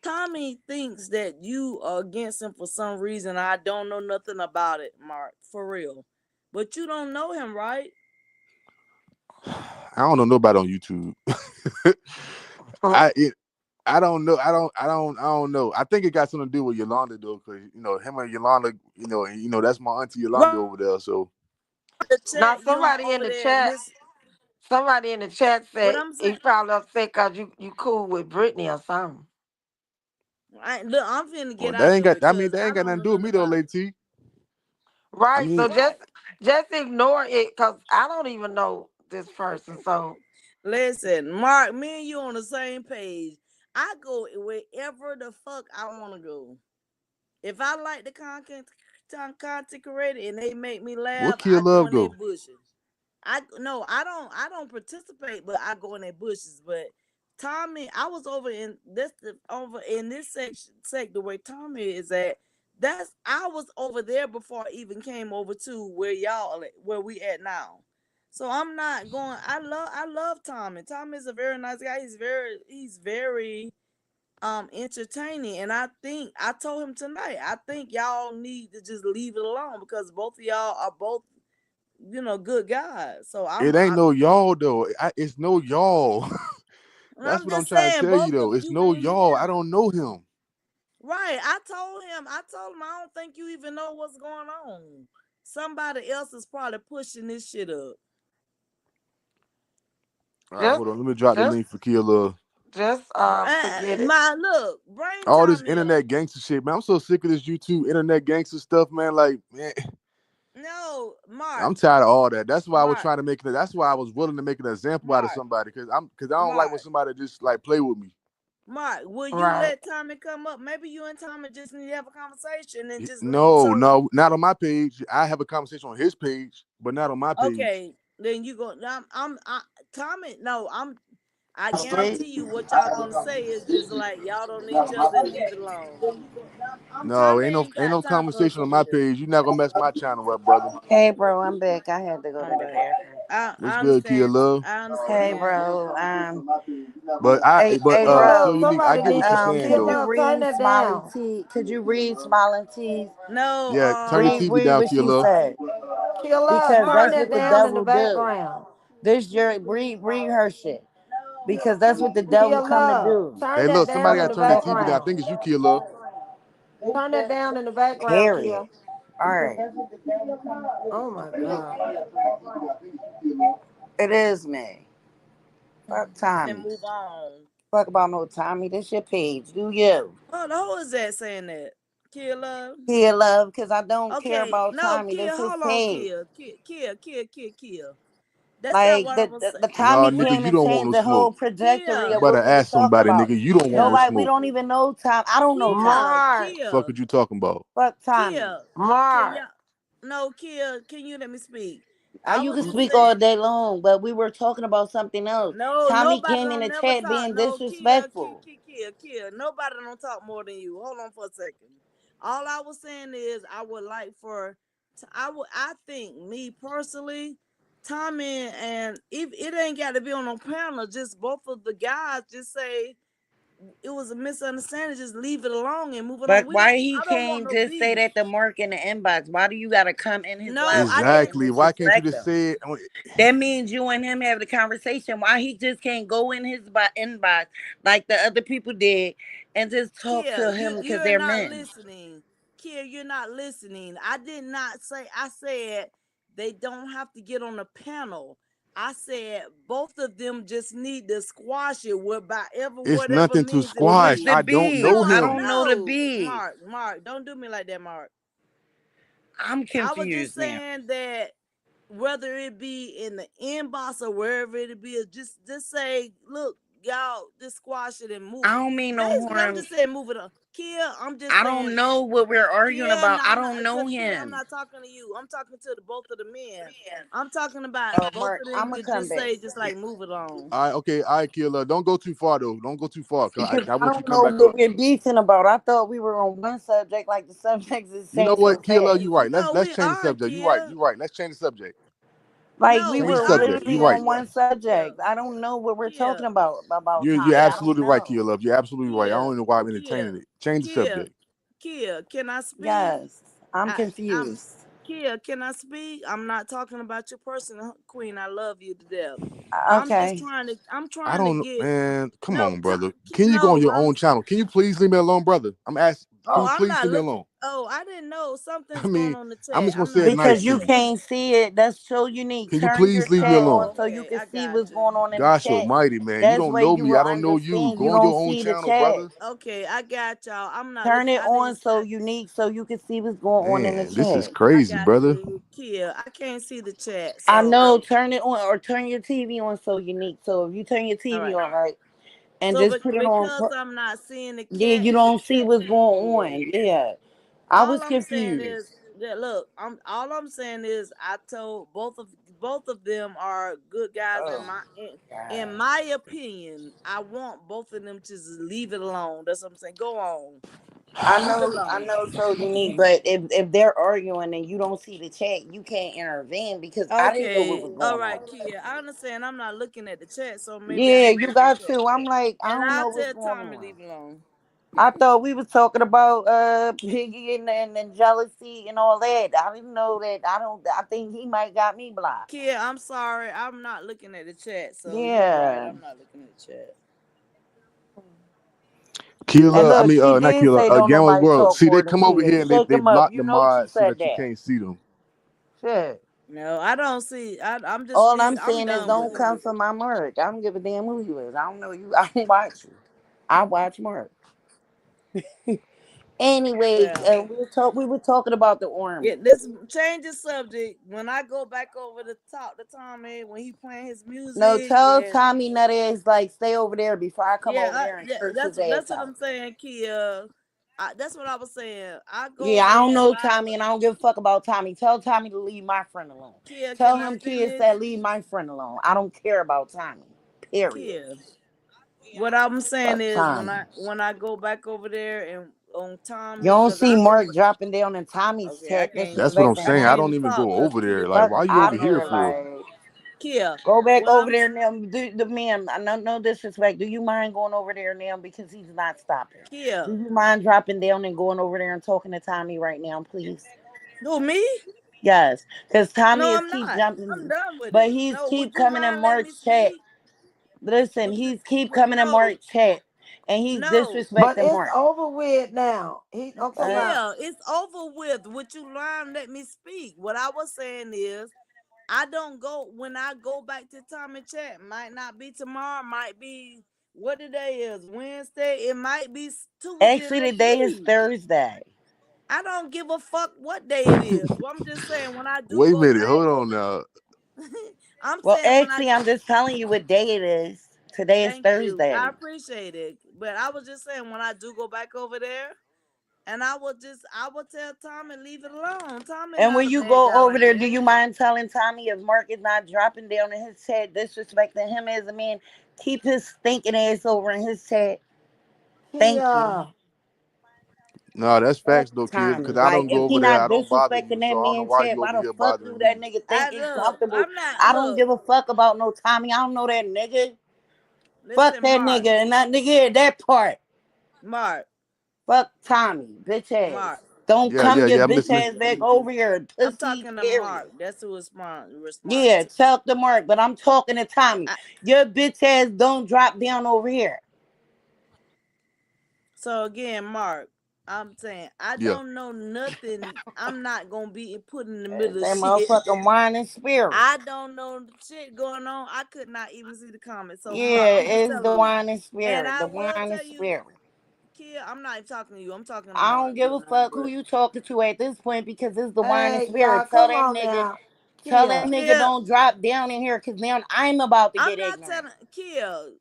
Tommy thinks that you are against him for some reason. I don't know nothing about it, Mark, for real. But you don't know him, right? I don't know nobody on YouTube. I it, I don't know. I don't know. I think it got something to do with Yolanda though, because him and Yolanda, that's my auntie Yolanda Right. over there. So In the Now, chat, you don't somebody in over the there chat, miss somebody in the chat what said I'm saying. he probably upset because you cool with Brittany or something. Look, I'm finna well, get out of it because that I ain't got don't nothing know to do with nothing me though, about it. Lady T. I Right. mean, So Right. just ignore it because I don't even know this person. So Listen, Mark, me and you on the same page. I go wherever the fuck I want to go. If I like the content creator and they make me where laugh, Kid I go Love in their go? bushes. I no, I don't participate, but I go in their bushes. But Tommy, I was over in this section sector where Tommy is at. I was over there before I even came over to where we at now. So I'm not going. I love Tommy. Tommy is a very nice guy. He's very entertaining, and I told him tonight. I think y'all need to just leave it alone because both of y'all are both good guys. So It ain't no y'all though. It's no y'all. That's I'm what I'm just trying to saying, tell you both though. of It's you no in y'all. I here. don't know him. Right. I told him I don't think you even know what's going on. Somebody else is probably pushing this shit up. All right, just hold on. Let me drop the just link for Kid Love. forget it. My look, brain All this time here. internet gangster shit, man. I'm so sick of this YouTube internet gangster stuff, man. Like, man, No, Mark, I'm tired of all that. That's why I was Mark, trying to make it. That's why I was willing to make an example out of Mark, somebody because I don't like when Mark, somebody just like play with me. Mark. Will you Right. let Tommy come up? Maybe you and Tommy just need to have a conversation and just No, so no, not on my page. I have a conversation on his page, but not on my page. okay. Then you go. Tommy. No, I'm. I Straight. guarantee you, what y'all gonna say is just like y'all don't need each other and leave it alone. No, Tommy ain't ain't got no time for us conversation on over my here. page. You not gonna mess my channel up, brother. Hey, bro, I'm back. I had to go to All the right. bathroom. What's I good, Kia understand. Love? I Hey, understand. bro. But Hey, Kill so love. bro. unique. I Somebody get need what you're to saying kill Could though. you love. Turn read that Smiley down. T? Could you read Smiling T's? No, Yeah, turn your TV Read down, what Kia she Love. said. Kill love. Because Turn that's Mark, that what the down in the devil do. background. This your read her shit. Because that's what the devil Kill come to love. do. Turn Hey, that look, somebody down in gotta the turn their TV down. I background. think it's you, Kia Love. Turn that down in the background, Period. Kill. All right. Oh my God. It is me. Fuck and Tommy. move on. Fuck about no Tommy. This your page. Do you? Oh, who is that saying that? Killer. Here, love, because I don't care Okay, about no, Tommy. Kia, This his hold on, page. Kia. That's not Like what I was saying. the No, Tommy nigga, came you and don't want changed no the whole smoke. trajectory You Kia, of better what we was ask talking somebody, about. nigga. You don't want no Kia, Nobody, we smoke. don't even know Tom. I don't know Tommy. Mark. Fuck Kia, what you talking about? Fuck Tommy. Kia. Can Mark. y'all? No, Kia. Can you let me speak? I You was can just speak saying. all day long, but we were talking about something else. No, Tommy nobody came in don't the never chat talk. being No, Kia, disrespectful. Kia. Nobody don't talk more than you. Hold on for a second. All I was saying is I would like for, I think me personally, Tommy and if it ain't got to be on a panel, just both of the guys just say it was a misunderstanding. Just leave it alone and move it on. But We don't. why he I don't want can't no just say beef. that the mark in the inbox? Why do you gotta come in his No, live I chat didn't. and Exactly. Why can't you disrespect just him? say it? That means you and him have the conversation. Why he just can't go in his inbox like the other people did and just talk Kia, to him because you're they're not men? listening. Kia, you're not listening. I did not say. I said they don't have to get on the panel. I said both of them just need to squash it with It's whatever nothing to means it Well, what's squash. the be. I don't beef? know No, I him. don't know the no, beef. Mark, don't do me like that, Mark. I'm I was just confused now. saying that whether it be in the inbox or wherever it be, just say, look, y'all, just squash it and move. I don't mean no Basically, I'm harm. just saying move it on. Kia, I'm just I saying, don't know what we're arguing Kia, about. no, I I'm not. don't know Kia, I'm him. not talking to you. I'm talking to both of the men. I'm talking about Oh, both Mark, of them I'm gonna to come just back say, just like move it on. All right, okay, all right, Killer. Don't go too far though. Don't go too far, cause because I I want you to don't come know back what up. we're beefing about. I thought we were on one subject, like the subjects is You know changed so what, Killer? fast. You right. No, Let's we change the are, subject. You right. Kia. You right. Let's change the subject. Like we No, Change we the were are subject. You literally right. on Kia. one Kia. subject. I don't know what we're talking Kia. about You're Tommy. I don't absolutely right, know. Killer. You're absolutely right. I Kia. don't know why I'm Kia. entertaining it. Change the Kia. subject. Kia. Can I speak? Yes, I'm I'm confused. Kia, can I speak? I'm not talking about your person, Queen. I love you to death. Okay. I'm I trying to don't know, get man. Come no on, brother. Can you go on no, your own channel? Can you please leave me alone, brother? I'm asking. Can oh, you I'm please not leave me looking. alone? Oh, I didn't know I something's going mean, on the I'm chat. just gonna I'm say not it looking nice Because at to you the you. chat. can't see it. That's so unique. Can you Turn your please leave me chat alone? on Oh, so you okay. can I see got what's you. going on in the Gosh chat. almighty, man. You That's don't where know you me. will I don't know you. understand. Go You on don't your own see the channel, chat. brother. Okay, I got y'all. I'm not Turn looking. it I didn't. on so unique so you can see what's going on in the Man, this is chat. I crazy, got brother. you, Kia. I can't see the chat, I so know, turn it on or turn your TV on so unique. So if you turn your all TV right. on right and So, just put it on, because I'm not seeing the yeah, cat, you the don't see chat. what's going Yeah. on. Yeah, I All was I'm saying is confused. that look, I'm saying is I told both of them are good guys Oh in God. my opinion. I want both of them to just leave it alone. That's what I'm saying. Go on. Leave it I alone. know, so unique. But if they're arguing and you don't see the chat, you can't intervene because I didn't know what Okay. was All going right, on. Kia. I understand I'm not looking at the chat, so maybe I Yeah, need to you look at the got chat. to. I'm like, I And don't I'll know what's tell going Tommy on. leave it alone. I thought we was talking about Piggy and jealousy and all that. I didn't know that. I don't. I think he might got me blocked. Kia, I'm sorry. I'm not looking at the chat, so you're right. Yeah. I'm not looking at the chat. And Killer, I look, mean, she not did Killer, say don't Gambler's nobody World. talk See, they more than come over kids. here and Shake they them up. block You the know she mod so said that you that. can't see them. Shit. No, I don't see. All I'm I'm saying is done with don't it. come for my Merc. I don't give a damn who you is. I don't know you. I don't watch you. I watch Merc. Anyway, Well, we were talking about the yeah, army. let's change the subject. When I go back over to talk to Tommy when he playing his No, music, tell and Tommy Nutty like stay over there before I come over there and yeah, curse his that's ass what out. I'm saying, Kia. That's what I was saying. I go Yeah, over I there don't and know vibe Tommy, with and I don't give a fuck about Tommy. Tell Tommy to leave my friend alone. Kia. Tell Can I him kids finish? that leave my friend alone. I don't care about Tommy. Period. Kia. What I'm saying Fuck is Tommy. when I go back over there and on You Tommy, don't because see I've been Mark dropping down in Tommy's okay. I chat can't even That's what I'm disrespecting saying. I I can't him. don't even even talk go because over there. Kia Like, Fuck why you out over of here here, for? like. Kia. Go back What over I'm there now. The man, I know no disrespect. Do you mind going over there now because he's not stopping? Kia. Do you mind dropping down and going over there and talking to Tommy right now, please? Who me? Yes, because Tommy No, is I'm keep not. I'm jumping, done with but it. he's No, would keep you coming in mind letting me Mark's chat. speak? Listen, Would you he's keep would coming in no Mark's chat, and he's no. But disrespecting it's Mark. over with now. I'm talking Uh, about. Kia, it's over with. Would you mind let me speak? What I was saying is I don't go when I go back to Tommy chat. Might not be tomorrow. Might be what today is Wednesday. It might be Tuesday actually, next today is week. Thursday. I don't give a fuck what day it is. Well, I'm just saying when I do Wait a go minute. back Hold on over, now. I'm Well, saying when I actually, I'm just telling you what day it is. Today is thank you. I Thursday. appreciate it. But I was just saying when I do go back over there, and I will tell Tommy leave it alone. Tommy And not when a you bad go guy over like there, do that. you mind telling Tommy if Mark is not dropping down in his chat, disrespecting him as a man, keep his stinking ass over in his chat? Thank you. Kia, No, that's Fuck facts though, kid. Tommy. Because I Like, don't go if he over there. not I don't bother you. disrespecting that So I don't know man why chat, you why over the here fuck do bothering that me. nigga think I he's look, comfortable? I'm not I don't look. give a fuck about no Tommy. I don't know that nigga. Fuck Listen, that Mark, nigga and that nigga that part. Mark, Fuck Tommy, bitch ass. Mark. Don't Yeah, come yeah, your yeah. I'm bitch listening. ass back over here, I'm pussy, talking to period. Mark. That's who respond Yeah, to. talk to Mark, but I'm talking to Tommy. I, Your bitch ass don't drop down over here. so again, Mark, I'm saying I Yeah. don't know nothing. I'm not gonna be put in the middle of That shit. motherfucking wine and spirit. I don't know shit going on. I could not even see the comments. So Mark, Yeah, I'm just it's the telling you. wine and And spirit. I The will wine and tell you, spirit. kid, I'm not even talking to you. I'm talking to I don't Mark give just a now. fuck who But you talking to at this point because it's the wine and hey, y'all, spirit. come on now. Tell that Kia, nigga kid, don't drop down in here because now I'm about to I'm get not ignorant. telling kid,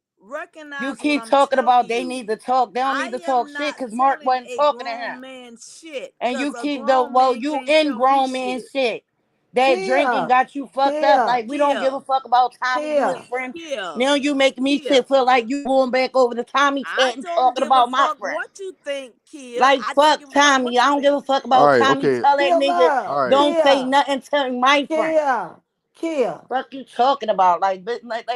You recognize what keep I'm talking telling about they you. need to talk. They don't need to I talk am shit not because Mark telling wasn't a talking to him. grown man shit. And Cause you a keep the grown well, man you can't in tell me grown man shit. shit. That drinking Kia, got you fucked up. Kia, Like we don't give Kia, a fuck about Tommy. You his Kia. friend. Kia, Now you make me Kia. feel like you going back over to Tommy I chat and don't talking give a about my fuck friend. what you think, Kia. Like I don't fuck give a fuck what Tommy. I you don't give think. a fuck All about right. Tommy. Okay. Tell that Kia nigga All love. right. don't say Kia, nothing to my friend. Kia, Kia, Fuck you talking about? Like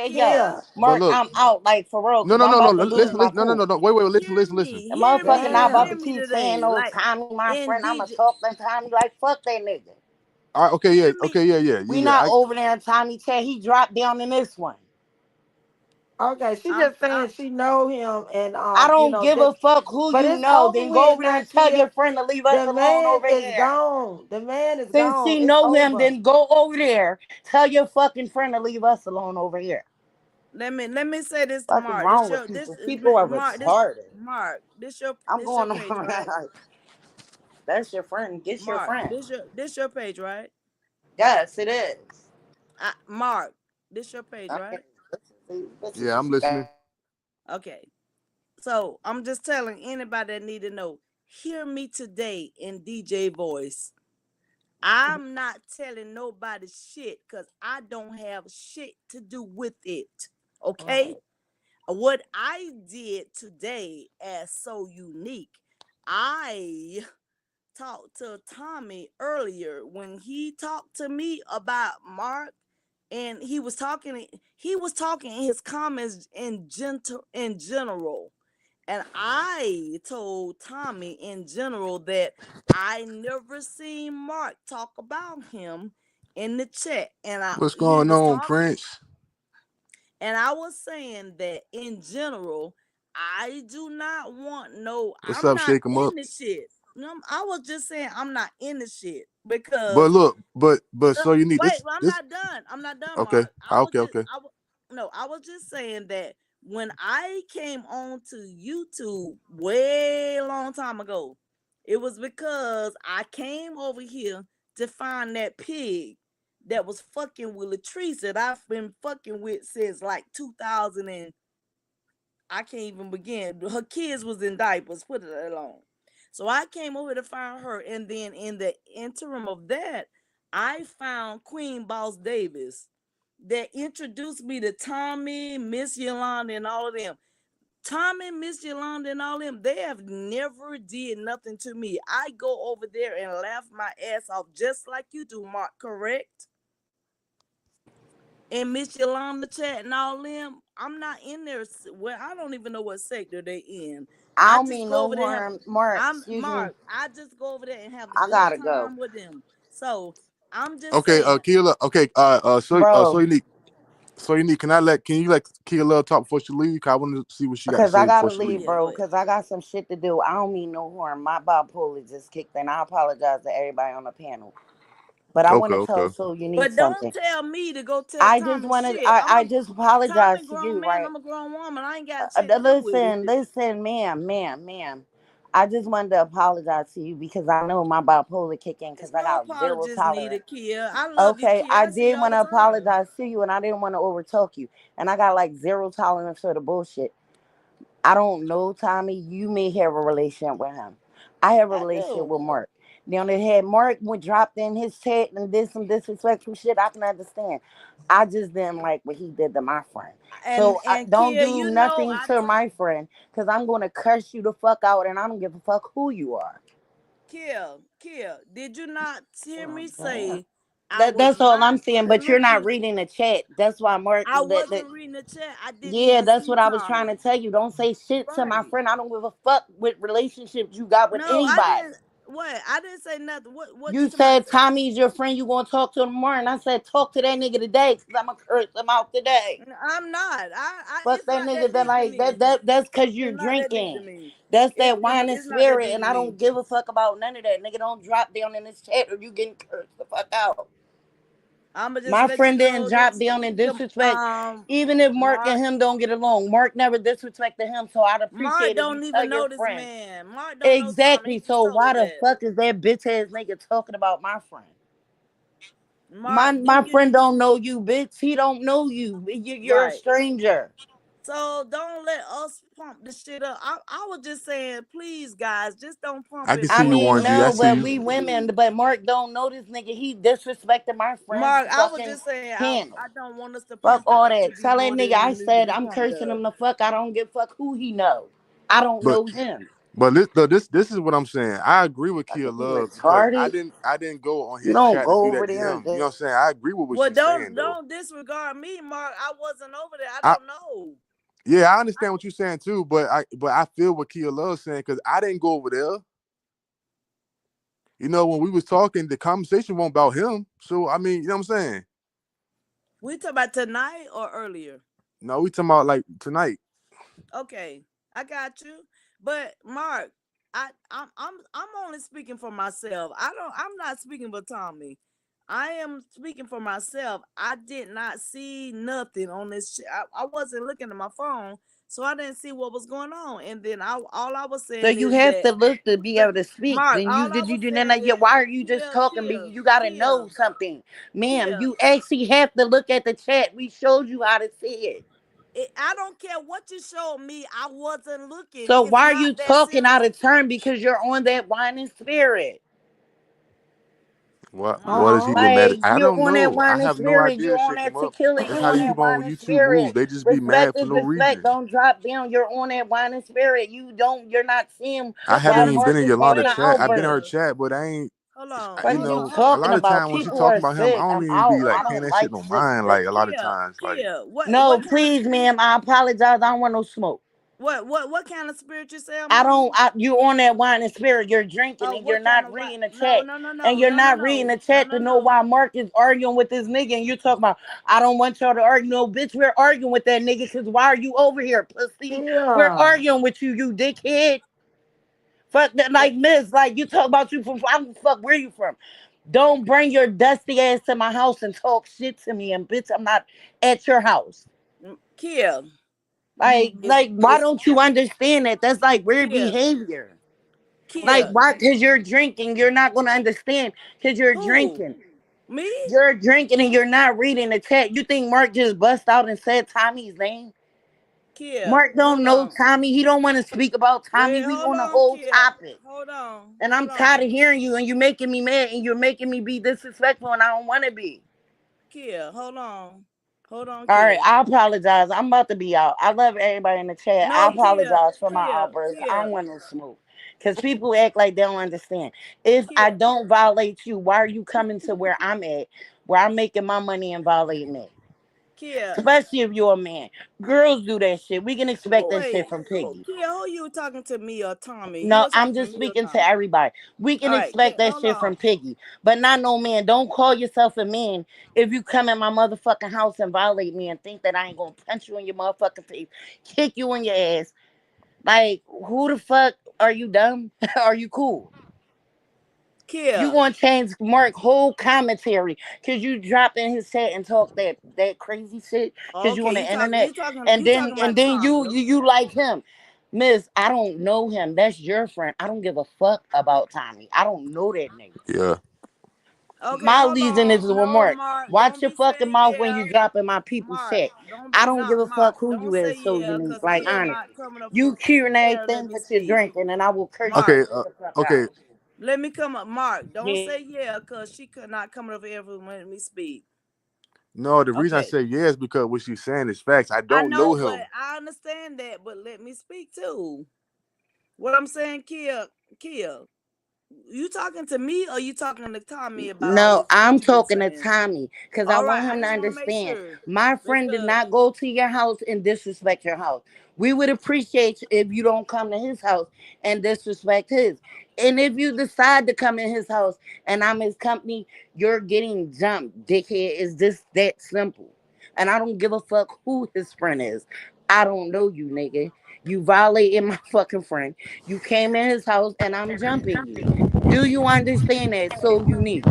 yo, Kia, Kia. But Mark, look. I'm out like for real No, because no, I'm no, no. about to lose Kia. Listen, my listen. No, no, cool. no, no. Wait, wait. Listen, listen, listen. The motherfucker not about Hear to Damn. me keep saying today. no Like Tommy, my in friend. I'ma DJ, talk to Tommy like fuck that nigga. All right. Okay. Yeah. hear me. Okay. Yeah. Yeah. We Yeah. Yeah. not over there in Tommy chat. He dropped down in this one. Okay, she I'm, just I'm saying she know him and I don't give just a fuck who but you it's know. over Then go with over there now, and tell Kia. your friend to leave us The alone man over is here. gone. The man is Since gone. she It's know him, over. then go over there. Tell your fucking friend to leave us alone over here. let me say this to Fuck is Mark. This wrong with your this people? People are Mark this retarded. Mark I'm this your going page, on. right? That's your friend. Get your Mark, friend. this your page, right? Yes, it is. Mark, this your page, I right? can listen Yeah. to I'm you listening. guys. Okay. So I'm just telling anybody that need to know. Hear me today in DJ voice. I'm not telling nobody shit because I don't have shit to do with it. Okay? Right. What I did today as so unique, I talked to Tommy earlier when he talked to me about Mark and he was talking in his comments in general, and I told Tommy in general that I never seen Mark talk about him in the chat, and What's he going was on, talking, Prince? and I was saying that in general, I do not want no. What's I'm up? not Shake 'em in up. the shit. I was just saying I'm not in the shit But because look. But so you need wait, this. well, I'm This. not done. I'm not done, Okay. Mark. Okay. Okay. I was just saying that when I came on to YouTube way long time ago, it was because I came over here to find that pig that was fucking with Latrice that I've been fucking with since like 2000 and I can't even begin. Her kids was in diapers. Put it alone. So I came over to find her, and then in the interim of that, I found Queen Boss Davis that introduced me to Tommy, Miss Yolanda, and all of them. Tommy, Miss Yolanda, and all them, they have never did nothing to me. I go over there and laugh my ass off just like you do, Mark, correct? And Miss Yolanda chat and all them, I'm not in there. Well, I don't even know what sector they in. I I don't just mean go no over there and have harm. Mark, I'm excuse me. Mark. I just go over there and have a I good gotta go. time with them. So I'm just Okay, saying, Keela. Okay, so Bro, unique. So unique. Can you let Keela talk before she leave? 'Cause I want to see what she got to because I say before gotta she leave, leave. yeah, go bro. ahead. Because I got some shit to do. I don't mean no harm. My bipolar just kicked in. I apologize to everybody on the panel. But I want Okay, to tell okay. So Unique But don't something. tell me to go tell I just Tommy wanted, shit. I'm I a just apologize Tommy to grown you, man. right? I'm a grown woman. I ain't got shit to do with it. Listen, ma'am. I just wanted to apologize to you because I know my bipolar kick in It's because I no got zero apologies tolerance. needed, Kia. I love you, Okay, Kia. I I see you did all want the to time. apologize to you and I didn't want to overtalk you. And I got like zero tolerance for the bullshit. I don't know, Tommy. You may have a relationship with him. I have a I relationship do. with Mark. Now, they had Mark when dropped in his chat and did some disrespectful shit. I can understand. I just didn't like what he did to my friend. And So and don't Kia, do you know, nothing to my friend because I'm going to curse you the fuck out and I don't give a fuck who you are. Kia, did you not hear Oh, me damn. say I was That's all not I'm saying. But you're not looking? reading the chat. That's why Mark. I wasn't reading the chat. I didn't Yeah, even that's see what I was trying Tommy. to tell you. Don't say shit to my Right. friend. I don't give a fuck what relationships you got with No, I anybody. didn't. What? I didn't say nothing. What you You talking about? said Tommy's your friend. You gonna talk to him tomorrow, and I said talk to that nigga today because I'm gonna curse him out today. I'm not. Fuck It's that not nigga. that That deep to like me. that's cause you're It's not that deep to drinking. me. That's that wine and It's not that spirit, deep and to I me. don't give a fuck about none of that. Nigga, don't drop down in this chat or you getting cursed the fuck out. I'ma just My let you friend didn't know drop this. down and disrespect. Even if Mark and Mark. him don't get along, Mark never disrespected him. So I'd Mark appreciate if you don't tell even your know this friend. man. Mark don't know Tommy. Exactly. He just So told why us the that. fuck is that bitch ass nigga talking about my friend? My Mark, do my you friend don't know you, bitch. He don't know you. You're a right? stranger. So don't let us pump this shit up. I was just saying, please, guys, just don't pump I can it I see you, up. mean, Warren G. Don't I no, see but you. we women, please. but Mark don't know this nigga. He disrespected my friend's Mark, I was fucking just saying, panel. I don't want us to Fuck pump it all up to that. be Tell that more nigga than I it need to said be I'm pumped cursing up. him the fuck. I don't give a fuck who he know. I don't But know him. this is what I'm saying. I agree with Kia Fucking you Love because retarded. I didn't go on You his don't chat to go do over that to there him. and You know just what I'm saying? I agree with what Well, she's saying though. don't disregard me, Mark. I wasn't over there. I I don't know. Yeah, I understand what you're saying too, but I feel what Kia Love's saying because I didn't go over there. You know, when we was talking, the conversation wasn't about him. So I mean, you know what I'm saying? We talk about tonight or earlier. No, we talking about like tonight. Okay, I got you. But Mark, I'm only speaking for myself. I'm not speaking for Tommy. I am speaking for myself. I did not see nothing on this. I wasn't looking at my phone, so I didn't see what was going on. And then all I was so saying you is have that to look to be able to speak. Mark, Then you all I did you was do saying that? Yeah, is why are you just Kia, talking? Kia, You gotta Kia, know something, ma'am. Kia. You actually have to look at the chat. We showed you how to see it. I don't care what you showed me. I wasn't looking. So It's why are not you that talking out serious. of turn? Because you're on that wine and spirit. What Mark, does he Uh-oh. get mad at? Like I you're don't on that know. I wine and have no spirit. idea You're on shit come that up. tequila. That's You how on these that people wine on and YouTube move. spirit. They just be Respect mad for is no respect. reason. Don't drop down. You're on that wine and spirit. You don't. You're not seeing I what haven't why kind of even been Mark in is spirit? Yolanda having an chat. I've been in her outburst. chat, but I ain't. Fuck is you A talking lot of about? time when she People talk are about him, I sick. don't I'm even be out. I like paying don't that shit like no sick mind. Like a bitches. lot of times, like No, What kind of please, ma'am. I apologize. I don't want no smoke. what kind of spirit you say I'm I on? don't. You on that wine and spirit. You're drinking Oh, and you're what kind not of what? reading the No, chat. no, no, And no, you're no, no, not reading no, the no, chat no, to know no. why Mark is arguing with this nigga. And you talk about, I don't want y'all to argue. No, bitch, we're arguing with that nigga because why are you over here, pussy? We're Yeah. arguing with you, you dickhead. Fuck that, What? like miss, like you talk about you from, I don't fuck where you from. Don't bring your dusty ass to my house and talk shit to me. And bitch, I'm not at your house. Kia. It's Like, why it's don't you understand that? That's like weird Kia. behavior. Like, Kia. why? Because you're drinking. You're not going to understand because you're Who? drinking. Me? You're drinking and you're not reading the chat. You think Mark just bust out and said Tommy's name? Kia. Mark don't Hold know on. Tommy. He don't want to speak about Tommy. Wait, We hold on a on, whole Kia. topic. Hold on. And Hold I'm tired on. of hearing you and you're making me mad and you're making me be disrespectful and I don't want to be. Kia, hold on. Hold on, All right, Kia. I apologize. I'm about to be out. I love everybody in the chat. I No, Kia, apologize for my Kia, outbursts. I Kia, don't want to smoke. Because people act like they don't understand. If I Kia, don't violate you, why are you coming to where I'm at, where I'm making my money and violating me? Kia. Especially if you're a man. Girls do that shit. We can expect that Wait, shit from Piggy. Kia, who you talking to, me or Tommy? You No, were I'm talking to just me or speaking to Tommy? everybody. We can All right, expect that hold shit on. from Piggy, but not no man. Don't call yourself a man if you come in my motherfucking house and violate me and think that I ain't gonna punch you in your motherfucking face, kick you in your ass. Like, who the fuck are you dumb? Are you cool? You Kia. gonna change Mark whole commentary because you drop in his set and talk that crazy shit because you Okay, on the internet, you talking and about then Tommy. you like him. Miss, I don't know him. That's your friend. I don't give a fuck about Tommy. I don't know that nigga. Yeah. Okay, My hold reason is on. a No, remark. Mark, Watch don't your be fucking saying mouth when yeah. you drop in my people's Mark, shit. I don't give a Mark, fuck who you don't say is, so yeah, unique. cause Like, Kia honest. not coming up You for curing air. Let everything me that you're speak. drinking, and I will curse you Mark, Okay. and get the fuck Okay. out. let me come up. Mark, don't Yeah. say yeah, cause she could not coming up for air. Let me speak. No, the reason I Okay, say yeah is because what she's saying is facts. I I don't know know, but him. I understand that. But let me speak too. What I'm saying, Kia, you talking to me or you talking to Tommy about all No, this? What I'm you just talking to saying? Tommy because I All right, want I him to just want to make understand. sure My friend did because not go to your house and disrespect your house. We would appreciate if you don't come to his house and disrespect his. And if you decide to come in his house and I'm his company, you're getting jumped, dickhead. It's just that simple. And I don't give a fuck who his friend is. I don't know you, nigga. You violated my fucking friend. You came in his house and I'm jumping you. Do you understand that? So unique.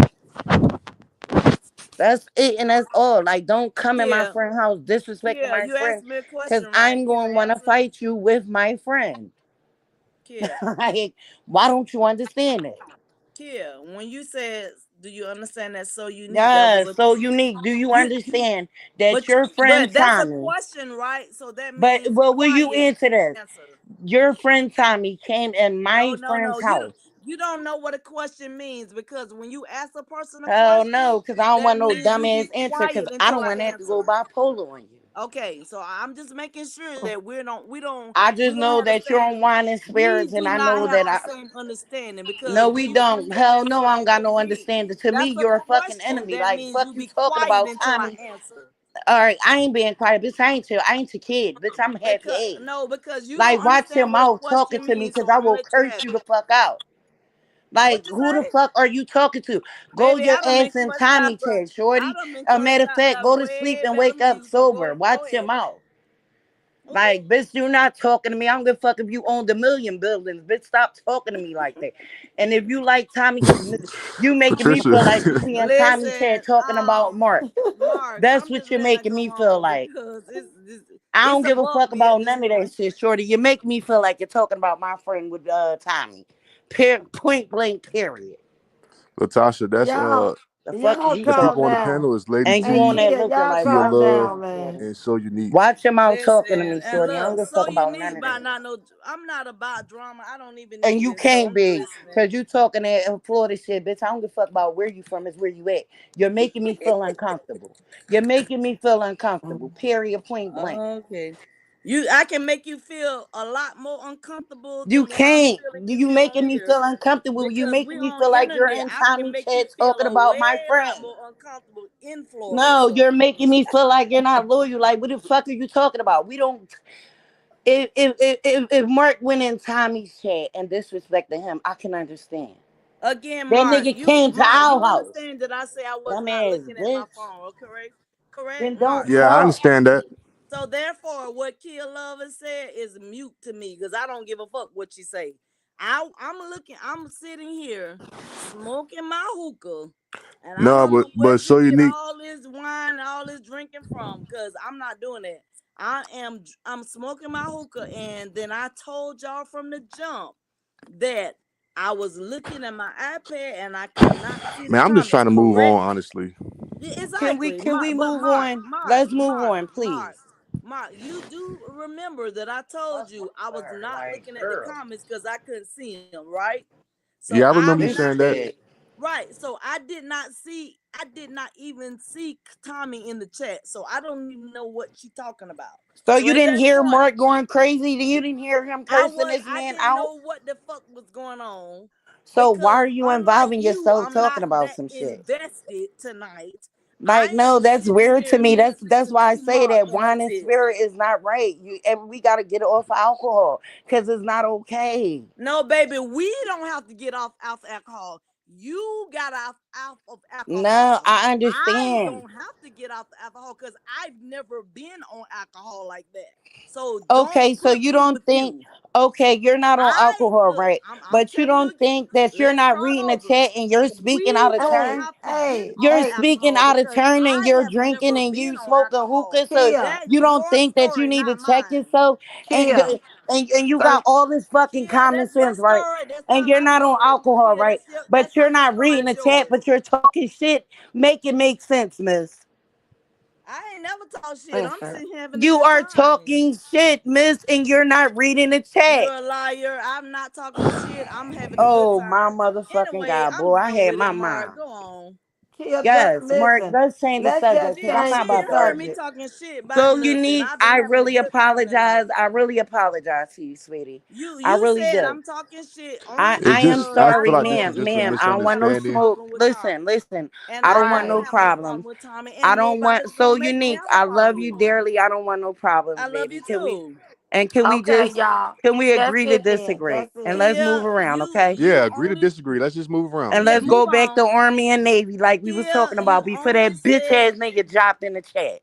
That's it, and that's all. Like, don't come in my Kia, friend house disrespecting Kia, my you friend, asked me a cause question, right? I'm Can going to I want to answer? fight you with my friend. Kia, Like, why don't you understand that? Kia, when you said, "Do you understand that so unique?" That Yeah, was a so unique. Do you you, understand that but your friend that's a Tommy? question, right? So that But means well, will you quiet answer this? answer. Your friend Tommy came in No, my no, no. friend's house. You don't know what a question means because when you ask a person a Hell question, no, cause I don't that want no means you dumbass be answer, cause quiet I until don't I want that to go answer. bipolar on you. Okay, so I'm just making sure that I we just don't know have the that you're same on wine and we spirits, and do I not know have that the I. same understanding because No, when we you don't. Hell understand no, I don't got no unique, understanding. To me, that's a you're a fucking question. enemy. That Like, means fuck you you be talking quiet about until I Tommy. answer. All right, I ain't being quiet, bitch. I ain't your kid, bitch. I'm half your Because age. no, because you don't Like, watch your understand what a mouth talking question to me, means, so cause I I'm gonna will let you curse have you it. the fuck out. Like, What you who the say? fuck are you talking to? Go Baby, your I done been ass in cussed Tommy out for chat, I shorty. done been A cussed matter of out fact, by go to sleep way and better wake than up you. So sober. go Watch your ahead. mouth. Ooh. Like, bitch, you not talking to me. I don't give a fuck if you owned a million buildings. Bitch, stop talking to me like that. And if you like Tommy, because you making me Patricia. feel like you be in Tommy Listen, chat talking about Mark. Mark, That's I'm what just you're gonna making go me feel on like. because I it's don't give a above fuck me at about this none of that point. shit, shorty. You make me feel like you're talking about my friend with Tommy. Point blank, period. Latasha, that's Y'all, The fuck is y'all you the calm people on talking the about? down. panel is Lady And you Hey, on T, that Kia, looking y'all like Kia my calm Love, friend, down, man. shorty. and So Unique. Watch your mouth talking to Listen, me, and shorty. I don't look, give a so fuck about none unique of by that. not no. I'm not about drama. I don't even And need you it. So can't I'm just be, listening. because you talking that Florida shit, bitch. I don't give a fuck about where you from, it's where you at. You're making me feel uncomfortable. You're making me feel uncomfortable. Period, point blank. Okay. I can make you feel a lot more uncomfortable You than what I'm can't. feeling you You see on making me here. feel uncomfortable. You Because we making me on feel like you're internet, in I can Tommy make you chat feel talking a about way my lot friend. more uncomfortable in Florida. No, So you're making me feel like you're not loyal. Like, what the fuck are you talking about? We don't. If Mark went in Tommy's chat and disrespected him, I can understand. again, That nigga came to Mark, our you house. understand that I say I was not Dumbass looking at my bitch. phone, correct? Correct, Then don't Mark. Yeah, I talk. understand that. So therefore, what Kia Lover said is mute to me because I don't give a fuck what you say. I'm sitting here smoking my hookah, and I No, don't know where but you So get Unique. all this wine and all this drinking from because I'm not doing that. I'm smoking my hookah, and then I told y'all from the jump that I was looking at my iPad and I could not see the Man, I'm just comments. trying to move Correct? on, honestly. Yeah, Can we exactly. can Mark, we but move Mark, on? Mark, Let's move Mark, on, Mark, please. Mark, you do remember that I told you I was not Like, looking at the girl. comments because I couldn't see them, right? So Yeah, I I remember you went This out saying that. there. shit. Right. So I did not even see Tommy in the chat. So I don't even know what she talking about. So So you at didn't that hear point, Mark going crazy? You didn't hear him cursing this I man didn't out? know what the fuck was going on So why because are you unlike involving you, yourself I'm not talking about that some shit? invested tonight. Like, I no, am that's sitting weird to here me. That's listening why I to say Mark, that and wine that's and it. spirit is not right. And we got to get off alcohol because it's not okay. No, baby, we don't have to get off alcohol. You got off of No, alcohol. I I understand. don't have to get off the alcohol because I've never been on alcohol like that. So don't Okay, so put you me don't with think, you. okay, you're not on I alcohol, look, right? I'm But you telling you don't again. think that you're Let's not start reading the over. chat and you're speaking out We of don't turn? Hey, have to get hey, off You're hey, speaking alcohol out of because turn and I you're have drinking never and been you on smoking alcohol. hookah, so Kia, That's you don't your think that you story, need to not check mine. yourself and Kia. and you So got all this fucking Yeah, common that's your sense, right? story. That's And not you're my not on story. alcohol, Yeah, right? that's But you're not my not story. reading That's the chat, yours. but you're talking shit. Make it make sense, miss. I ain't never talk shit. I'm listen. sitting here having a You good are time. talking shit, miss, and you're not reading the chat. You're a liar. I'm not talking shit. I'm having a good Oh my time. motherfucking Anyway, god, boy! I'm I done had with it, my Mark. mind. Go on. Kia, just Yes, Mark, listen. let's change the Let's subject just because I'm She not change the about ain't that heard me shit. subject. talking shit about So nothing. unique, I've been I having a really good time apologize. tonight. I really apologize to you, sweetie. I You really said do. I'm talking shit only I It's am just because I I feel sorry, like told this is ma'am, just a you ma'am. I don't you want no have a misunderstanding. smoke. problem with Listen, Tommy. listen. And I don't I want don't no Right. have no problems. problem with Tommy, I and don't want nobody's so gonna make me unique. have a I problem love with you him. dearly. I don't want no problems, I love baby. you too. Can we Okay, just y'all. can we That's agree to it then. disagree? That's And it. let's move Kia, around, okay? you Yeah, agree to only disagree. Let's just move And around. yeah, let's move go back to on. Army and Navy like we was Kia, talking about before that bitch ass nigga dropped in the chat.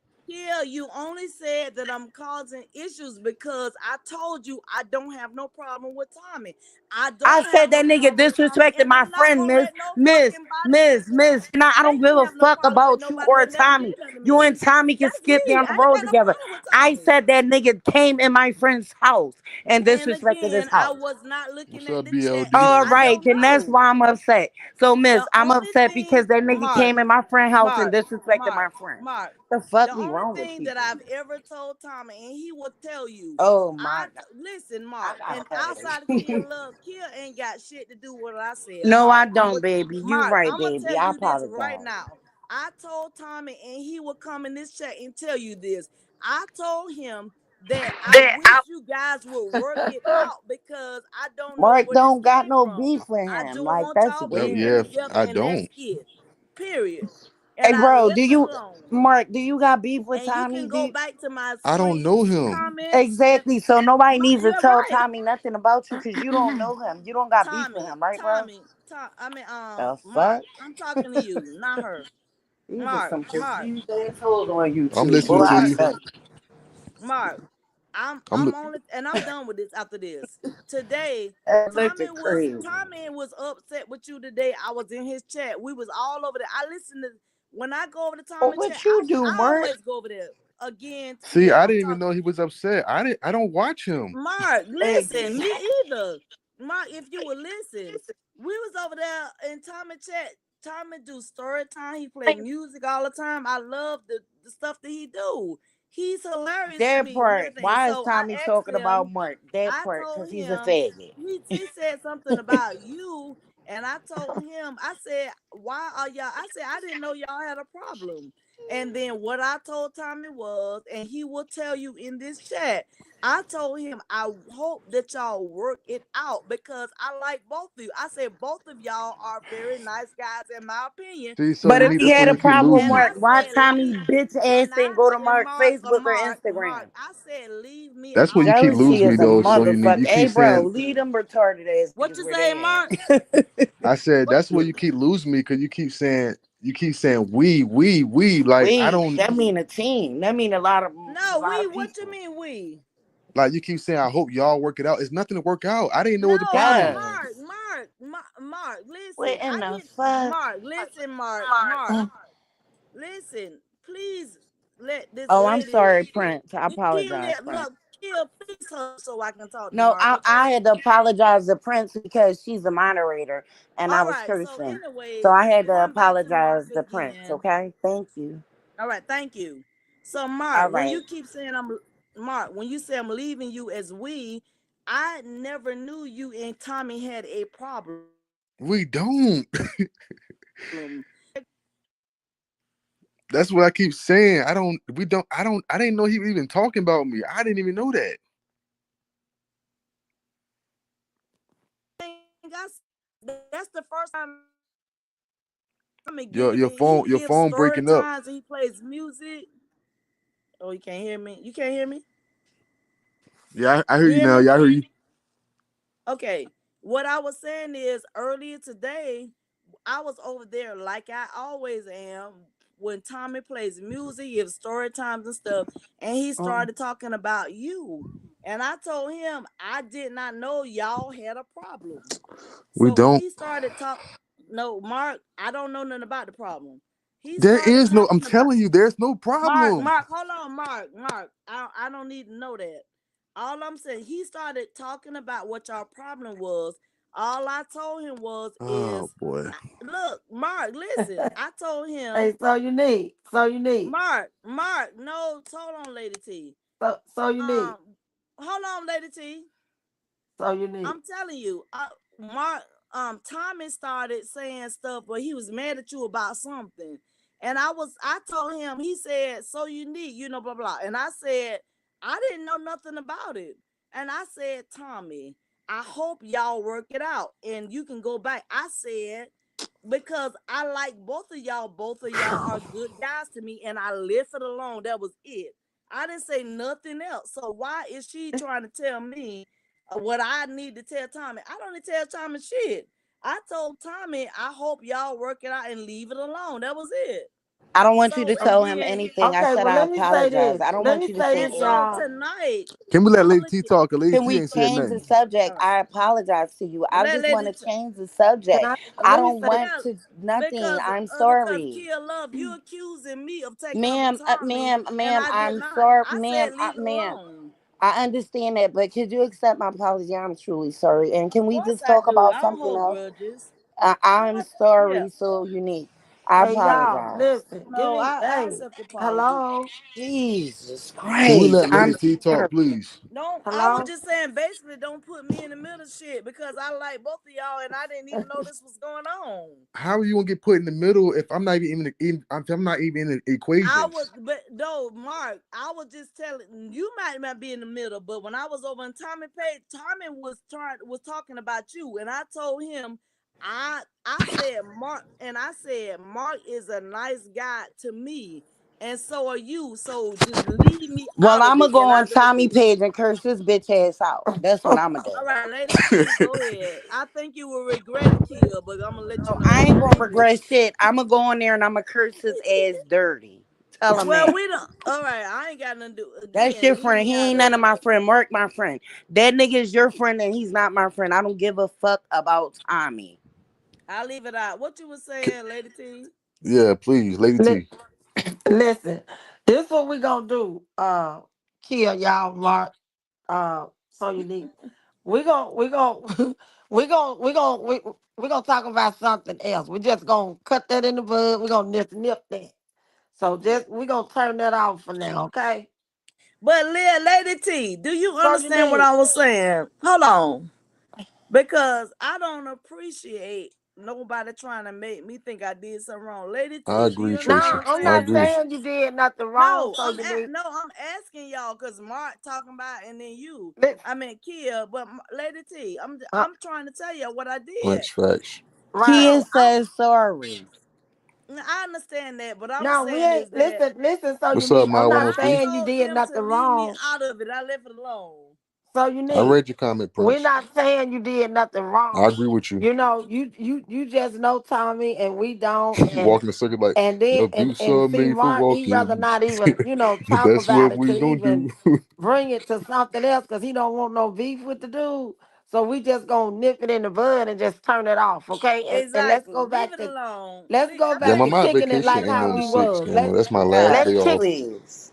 You only said that I'm causing issues because I told you I don't have no problem with Tommy. I I don't have said no that nigga problem with Tommy, disrespected and my I'm not friend, gonna miss, let no miss, fucking body miss, miss. And I make don't give me a have no fuck problem with about you nobody or that never Tommy. did nothing to You and me. Tommy can That's skip me. down I the ain't road got no together. problem with I Tommy. said that nigga came in my friend's house and And disrespected his again, I house. was not What's looking at up, the chat, BLD? so All I right, don't then that's know. why I'm upset. So, miss, The I'm only upset thing, because that nigga Mark, came in my friend's house and Mark, disrespected Mark, my friend. Mark. The fuck The be only wrong with thing that people? I've ever told Tommy, and he will tell you, Oh my god, listen, I Mark, got and a outside of Kia headache. Love, Kia ain't got shit to do with what I said. No, I Mark, don't, baby. You right, I'm gonna baby. tell I you this right apologize. now. I told Tommy, and he will come in this chat and tell you this. I told him that I wish you guys would work it out because I don't know Mark where this don't got came no from. beef with I him. just Like want that's y'all No, being yeah, weird. together, I and that's don't. it. Period. Hey, And I bro, left it alone. Mark? Do you got beef with And you Tommy? can go back to my I don't know screen him. comments. And Exactly. So nobody needs to you're tell right, Tommy nothing about you because you don't know him. You don't got beef with Tommy. him, right, bro? I mean, The Mark. fuck? I'm talking to you, not her. These are Mark, some Mark, confused assholes on I'm YouTube. Boy, listening to I Mark, you. tell Mark. I'm li- I'm only, and I'm done with this after this. Today, that looked crazy. Tommy was upset with you today. I was in his chat. We was all over there. I listened to when I go over to Well, Tommy chat. what you do, I Mark? always go over there. Again, See, Kia, I I'm didn't even talking. know he was upset. I don't watch him. Mark, listen, me Exactly. either. Mark, if you would listen, we was over there in Tommy chat. Tommy do story time. He play music all the time. I love the stuff that he do. He's hilarious to That me and part. everything. Why is So Tommy I asked talking about him. Mark? That I part, told because he's a him faggot. he said something about you, and I told him, I said, why are y'all? I said I didn't know y'all had a problem. And then what I told Tommy was, and he will tell you in this chat, I told him I hope that y'all work it out because I like both of you. I said both of y'all are very nice guys in my opinion. See, so But I if unique. he That's had why a you keep problem with and losing me. Mark, I why said Tommy leave bitch ass didn't go to and Mark Facebook or Mark, Instagram? I said leave me That's where out you keep of Jealousy losing me is a though. So this. unique. motherfucker. You Hey, keep bro, saying. leave them retarded ass What niggas you where say, they Mark? at. I said What that's where you keep losing me because you keep saying we. Like I We, don't that mean a team. That mean a No, lot we. of What you people. mean we? like you keep saying. I hope y'all work it out. It's nothing to work out. I didn't know what the No, problem. Yes. Mark. Listen, What in I the didn't. fuck? Mark, listen, listen. Please let this Oh, I'm lady. sorry, Prince. I You Kill apologize, it. Prince. Look, kill. Please hush so I can talk to No, Mark. I Okay. had to apologize to Prince because she's a moderator and I All was right. So, cursing. So anyways, I had to going back to Mark apologize to Prince, again. okay? Thank you. All right. Thank you. So, Mark, All when right. you keep saying when you say I'm leaving you as we, I never knew you and Tommy had a problem. We don't. Um, That's what I keep saying. I don't. We don't. I don't. I didn't know he was even talking about me. I didn't even know that. That's the first time I'm Your getting it. phone He gives breaking story up. times and he plays music. Oh, you can't hear me. You can't hear me. Yeah, I hear You you hear now. me? Yeah, I hear you. Okay. What I was saying is earlier today, I was over there like I always am when Tommy plays music, gives story times and stuff, and he Mm. started talking about you. And I told him I did not know y'all had a problem. We So don't. he started talk. No, Mark, I don't know nothing about the problem. He There started is no. I'm talking about telling you, there's no Mark, problem. Mark, hold on, Mark. I don't need to know that. All I'm saying, he started talking about what your problem was. All I told him was, Oh is boy. look, Mark, listen. I told him, Hey, so you need, Mark, no, hold on, Lady T. so you need, Um, hold on, Lady T. so you need. I'm telling you, Mark, Tommy started saying stuff, but he was mad at you about something. And I told him, he said, so unique, blah, blah. And I said, I didn't know nothing about it. And I said, Tommy, I hope y'all work it out and you can go back. I said, because I like both of y'all. Both of y'all are good guys to me, and I left it alone. That was it. I didn't say nothing else. So why is she trying to tell me what I need to tell Tommy? I don't need to tell Tommy shit. I told Tommy, I hope y'all work it out and leave it alone. That was it. I don't want you So to and tell him then anything. I Okay, said well I let me say apologize. this. I don't Let want me you to say say and this, so anything. y'all. tonight, Can we let I'm Lady gonna T talk? Lady Can T we ain't said change the nothing. subject? uh, I apologize to you. I let just Lady want T. to change the Can subject. I? I Let me don't say, want Yeah, to nothing. I'm because sorry. Kia Love, you accusing me of taking over Ma'am, Tommy, and ma'am, I did I'm not. sorry, I ma'am, said leave it ma'am. alone. I understand that, but could you accept my apology? I'm truly sorry. And can Of we course just I talk do. about I don't something hold else? grudges. I'm I yeah. sorry, so unique. I hey y'all, apologize. listen. Give No, me, I hey, accept the apology. hello, Jesus Can we Christ, let Lady I'm T talk, sorry. please? No, I was hello. just saying basically don't put me in the middle of shit because I like both of y'all and I didn't even know this was going on. How are you gonna get put in the middle if I'm not even if I'm not even in the I was, equations? but no, Mark, I was just telling you might not be in the middle, but when I was over in Tommy Page, Tommy was talking about you, and I told him, I said Mark, and I said Mark is a nice guy to me, and so are you. So just leave me Well, out of I'm it, gonna go and I on left Tommy it. Page and curse this bitch ass out. That's what I'm gonna do. All right, Lady T, go ahead. I think you will regret it, Kia, but I'm gonna let you No, know I that. ain't gonna Okay. regret shit. I'm gonna go on there and I'm gonna curse his ass dirty. Tell him Well, that. we don't. All right, I ain't got nothing to do. That's Again, your leave friend. me He out ain't of none of it. my friend. Mark, my friend. That nigga is your friend and he's not my friend. I don't give a fuck about Tommy. I'll leave it out. What you was saying, Lady T? Yeah, please, Lady Li- T. Listen, this what we gonna do. Kia, y'all, Mark. So unique. We gonna we gonna talk about something else. We just gonna cut that in the bud. We gonna nip that. So Yeah. just we gonna turn that off for now, okay? But Lady T, do you So understand what unique. I was saying? Hold on. Because I don't appreciate nobody trying to make me think I did something wrong. Lady I T, do agree, you understand Tracy. No, what I'm I'm I not saying? agree. saying you did nothing wrong. No, So unique. I'm asking y'all because Mark talking about and then you. Let's, I mean Kia, but Lady T, uh, I'm trying to tell you what I did. Facts, facts. right. Kia No, says sorry. I understand that, but I'm No, we saying ain't is that listen. So What's up, unique. my I'm not I 103? saying you told did him to nothing leave me wrong. out of it. I left it alone. So I unique. read your comment, We're Prince. not saying you did nothing I wrong. agree with you. You know, you just know Tommy and we don't, Walking the circuit like and then your boots and are see made for Mark, he rather walking. not even talk That's about what it we to gonna even do. bring it to something else because he don't want no beef with the dude. So we just gonna nip it in the bud and just turn it off, okay? And Exactly. Leave it alone. let's go Yeah, I back back think on to you my need to kicking it leave vacation it like end how on the we alone. 6th, was. gang. That's my last Yes, Let's day off. kick please.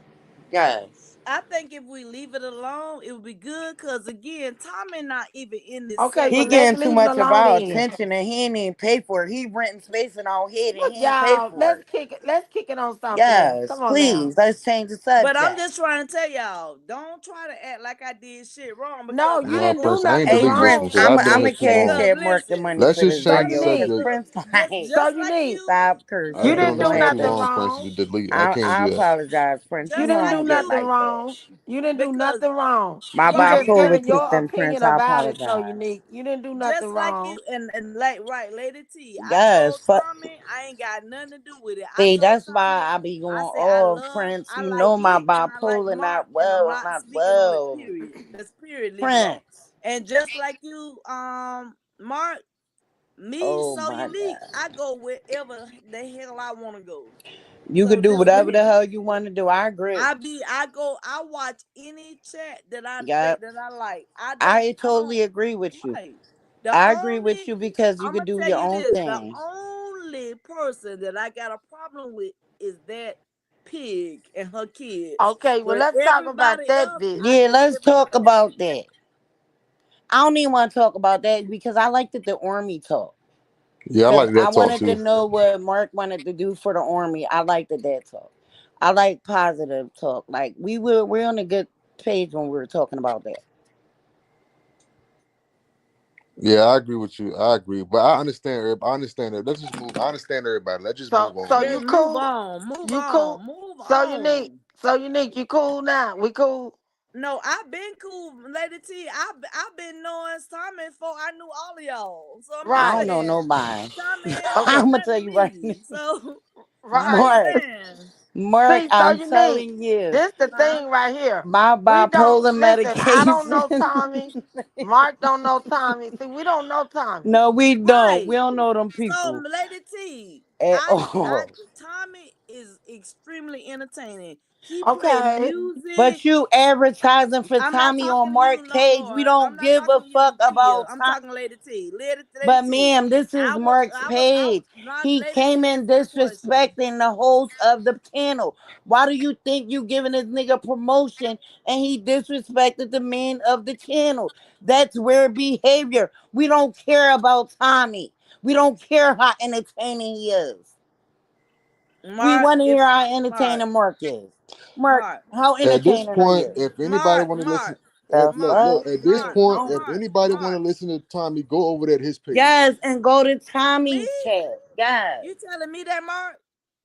Yes. I think if we leave it alone, it would be good. Cause again, Tommy not even in this Okay, He well, segment. let's getting too leave it much of alone our then. attention and he ain't even pay for it. He renting space in our head and Look, he ain't pay y'all, for it. let's kick it on something else. Yes, Come on now. please. Let's change the But I'm subject. just trying to tell y'all, don't try to act like I did shit wrong No, because you I Nah, didn't go do Prince, I ain't nothing Hey believe this Prince, one wrong. because I've been I'm here a too cash long. because app Mark the listen, money Let's for just this So change the unique. video. subject. Prince, like, So just like unique. you, stop I've You cursing. been You on didn't this do know phone that too nothing that's long, Prince, wrong. to delete. I I, can't I do that. apologize, Prince. You You just know didn't I like do ain't get nothing you, like that. wrong. You didn't do because nothing wrong. My You just Mark, bipolar giving your kicked in, Prince. opinion I about it. So apologize. unique. You didn't do nothing just like wrong. you, and like right, Lady T, I Yes, told fuck. Tommy I ain't got nothing to do with it. I See, told that's why Tommy, I be going I say off, Prince. I You like know my it, and I like bipolar Mark, not and I'm well, not not speaking on it. well. Period. That's period. Leave it alone. Prince. And just like you, Mark, me Oh so my unique. God. I go wherever the hell I want to go. You So could do just whatever leave. the hell you want to do. I agree. I watch any chat that I Yep. think that I like. I I don't totally agree with you. right. The I agree with only you because you I'm could gonna do tell your you own this: the thing. only person that I got a problem with is that pig and her kids. Okay, well, But let's talk about everybody that else, I bitch. Yeah, just let's give it a talk pass. about that. I don't even want to talk about that because I liked it the army talk. Yeah, I Because like I that talk wanted to too. know what Mark wanted to do for the army. I liked it that talk. I like positive talk. Like we're on a good page when we were talking about that. Yeah, I agree with you. I agree, but I understand. I understand that. Let's just move. I understand everybody. Let's just So, move on, so Just you man. move cool? on, move You on, cool? move So unique. on. So unique. You cool now? We cool? No, I've been cool, Lady T. I've been knowing Tommy before I knew all of y'all. So I'm just I don't Right. know saying, nobody. Tommy ain't Okay. owed I'm gonna nothing tell to you right now. me. So I'm Right. just Mark. saying. Mark, See, so I'm unique. telling you. This the Huh? thing right here. My We don't bipolar listen. I don't medication. know Tommy. Mark don't know Tommy. See, we don't know Tommy. No, we don't. We Right. don't know them So, people Lady T, at I, all. Tommy is extremely entertaining. He play Okay. But music. you advertising for I'm not Tommy on talking to you Mark no page. We more. I'm don't not give a talking to fuck you, Tia. about I'm Tommy. talking Lady T. Lady But T. ma'am, this is Mark's page. Not He Lady T. came in Answer the question. disrespecting the host of the channel. Why do you think you giving this nigga promotion and he disrespected the man of the channel? That's weird behavior. We don't care about Tommy. We don't care how entertaining he is. We Mark, want to if hear how Mark, entertaining Mark is. Mark, Mark, how At this entertaining are point, you? if anybody want to listen, Mark, The Mark, fuck? look. At this Mark, point, if Oh. anybody want to Mark. listen to Tommy, go over there at his page. Yes, and go to Me? Tommy's chat. Yes. You telling me that, Mark?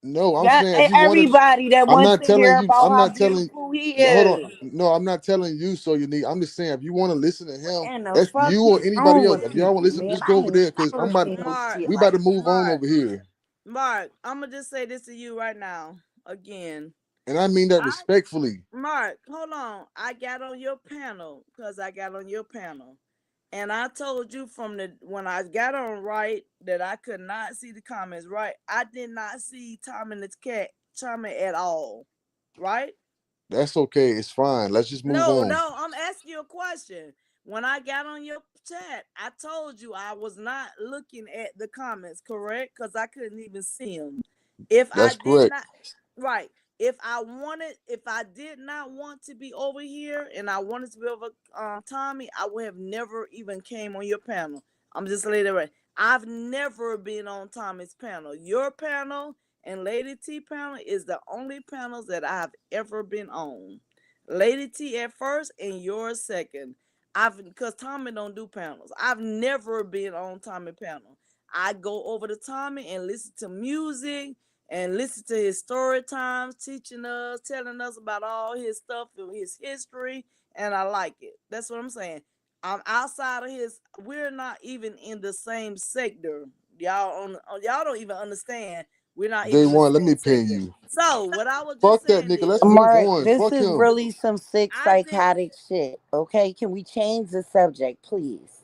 No, I'm Yeah, saying if you want to, everybody that I'm wants not to telling hear you. about I'm how not telling. beautiful he Hold on. is. No, I'm not telling you. So you need. I'm just saying if you want to listen to What him, in the that's fuck you or is anybody wrong else. with If y'all people, want to listen, man? just go I over ain't there because never seen no Mark, shit we about like to that. move on Mark, over here, Mark. I'm gonna just say this to you right now. Again, and I mean that I respectfully. Mark, hold on. I got on your panel because I got on your panel. And I told you from the when I got on right that I could not see the comments, right? I did not see Tom and his cat Tommy at all. Right? That's okay. It's fine. Let's just move No, on. no, I'm asking you a question. When I got on your chat, I told you I was not looking at the comments, correct? Because I couldn't even see them. If I That's did correct. not, right. If I did not want to be over here and I wanted to be over Tommy, I would have never even came on your panel. I'm just letting it right. I've never been on Tommy's panel. Your panel and Lady T panel is the only panels that I've ever been on. Lady T at first and yours second. I've because Tommy don't do panels. I've never been on Tommy panel. I go over to Tommy and listen to music and listen to his story times, teaching us, telling us about all his stuff and his history, and I like it. That's what I'm saying. I'm outside of his. We're not even in the same sector. Y'all don't even understand. We're not Day even in the one. Let me same pin sector. you. So what I was just Fuck that saying nigga. Let's is move Mark, on. this Fuck is him. really some sick I did psychotic shit. Okay, can we change the subject, please?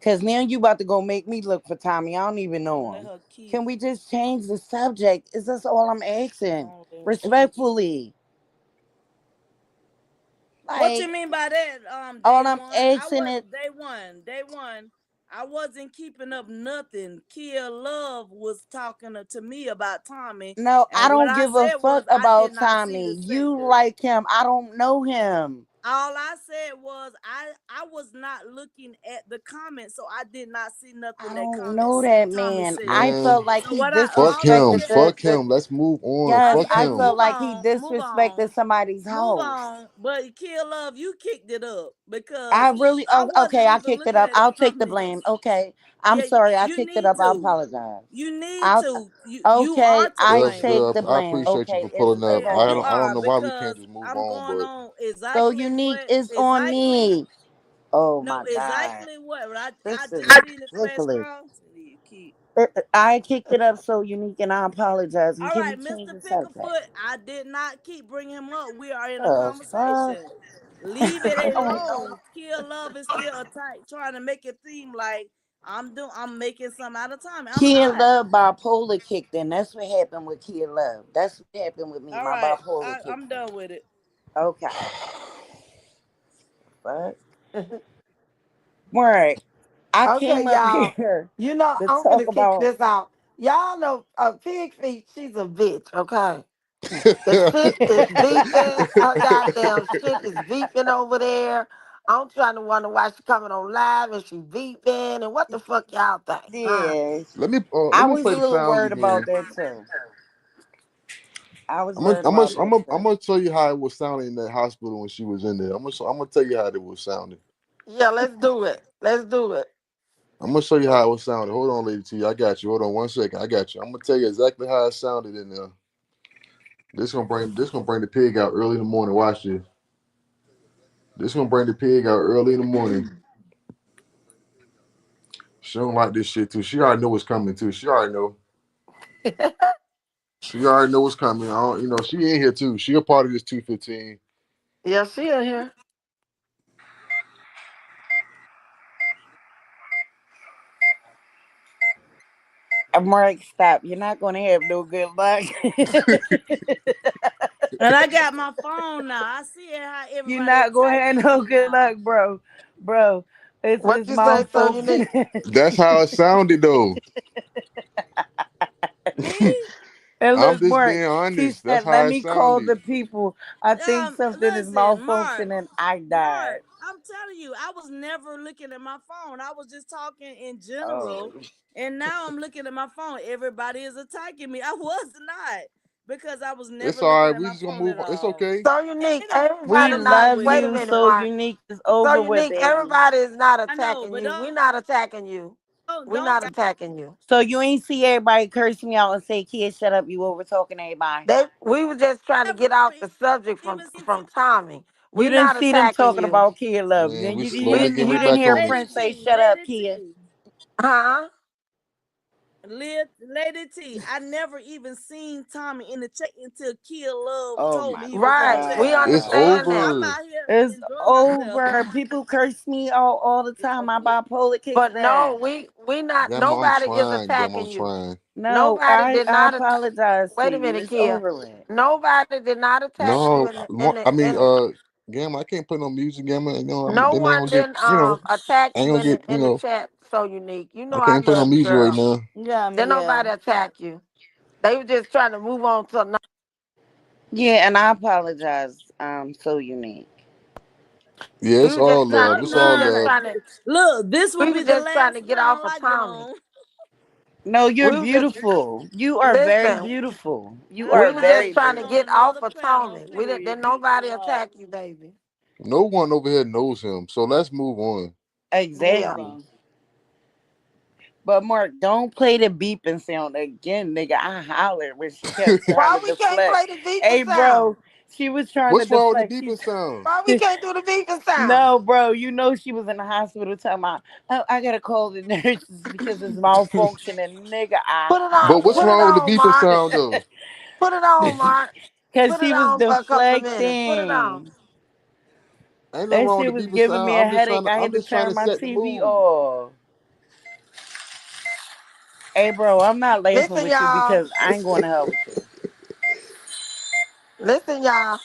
Cause now you about to go make me look for Tommy. I don't even I'm gonna know let him. her keep Can we just change the subject? Is this all I'm asking? only. Respectfully. What you Like, mean by that? Day all I'm one. I asking was is day one. Day one. I wasn't keeping up nothing. Kia Love was talking to me about Tommy, No, I and what don't I give a said was fuck I did about not see Tommy. the You sector. like him. I don't know him. All I said was I was not looking at the comments, so I did not see I nothing that don't comment know said that Tommy man. I said. felt Man, like So he what I fuck all I him. disrespected said, Fuck him. the Let's move on. yes, Fuck okay, I him. felt move like he on, move disrespected on, somebody's move house. on. But Kill Love, you kicked it up I because really I okay, wasn't I even kicked it looking up. at the I'll take the blame. comments. Okay. I'm Yeah, sorry, I you kicked it need up. I to. apologize. You need I'll to. You okay, are to I Good, blame. take good. the I blame. appreciate you Okay, for it's pulling up. Yeah, okay. you I don't are know why we can't because just move I'm on, going but on So exactly unique what is on me. Oh no my god. exactly what I This is just seen it flash ridiculous. across. You keep I kicked it up so unique and I apologize. And all can we right, change Mr. the subject? Picklefoot. I did not keep bringing him up. We are in a The fuck? conversation. Leave it alone. Kill Love is still attack, trying to make it seem like I'm making something out of time. I'm Kid not. Love bipolar kicked in. That's what happened with Kid Love. That's what happened with me. All My right, bipolar I'm kicked in. done with it. Okay. Fuck. Right. I Okay, came up y'all. here You know, to I'm talk gonna kick about this out. Y'all know Pig Feet, she's a bitch, okay? The shit is beeping. Her goddamn shit is beeping over there. I'm trying to wonder why she coming on live and she beeping and what the fuck y'all think, huh? yeah. let I me was play a the little sounds worried about again. that too. I was I'm gonna worried I'm gonna about I'm that gonna I'm too. gonna tell you how it was sounding in that hospital when she was in there. I'm gonna tell you how it was sounding. Yeah, let's do it. Let's do it. I'm gonna show you how it was sounding. Hold on, lady T. I got you. Hold on 1 second. I got you. I'm gonna tell you exactly how it sounded in there. This gonna bring the pig out early in the morning. Watch this. This gonna bring the pig out early in the morning. She don't like this shit too. She already know what's coming too. She already know. She already know what's coming. I don't, she in here too. She a part of this 215. Yeah, she in here. Mark, stop. You're not gonna have no good luck. And I got my phone now. I see it how You're everybody not gonna have attacking no me good luck, now. bro. Bro, What it's you say, so malfunctioning. unique? That's how it sounded though. Me? And I'm look, just Mark, being she honest. That's said, how "Let it me call sounded. the people. I think something is Listen, malfunctioning." I died. Mark, I'm telling you, I was never looking at my phone. I was just talking in Oh, general. And now I'm looking at my phone. Everybody is attacking me. I was not because I was It's never all looking right. at We my just gonna phone move at on. It's all. okay. So unique. Anyway, we Everybody I'm not. done love with Wait a it. you. minute, So Mark. unique is So over with, unique. baby. Everybody is not I know, attacking but you. We're not attacking you. We're don't not attacking you. So you ain't see everybody curse me out and say, "Kid, shut up." You over talking to everybody. We were just trying to ever get off the even subject seen from Tommy. You We're didn't not see them attacking talking you, about kid love. Man, we slowly but getting You right didn't back hear on it. Prince say, "Shut up, kid." huh? Lady T, I never even seen Tommy in the chat until Kill Love Oh told me my he was in the Right. chat. We It's god. understand So that. I'm over. out here It's enjoying myself. over. People curse me all the time. My bipolar kicks But no, in. we not. Grandma, I'm Nobody is trying. Grandma, I'm attacking you. trying. No, Nobody did I not. apologize to Wait a you. minute, It's Kia. over with. Nobody did not attack you No, in the I mean, in. Gamma, I can't put no music, Gamma. No Then I one don't get, didn't attack I ain't you gonna get, in the chat. So unique. You I know I can't put no love you, music right girl. now. Yeah, Didn't yeah. nobody attack you. They were just trying to move on to another. Yeah, and I apologize. So unique. Yeah, We it's were all just trying love. to. It's We were all just love. trying to. Look, this will We be were the just trying to last get off song of I get Tommy. on. No, you're We were just beautiful. You are very listen. beautiful. You I are We said were I very just would trying get to on get beautiful. off another of platform, Tommy. Didn't period. nobody Right. attack you, baby. No one over here knows him, so let's move on. Yeah. Exactly. Okay. But Mark, don't play the beeping sound again, nigga. I hollered when she kept trying Why to we can't deflect. play the beeping Hey, sound? bro, she was trying to What's wrong with deflect. the beeping sound? Why we can't do the beeping sound? No, bro, you know she was in the hospital talking about, oh, I gotta call the nurses because it's malfunctioning. Nigga, I Put it on. But what's Put it wrong with the on, beeping Mark. sound though? Put it on, Mark. because Put it she was on for a couple of minutes. Put it on. deflecting. Ain't nothing That wrong shit with the was beeping giving me sound. a headache. I I'm had to just trying turn to my set the TV mood. off. Hey, bro, I'm not laughing Listen, with you y'all. because I ain't going to hell with you. Listen, y'all.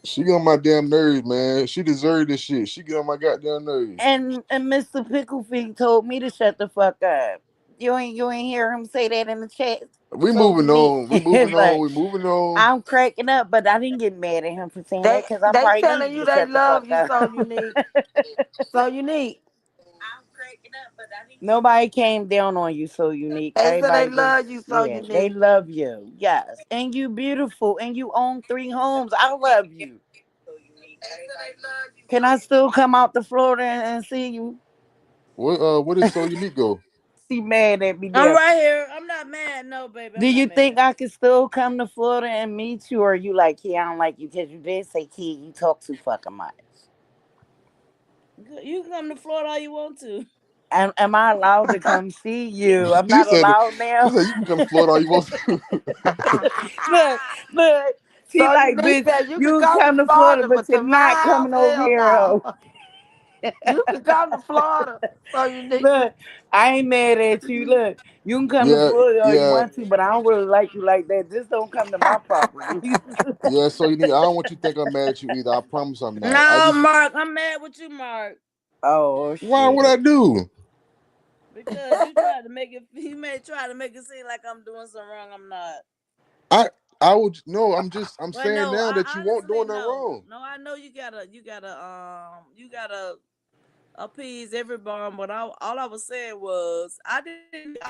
She get on my damn nerves, man. She deserved this shit. She get on my goddamn nerves. And Mr. Picklefeet told me to shut the fuck up. You ain't hear him say that in the chat. We So moving unique. on. We moving on. But We moving on. I'm cracking up, but I didn't get mad at him for saying that They because I they probably telling needed you to they shut the fuck love you up. so unique. So unique. Nobody came down on you so unique. They said they Everybody just, love you so yeah, they unique. love you. Yes. And you beautiful and you own 3 homes. I love you. Can I still come out to Florida and see you? What is so unique go? She mad at me I'm there. right here. I'm not mad. No, baby, Do I'm not you think mad. I could still come to Florida and meet you, or you like, yeah, I don't like you because you did say, kid, you talk too fucking much. You can come to Florida all you want to. Am I allowed to come see you? I'm She not said. allowed She now. said you can come to Florida all you want to. Look, look. She So like, unique bitch, said you can you come to come to Florida, Florida, but but you're to my not house, coming over hell here, no. ho. You can come to Florida. So unique. Look, I ain't mad at you. Look, you can come to Yeah, Florida all you yeah, want to, but I don't really like you like that. Just don't come to my property. yeah. So unique. I don't want you to think I'm mad at you either. I promise I'm not. I No, just. Mark, I'm mad with you, Mark, Oh Why would I shit. do? because you tried to make it. You may try to make it seem like I'm doing something wrong. I'm not. I. I would no. I'm just. I'm But saying no, now that I you won't honestly doing nothing no, wrong. no. I know you gotta appease everyone. But all I was saying was I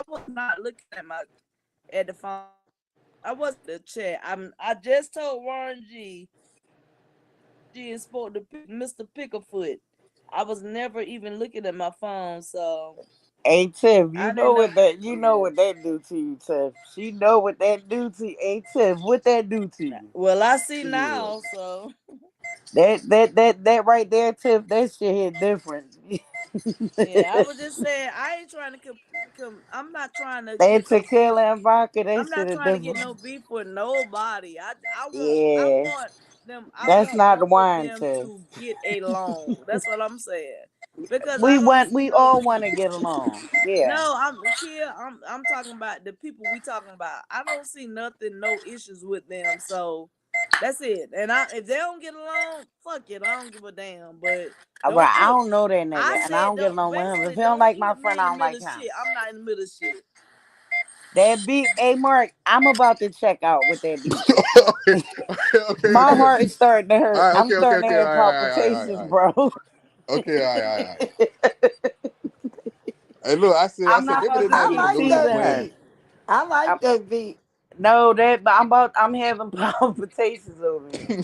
was not looking at the phone. I wasn't the chat. I just told Warren G and spoke to Mr. Picklefoot. I was never even looking at my phone, so Hey Tiff, I didn't know. you know Yeah. what that do to you, Tiff. She know what that do to you. Hey Tiff, what that do to you? Well, I see Shit. now, so That right there, Tiff, that shit hit different. yeah. I was just saying I ain't trying to I'm not trying to That get no beef. tequila and vodka, that I'm shit not is trying to get different. no beef with nobody. I Yeah, want them. I that's want not the both of wine, them Tiff. to get along. That's what I'm saying. Because I We don't want, see we no all want reason. to get along. Yeah, No, I'm talking about the people we talking about. I don't see nothing, no issues with them. So that's it. And if they don't get along, fuck it. I don't give a damn. But but don't I put. don't know that nigga, I and I said don't get don't along with him. If basically he don't don't like my put friend, me in I the don't like middle of him. shit. I'm not in the middle of shit. That beat, hey Mark, I'm about to check out with that beat. okay, okay, My okay. heart is starting to All hurt. right, I'm okay, okay, starting to okay. All have right, all right, all right, all right, palpitations, all right. bro. Okay, all right, all right, all right. Hey, look, I I'm said not give me about the to I night with a keep like losing that teasing plan. her. beat. I I'm, like that beat. no, that but I'm having palpitations over here.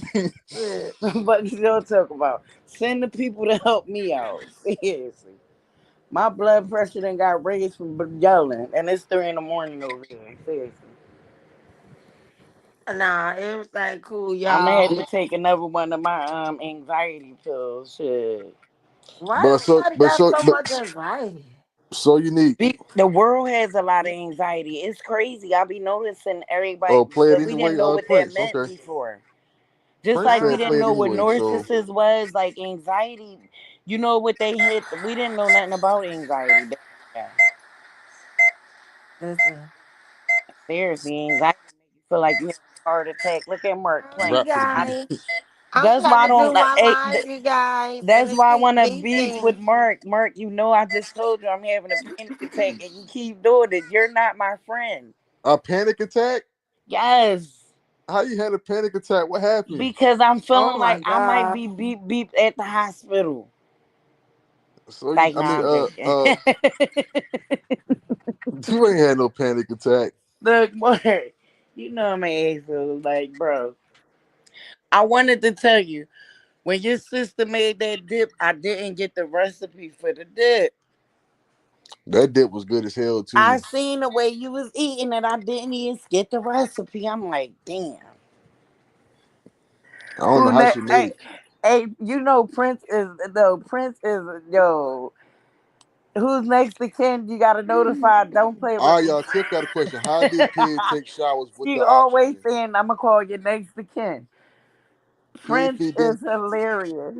Shit. But you don't talk about. Send the people to help me out. Seriously. My blood pressure then got raised from yelling, and it's 3 in the morning over here. Seriously. Nah, everything cool, I'm gonna have y'all. to take another one of my anxiety pills. Shit. but Why so, everybody but got so, so but much anxiety? so unique. The world has a lot of anxiety. It's crazy. I be noticing everybody Oh, play it that we either didn't way. know what that Prince. meant Okay, before. Just Prince like we said didn't play it know either what way. So narcissist was, like anxiety. You know what they hit? We didn't know nothing about anxiety. Yeah. Listen. Seriously, anxiety make you feel like you have a heart attack. Look at Mark You playing. rap for the I, beat. guys, I'm that's why I trying to don't do like. my life, you guys, and That's it's why I this want to big beef with thing. Mark. Mark, you know I just told you I'm having a panic attack, and you keep doing it. You're not my friend. A panic attack? Yes. How you had a panic attack? What happened? Because I'm Oh feeling my like I might God. be beep at the hospital. So you, Like, I no, mean, I'm joking. you ain't had no panic attack. Look, Mark, you know I'm an asshole. Like, bro, I wanted to tell you when your sister made that dip, I didn't get the recipe for the dip. That dip was good as hell I too. seen the way you was eating it. I didn't even get the recipe. I'm like, damn. I don't know Who how ne- she made hey, it. hey, you know Prince is yo. Who's next to Ken? You gotta notify. Don't play All with right, me. y'all. Tiff got a question. How did pigs take showers with She the always oxygen? saying, "I'm gonna call you next to Ken." Pig Prince feet didn't. is hilarious.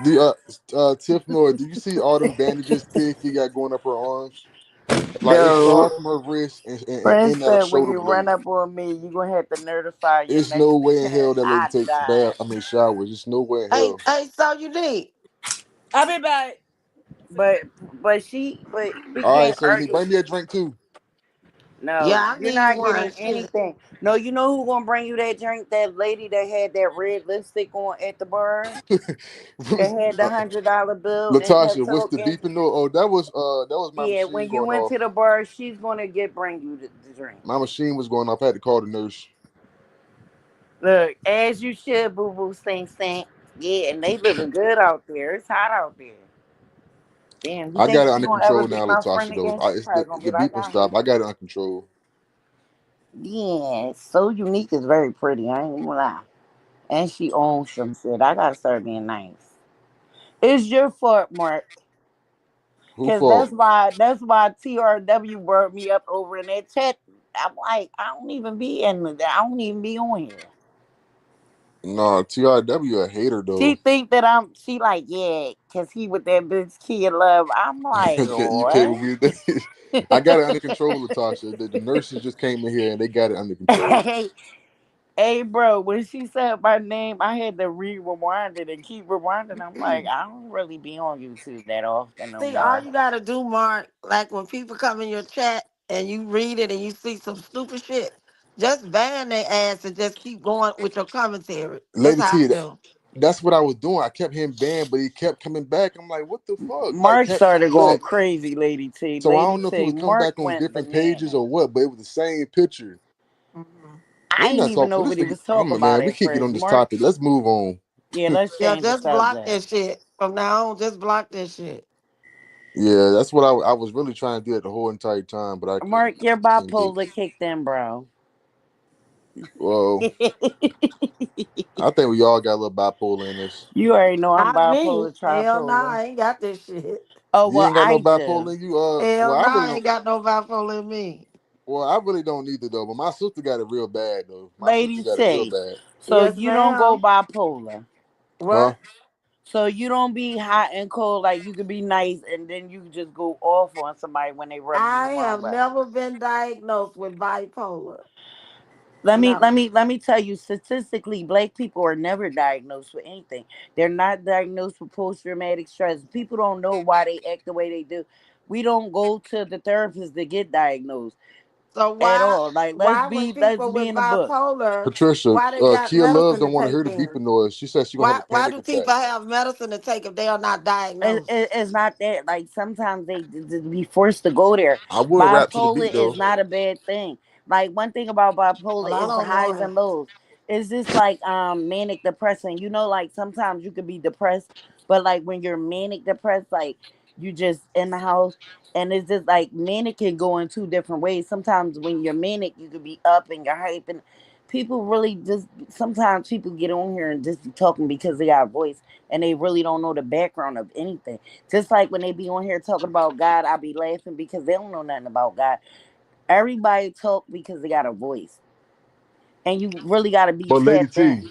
The Tiff Noah, do you see all them bandages Pig feet got going up her arms? Like it Dude, started from her wrist and Prince ended at her said when shoulder you run blade. up on me, you gonna have to notify your It's next no of way in kin. hell that lady I takes died. bath. I mean showers. It's no way in Hey, hell. hey, so you need. I'll be back. But but we All right, can't so you need argue. bring me a drink too. No, Yeah, I you're need not one. getting Shit. anything. No, you know who gonna bring you that drink? That lady that had that red lipstick on at the bar. That had the $100 bill and kept Latasha, what's the talking. beeping noise? Oh, that was my Yeah, machine when you going went off. to the bar, she's gonna get bring you the drink. My machine was going off. I had to call the nurse. Look, as you should, boo boo, stink stink. Yeah, and they looking good out there. It's hot out there. Damn, you I think got it she under gonna ever control be now, my friend Latasha. Though again? She it's probably gonna be the like, beeping I hate stopped. I her. got it under control. Yeah, so unique is very pretty. I ain't gonna lie. And she owns some shit. I gotta start being nice. It's your fault, Mark. Who Cause fault? that's why TRW brought me up over in that chat. I'm like, I don't even be on here. Nah, TRW a hater She though. think that she like, yeah, cause he with that bitch Kid Love. I'm like, You came what? with me. I got it under control, Latasha. The nurses just came in here and they got it under control. hey, hey, bro, when she said my name, I had to rewind it and keep rewinding. I'm like, I don't really be on YouTube that often no See, all more. you gotta do, Mark, like when people come in your chat and you read it and you see some stupid shit, just ban their ass and just keep going with your commentary. That's Lady how I T, do. that's what I was doing. I kept him banned, but he kept coming back. I'm like, what the fuck? Like, Mark kept started coming going back. crazy, Lady T. So I Lady don't know if he T. was coming Mark back on went different pages bananas. or what, but it was the same picture. Mhm. I Let me ain't not even talk know for this what he nigga. was talking about Man, we at can't get first. on this Mark, topic. Let's move on. yeah, let's Yeah, change the just block subject. that shit. From now on, just block that shit. Yeah, that's what I was really trying to do it the whole entire time, but I couldn't. Mark, your Couldn't do it. bipolar kicked in, bro. Well, I think we all got a little bipolar in us. You already know I'm Not me. bipolar, Hell no, tripolar. I ain't got this shit. Oh You well, ain't got no I do. bipolar in you. Hell Well, no, I really I don't. ain't got no bipolar in me. Well, I really don't either though. But my sister got it real bad though. My sister Lady got it real T. bad. So Yes, you don't go ma'am. bipolar. Huh? What? So you don't be hot and cold. Like you could be nice and then you just go off on somebody when they rub you I the wrong have way. never been diagnosed with bipolar. Never. Let me tell you, statistically, black people are never diagnosed with anything. They're not diagnosed with post traumatic stress. People don't know why they act the way they do. We don't go to the therapist to get diagnosed So at why all. Like why when let's people be with in the book. bipolar, Patricia, why they got Kia Love medicine to don't want to take hear the then? beeping noise. She said she gonna have a Why panic do attack. people have medicine to take if they are not diagnosed? It's not that. Like sometimes they be forced to go there. I would rap to the Bipolar beat is though. not a bad thing. Like one thing about bipolar Well, I is the don't know highs him. and lows. It's just like manic depressing. You know, like sometimes you could be depressed, but like when you're manic depressed, like you just in the house, and it's just like manic can go in two different ways. Sometimes when you're manic, you could be up and you're hyping. People really just sometimes people get on here and just be talking because they got a voice and they really don't know the background of anything. Just like when they be on here talking about God, I be laughing because they don't know nothing about God. Everybody talk because they got a voice, and you really got to be But Lady tapped in. T,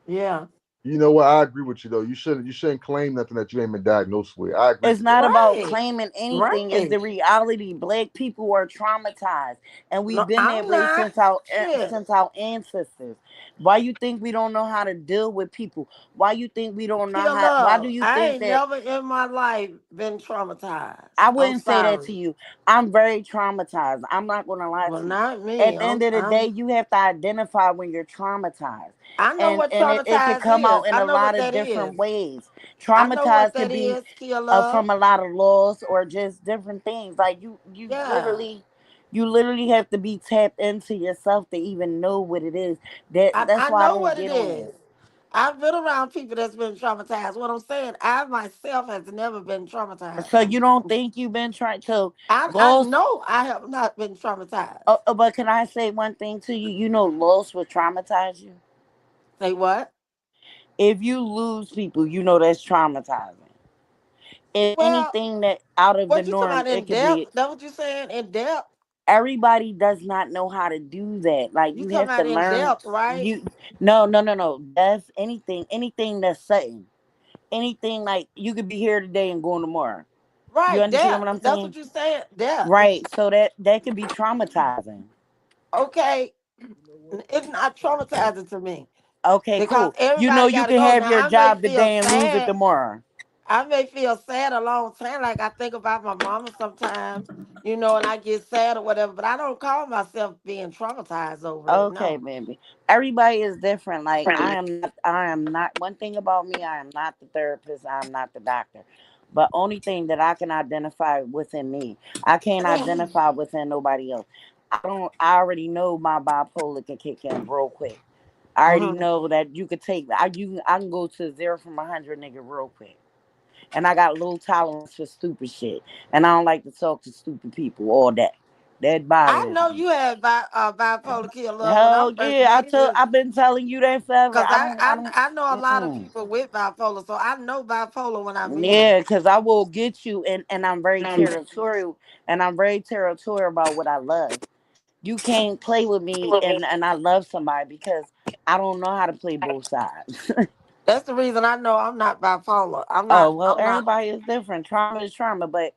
Yeah. you know what? I agree with you though. You shouldn't claim nothing that you ain't been diagnosed with. I agree It's with not that. about Right. claiming anything. It's Right. the reality. Black people are traumatized, and we've No, been that I'm way not. Shit. since our ancestors. Why you think we don't know how to deal with people? Why you think we don't know Kill how? Why do love. you I think ain't that? never in my life been I traumatized. I'm wouldn't say that to sorry. you. I'm very traumatized. I'm not gonna lie Well, to you. not me. At the end of the day, you have to identify when you're traumatized. I know what It can traumatized come is. out in I a know lot what of that different is. ways. I know what Traumatized that could be is, kill love. from a lot of loss or just different things. Like Yeah. you literally have to be tapped into yourself to even know what it is. That's I why I know don't what it get on there. is. I've been around people that's been traumatized. What I'm saying, I myself has never been So traumatized. you don't think you've been trying to I loss? know I have not been traumatized. But can I say one thing to you? You know, loss will traumatize you. Say what? If you lose people, you know that's traumatizing. If Well, anything that out of the what you talking norm, about it in could be. depth? That what you saying in depth? Everybody does not know how to do that. Like You you talking have to about in learn. depth, right? You no. That's anything. Anything that's sudden. Anything like you could be here today and going tomorrow. You Right, understand what death. I'm That's saying? what you said. Death. Right. So that could be traumatizing. Okay, it's not traumatizing to me Okay, because cool. You know everybody you got to can go. have Now your I may job feel today and lose it sad. tomorrow. I may feel sad a long time. Like I think about my mama sometimes, and I get sad or whatever. But I don't call myself being traumatized over it. Okay, No. baby. Everybody is different. Like I am not one thing about me, I am not the therapist, I'm not the doctor. But only thing that I can identify within me. I can't identify within nobody else. I already know my bipolar can kick in real quick. I already Mhm. know that you could take I can go to 0 from 100 nigga real quick. And I got low tolerance for stupid shit. And I don't like to talk to stupid people all day. That I bothers know me. you had bipolar kid love when I Hell first yeah, met you. I've been telling you that forever. Cause I don't I don't I know a lot of mm-mm. people with bipolar, so I know bipolar when I meet them. Yeah, because I will get you, and I'm very territorial, and I'm very territorial about what I love. You can't play with me, and I love somebody because I don't know how to play both sides. That's the reason I know I'm not bipolar. I'm Oh not. well, I'm not. everybody is different. Trauma is trauma, but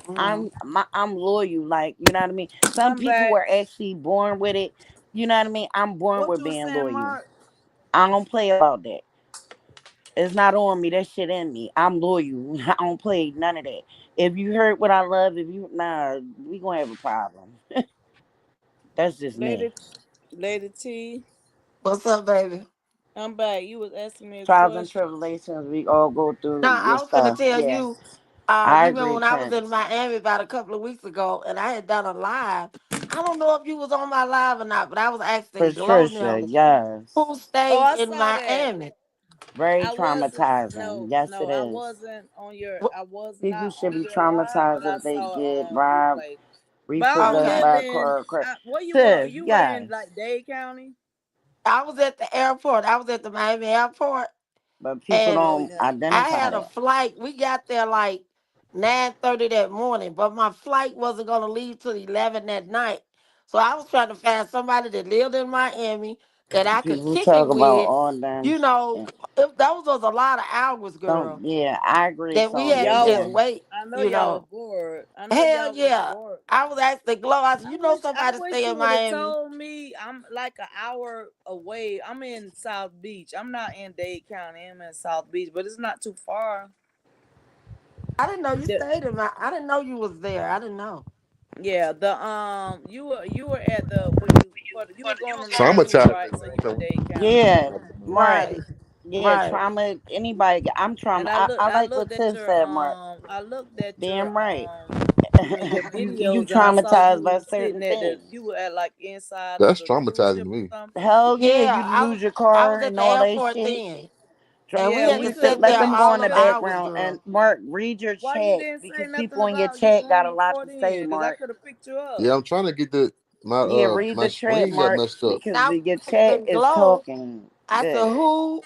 Mm. I'm loyal. Like you know what I mean. Some I'm people back. were actually born with it. You know what I mean. I'm born What with you was being saying, loyal. Mark? I don't play about that. It's not on me. That shit in me. I'm loyal. I don't play none of that. If you hurt what I love, if you we gonna have a problem. That's just me. Lady Lady T. What's up, baby? I'm back. You was asking me a Trials and question. tribulations, we all go through Now your I was gonna stuff. tell Yeah, you. I You remember agree, when I was in Prince. Miami about a couple of weeks ago, and I had done a live. I don't know if you was on my live or not, but I was asking Glow Patricia, them yes. who Oh, stayed I in saw that. Miami. Very I wasn't. traumatizing. No, Yes, no, it I is. wasn't on your. Wh- I was People not should on be your live, but traumatized I if they saw it get on robbed, replay. But I don't repossessed Okay. live by a in. car crash. Where you were? Sis, You were in yes. like Dade County. I was at the airport. I was at the Miami airport, But people and Oh don't yeah. I identify had a that. flight. We got there like 9:30 that morning, but my flight wasn't gonna leave till 11 that night. So I was trying to find somebody that lived in Miami that I could People kick it talk about with. all that You know, shit. if those was a lot of hours, Don't, girl, yeah, I agree, that we had Sonya. to Y'all just was. Yeah. wait. I know You y'all was know, bored. I know hell y'all was yeah. bored. I was asking Glow. I said, I somebody wish stay you in would have Miami. told me. I'm like an hour away. I'm in South Beach. I'm not in Dade County. I'm in South Beach, but it's not too far. I didn't know you The, stayed in my. I didn't know you was there. I didn't know. yeah, the you were at the when you you was going on the cruise, Traumatizing, right? So man. you in Dade County. Yeah, Right, right. Yeah, right. trauma, anybody, I'm And trauma. I I like what looked at Tiff your said, Mark. I looked at Damn right. your You videos, and I saw traumatized you by was sitting certain at things. you were at like inside of That's the cruise traumatizing to ship or me. something. Hell yeah, Yeah, you lose your I was car at and the all that airport shit. then, and we Yeah, We had we to can could sit, have sit let there we them could go have in all the them kept. hours, background and girl. Mark, read your Why you chat didn't say because nothing people in your about you chat got going a lot report to say, in? Because I Mark. could have picked you up. Yeah, I'm trying to get the my Yeah, read my the chat, screen got Mark, messed up. because Now your I chat asked is Glow. talking I said, good. "Who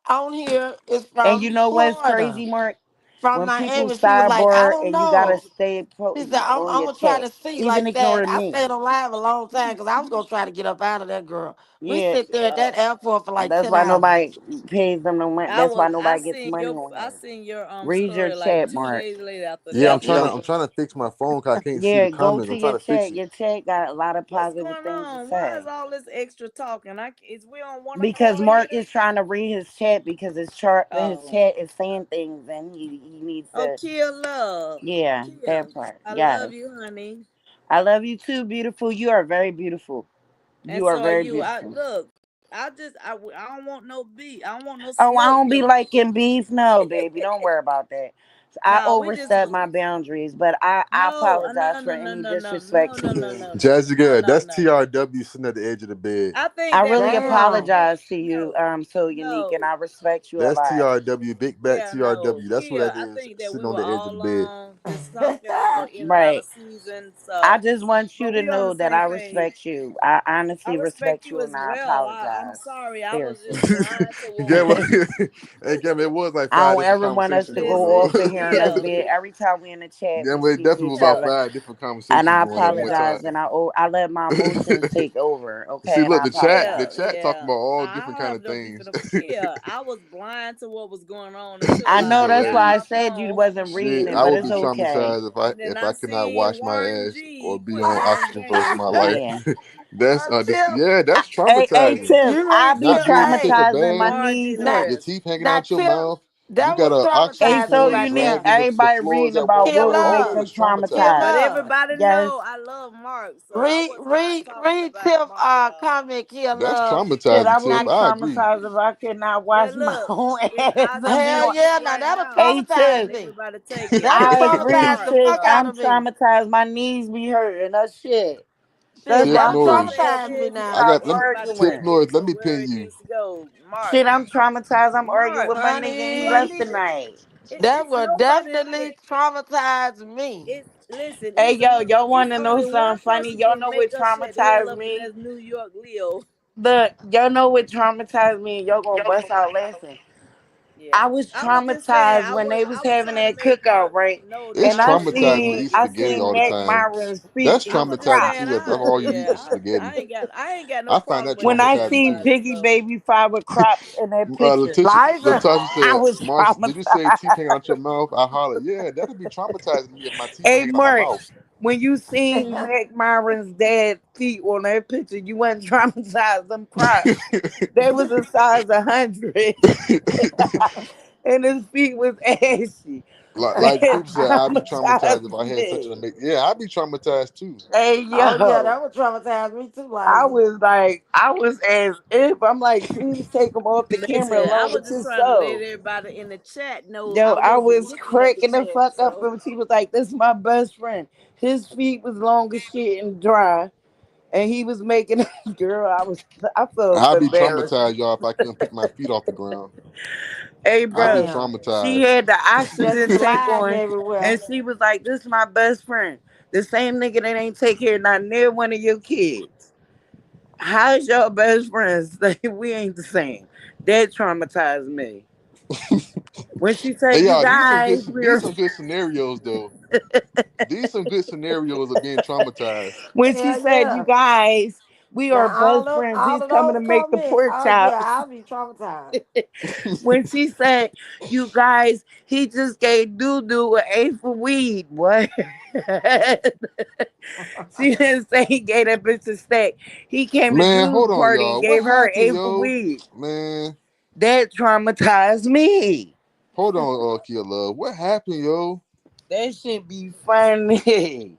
on here is And you from know what's Florida, crazy, Mark? from When people Miami?" She was like, "I sidebar don't and you gotta know." stay She said, on I'm your gonna try chat, to see even like that." ignoring I me. stayed alive a long time because I was gonna try to get up out of that girl. We Yeah, sit there at that airport for like that's 10 why hours. nobody pays them no money. That's why I nobody gets seen money your on here. Read your story like chat, two Mark. days later after Yeah, that. So I I'm was trying to fix my phone 'cause I can't see the Yeah, go comments. to I'm trying your to fix chat. it. Your chat got a lot of what's positive going things to on? Why is say. all this extra talking? Is we on one Because accord Mark here? is trying to read his chat because his Oh, chat is saying things and he needs oh, to. kill love, Yeah, kill. that part. I love Yes. you, honey. I love you too, beautiful. You are very beautiful. And You are so are very you. beautiful. I don't want no beat. I don't want no Oh, I smoke. don't be liking beef. No, baby. Don't worry about that. I Nah, we just overstep my boundaries, but I no, apologize for any disrespect to you. Jazzy no, girl, no, that's no. TRW sitting at the edge of the bed. I think I that really we all Damn. think apologize to you, no, so unique, and no. I respect you a That's lot. TRW, big back Yeah, no. TRW. That's who Kia, that I is, think that we sitting on were the edge of the all bed. just talking in and out Right. of season. I So, just want you but to we on the know that same I page. respect you. I I honestly respect respect you you, as and I well. I'm apologize. sorry. I was Seriously. just blind to what was Gamma, going hey Gamma, it was like I five don't different ever want us conversations to going go on. off of Listen, here in this Kia, bed. Every time we in the chat, we Gamma, it speak to definitely was each about Kia, other. five different And conversations I going at one Kia. apologize, time. and I let my emotions take over, okay? See, And look, I the Yeah, apologize. chat talking yeah. about all I different don't kind have of no beef with things. them. Kia, I was blind to what was going on until I She I know said, that's got why "Hey, I my said you phone. wasn't reading shit, it, I but would it's be trying Okay. traumatized And then if I I cannot seen wash my Warren ass or G be put on Warren oxygen for the rest of Gaines my life. Yeah. That's Tip, yeah, that's Hey, traumatizing. Tiff, I be Not being able to take a hey, traumatized when my bath, Warren G knees now, your hurt. Lewis. teeth hanging now, out your Tip, mouth. You that got was a oxygen Hey, traumatizing so cord right you need there. dragging the everybody floors reading at about what Walmart. would All make of it Killer, them is traumatizing. But traumatized. killer. everybody Yes. know I love Mark, so I Read, was not read, talking read about Tip Mark, y'all. comment, That's killer. Shit, I traumatizing, would Tiff. Now, be I agree. traumatized if I could not Well, wash my look, own ass I and be tell hell on. yeah, you now right that'll now, Hey, I traumatize Tiff, want me. everybody to take it That'll easy I on agree, traumatize the Mark, Tiff. fuck out I'm of y'all. me. traumatized. My knees be hurting. That shit. That's Shit, Tiff why that'll I'm so Norris. Say traumatize me this, pissed. We and now. I stop got want let me everybody to Tiff arguing. take Norris, it let from me where pin it you. needs to go. Mark, Shit, I'm traumatized. I'm arguing Mark, with my nigga and he do I left Honey, need to? tonight. that It's will nobody definitely like traumatize me. it. Listen, Hey, yo, y'all want it's to know only one something funny? person Y'all can know what make us shut the hell traumatized up, and me? that's New York Leo. Look, y'all know what traumatized me, and y'all gonna bust out laughing. I Yeah, was I was just saying, traumatized when they was I was having trying to that make cookout, Mark right? know that It's And I was just traumatizing to being eat I spaghetti seen all the disrespectful. Mac time. Myron's feet That's I was was just traumatizing cropped. saying, too. If all you eat yeah, is spaghetti, I ain't got no I find problem that with When not I traumatizing seen too. everybody. Biggie So Baby Five with crops in that picture, Letitia, Liza, Latasha I said, was "March, did you say traumatized. teeth hanging out your mouth?" I hollered, "Yeah, that'd be traumatizing to me if my teeth were Hey, hanging out my Mark, mouth." when you seen Mac Myron's dad feet on that picture, you wasn't traumatized. Them crops, they was a size 100, and his feet was ashy. Like It Coop said, I'd be traumatized if traumatized I had such an me. amazing. Yeah, I'd be traumatized too. Hey, oh yeah, yo. that would traumatize me too, I Liza. was like, I was as if I'm like, please take them off the camera listen, I along was with just trying to let yourself. everybody in the chat know Yo, I I wasn't was looking at the cracking the chat. fuck up So and she was like, this is my best friend. His feet was long as shit and dry. And he was making girl, I felt I'd be embarrassed. traumatized, y'all, if I couldn't pick my feet off the ground. Hey I'd be bro, Damn, she traumatized. had the just oxygen tank sliding on everywhere. and she was like, this is my best friend. The same nigga that ain't take care of not near one of your kids. How's your best friends? Like, we ain't the same. That traumatized me. When she said, Hey, you y'all, guys, we're these some good scenarios though. These some good scenarios of being traumatized. when she Hell said, you yeah. guys, we are Now best friends. all He's of coming those to make the comments, pork oh yeah, chops. I'll be traumatized. When she said, you guys, he just gave doo doo an eighth of weed. What? She didn't say he gave that bitch a stack. He came to Man, Dude's hold on, party and y'all. What gave her an happened, eighth of yo? weed. Man, That traumatized me. hold on, Kia Love. What happened, yo? That should be funny.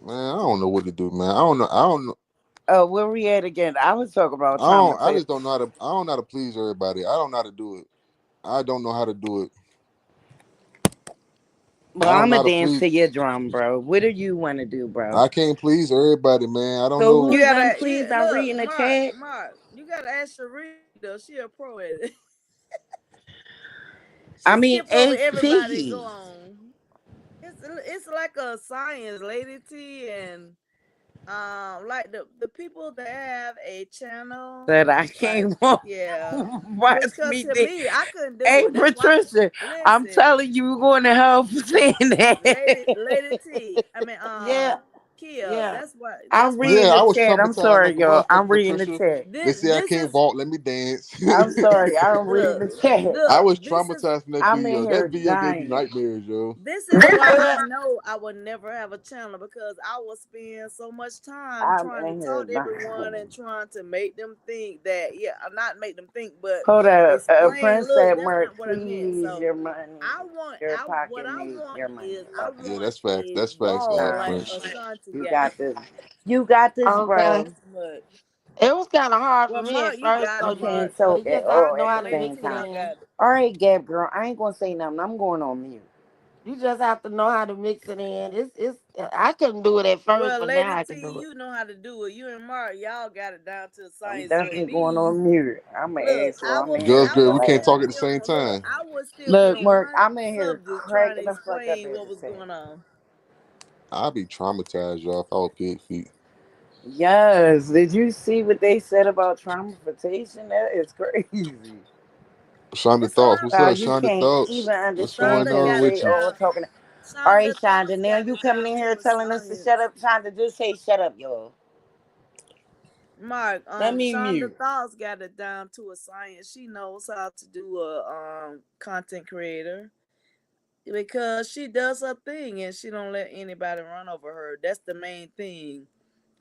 Man, I don't know what to do, man. I don't know. I don't know. Oh, where we at again? I was talking about I don't. I traumatized. just don't know how to. I don't know how to please everybody. I don't know how to do it. I don't know how to do it. Well, I don't I'm know a how to dance please. to your drum, bro. What do you want to do, bro? I can't please everybody, man. I don't So who know. you is gotta unpleased? I'm look, reading the chat. You gotta ask Cherie though. She a pro at it. She I skip mean, over it's everybody and go Piggy on. It's like a science, Lady T, and like the people that have a channel, that I like can't watch yeah, because me. to me I couldn't do Hey, it. That's why. Patricia, I'm Listen, telling you, we're going to hell for saying that. Lady T. I mean, Yeah, Kia. yeah. That's why. I'm That's why reading Yeah, you I the was don't. chat. I'm traumatized sorry, like a y'all. motherfucker, I'm reading the Patricia. chat. They say I This can't is vault. Let me dance. I'm sorry. I'm reading look the chat. I look. was This is traumatized from that I'm in video. That here video gave me dying. nightmares, yo. this is why I know I would never have a channel because I will spend so much time I'm trying to in here talk to everyone dying. and trying to make them think that yeah, I'm not make them think, but Hold up. explain. Prince Look, said, that's Mark, not what I meant. please, So your money, your what pocket I needs want your money. is I Yeah, want that's facts. a That's facts, ball like Prince. Ashanti You got. got this. You got this, Okay. bro. But It was kind of hard for well, me Mark, at you first, got so it, Okay, Mark. so So you just have to oh, know at how the to Lady same mix it time. T in. got it. All right, Gab girl, I ain't gonna say nothing. I'm going on mute. You just have to know how to mix it in. It's. I couldn't do it at first, Well, but now Lady I can T, do it. you know how to do it. You and Mark, y'all got it down to a I'm science. So definitely going me, on mute. I'm an look, asshole. I'm in here Judge Dredd, we can't glad. talk at the same time. I would still be Look, on Mark, one I'm in here subject trying to cracking the fuck up explain at what the was same. going on. I'd be traumatized, y'all, if I was pig feet. Yes. Did you see what they said about traumatization? That is crazy. Shonda That's all Thoughts. right. What's up, God, you Shonda can't Thoughts? even What's understand going Shonda because on got they with it you? all down. talking. All right, Shonda Shonda. Thoughts Now got you it coming down in to here a telling us to shut science. up, Shonda. Just say shut up, y'all. Mark, Let me Shonda mute. Thoughts got it down to a science. She knows how to do a content creator. because she does her thing and she don't let anybody run over her. That's the main thing.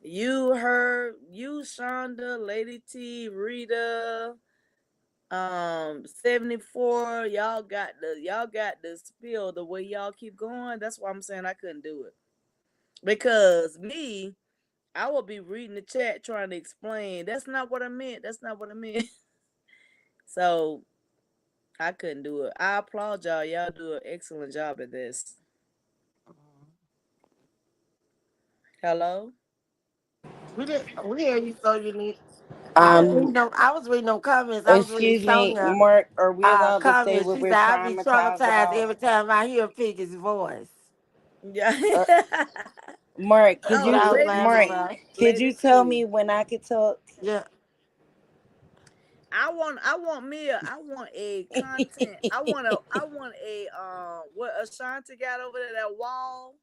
You, her, you, Shonda, Lady T, Rita, 74. Y'all got the spill the way y'all keep going. That's why I'm saying I couldn't do it. Because me, I will be reading the chat trying to explain. That's not what I meant. That's not what I meant. So I couldn't do it. I applaud y'all. Y'all do an excellent job at this. Hello? We hear you, so unique. Um, I was reading them comments. I was reading excuse me, Sonia Mark. Are we allowed to say comments. what She we're said I be traumatized traumatized about? every time I hear Piggy's voice. Yeah. Uh, Mark, That's could what Oh, I you, was Lady laughing Mark, about. T. could you Lady tell T. me when I could talk? Yeah. I want a content. I want a what Ashanti got over there, that wall,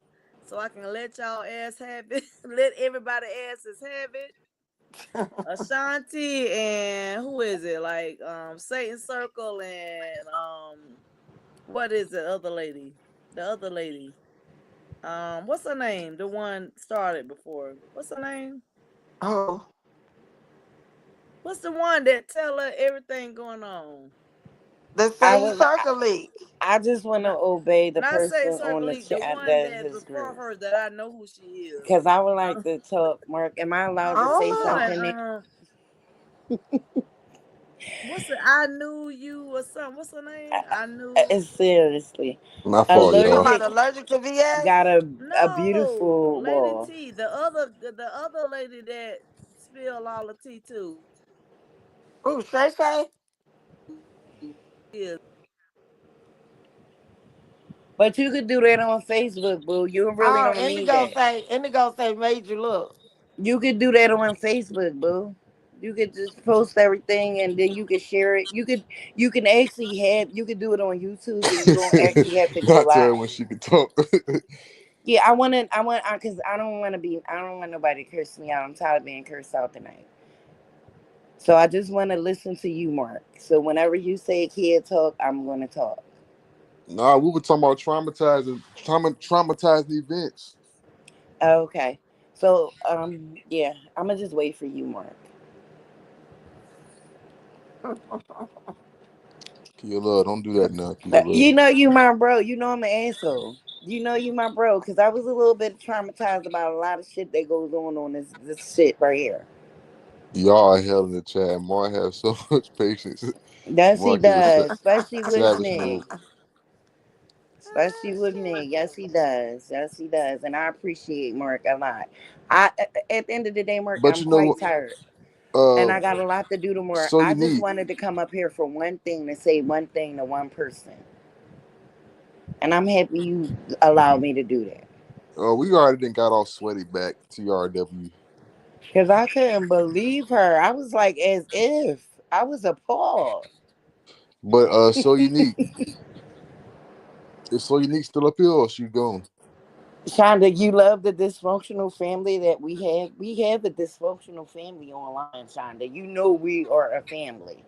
so I can let y'all ass have it. Let everybody asses have it. Ashanti and who is it? Like Satan Circle and what is the other lady? The other lady. What's her name? The one started before. What's her name? Oh, What's the one that tell her everything going on? the I Satan was, Circle League. I just want to Not obey the not say person on Circle the League, the chat one that that his before group, her that I know who she is. because I would like Uh, to talk. Mark, am I allowed to say what's her name? Oh, something? What's the I knew you or something? What's her name? I knew. Seriously, My fault, you talking y'all. about allergic allergic to VS? got a No, beautiful Lady wall. T, the other lady that spilled all the tea too. Ooh, Shay Shay? Is But you could do that on Facebook, boo. You really Oh, don't need that. Indigo say made you look. You could do that on Facebook, boo. You could just post everything and then you could share it. You can actually have you could do it on YouTube and you don't actually have to go Not tell her live. when she could talk. Yeah, I want because I don't want nobody to curse me out. I'm tired of being cursed out tonight. So I just want to listen to you, Mark. So whenever you say kid talk, I'm gonna talk. Nah, we were talking about traumatizing events. Okay. So yeah, I'm gonna just wait for you, Mark. Kill love, don't do that now, kill love. You know you my bro. You know I'm an asshole. You know you my bro because I was a little bit traumatized about a lot of shit that goes on this shit right here. Y'all are hell in the chat. Mark have so much patience. Yes, he Mark is a does, especially with savage mode. me. Especially with me. Yes, he does. Yes, he does, and I appreciate Mark a lot. At the end of the day, Mark, But I'm you know quite what? tired, and Uh, I got a lot to do tomorrow. so I you just need. wanted to come up here for one thing to say one thing to one person, and I'm happy you allowed me to do that. We already didn't got all sweaty back. TRW. Because I couldn't believe her. I was like, as if. I was appalled. But so unique. Is so unique still up here or she gone? Shonda, you love the dysfunctional family that we have. We have a dysfunctional family online, Shonda. You know we are a family.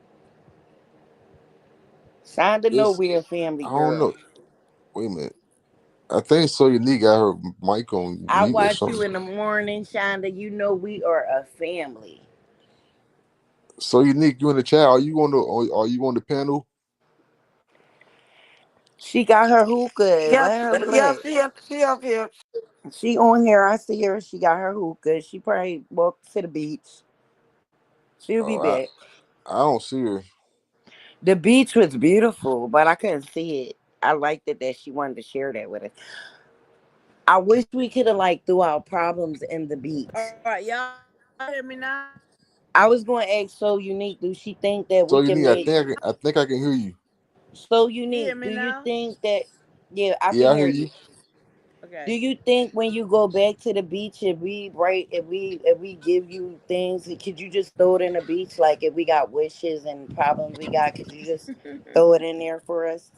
Shonda know It's we're a family, I don't girl. know. Wait a minute. I think so unique got her mic on I mute or watch you something. in the morning, Shonda. You know we are a family. So unique, you in the chat? Are you on the panel? She got her hookah. Yeah, Let her yeah, black. she up here. She on here. I see her. She got her hookah. She probably walked to the beach. She'll be Oh, back. I don't see her. The beach was beautiful, but I couldn't see it. I liked it that she wanted to share that with us. I wish we could have like threw our problems in the beach. all right, y'all hear me now? I was going to ask So Unique, do she think that So we unique, can make I think I can hear you. So You hear Unique? me Do you now? think that? Yeah, I can Yeah, I hear hear you. you. Do Okay. you think when you go back to the beach, if we give you things, could you just throw it in the beach? Like if we got wishes and problems we got, could you just throw it in there for us?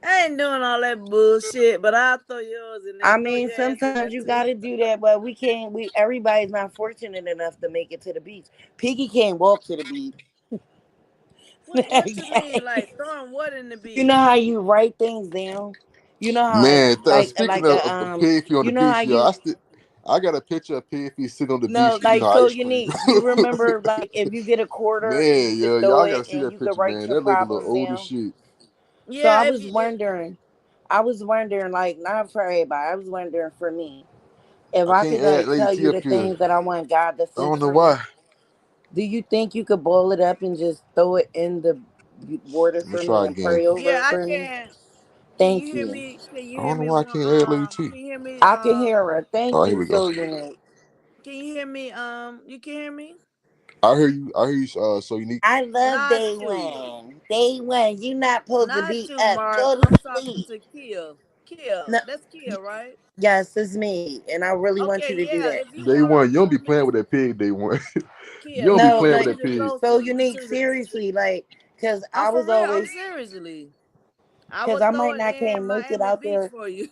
I ain't doing all that bullshit, but I'll throw yours in there. I Throw mean, your ass in sometimes there you too. got to do that, but we can't. We everybody's not fortunate enough to make it to the beach. Piggy can't walk to the beach. What you mean? Like throwing what in the You know beach? how you write things down? You know how it's Man, speaking like a of pig feet on you the know how beach, yo, you I got a picture of pig feet sitting on the no beach eating like so ice you cream. need you remember like if you get a quarter and you Man, could yo, throw y'all it gotta see and that you could picture, write man. your That lady look problems old as down. shit. So Yeah, if you it, I was wondering, like, not for everybody, I was wondering for me, if I I can't could add like Lady tell T you up the here. things that I want God to I don't fix know for me, why. do you think you could boil it up and just throw it in the water Let me for me try it and again. pray over yeah, it I for me? can. Can you Thank hear you. me? Can you I hear don't know me? why I One can't add Lady T. can you hear me? I can hear her. All Thank right, here you we go. so unique. Can you hear me? You can hear me? I hear you. I hear you. So unique. I love Not day you. one. Day one, you not supposed to Not be you, up. Mark. Go to I'm talking sleep. to Kia. Kia, No, that's Kia, right? yes, it's me, and I really want Okay, you to do yeah. that. If you Day one, you don't be want me playing with that pig. Day one, you Kia, don't be if you No, playing want with like me that to pig. go so unique. to the Seriously, like, cause I'm I for was real. I'm always, seriously. I cause would I throw might it not in can't make it Miami out Beach there. for you.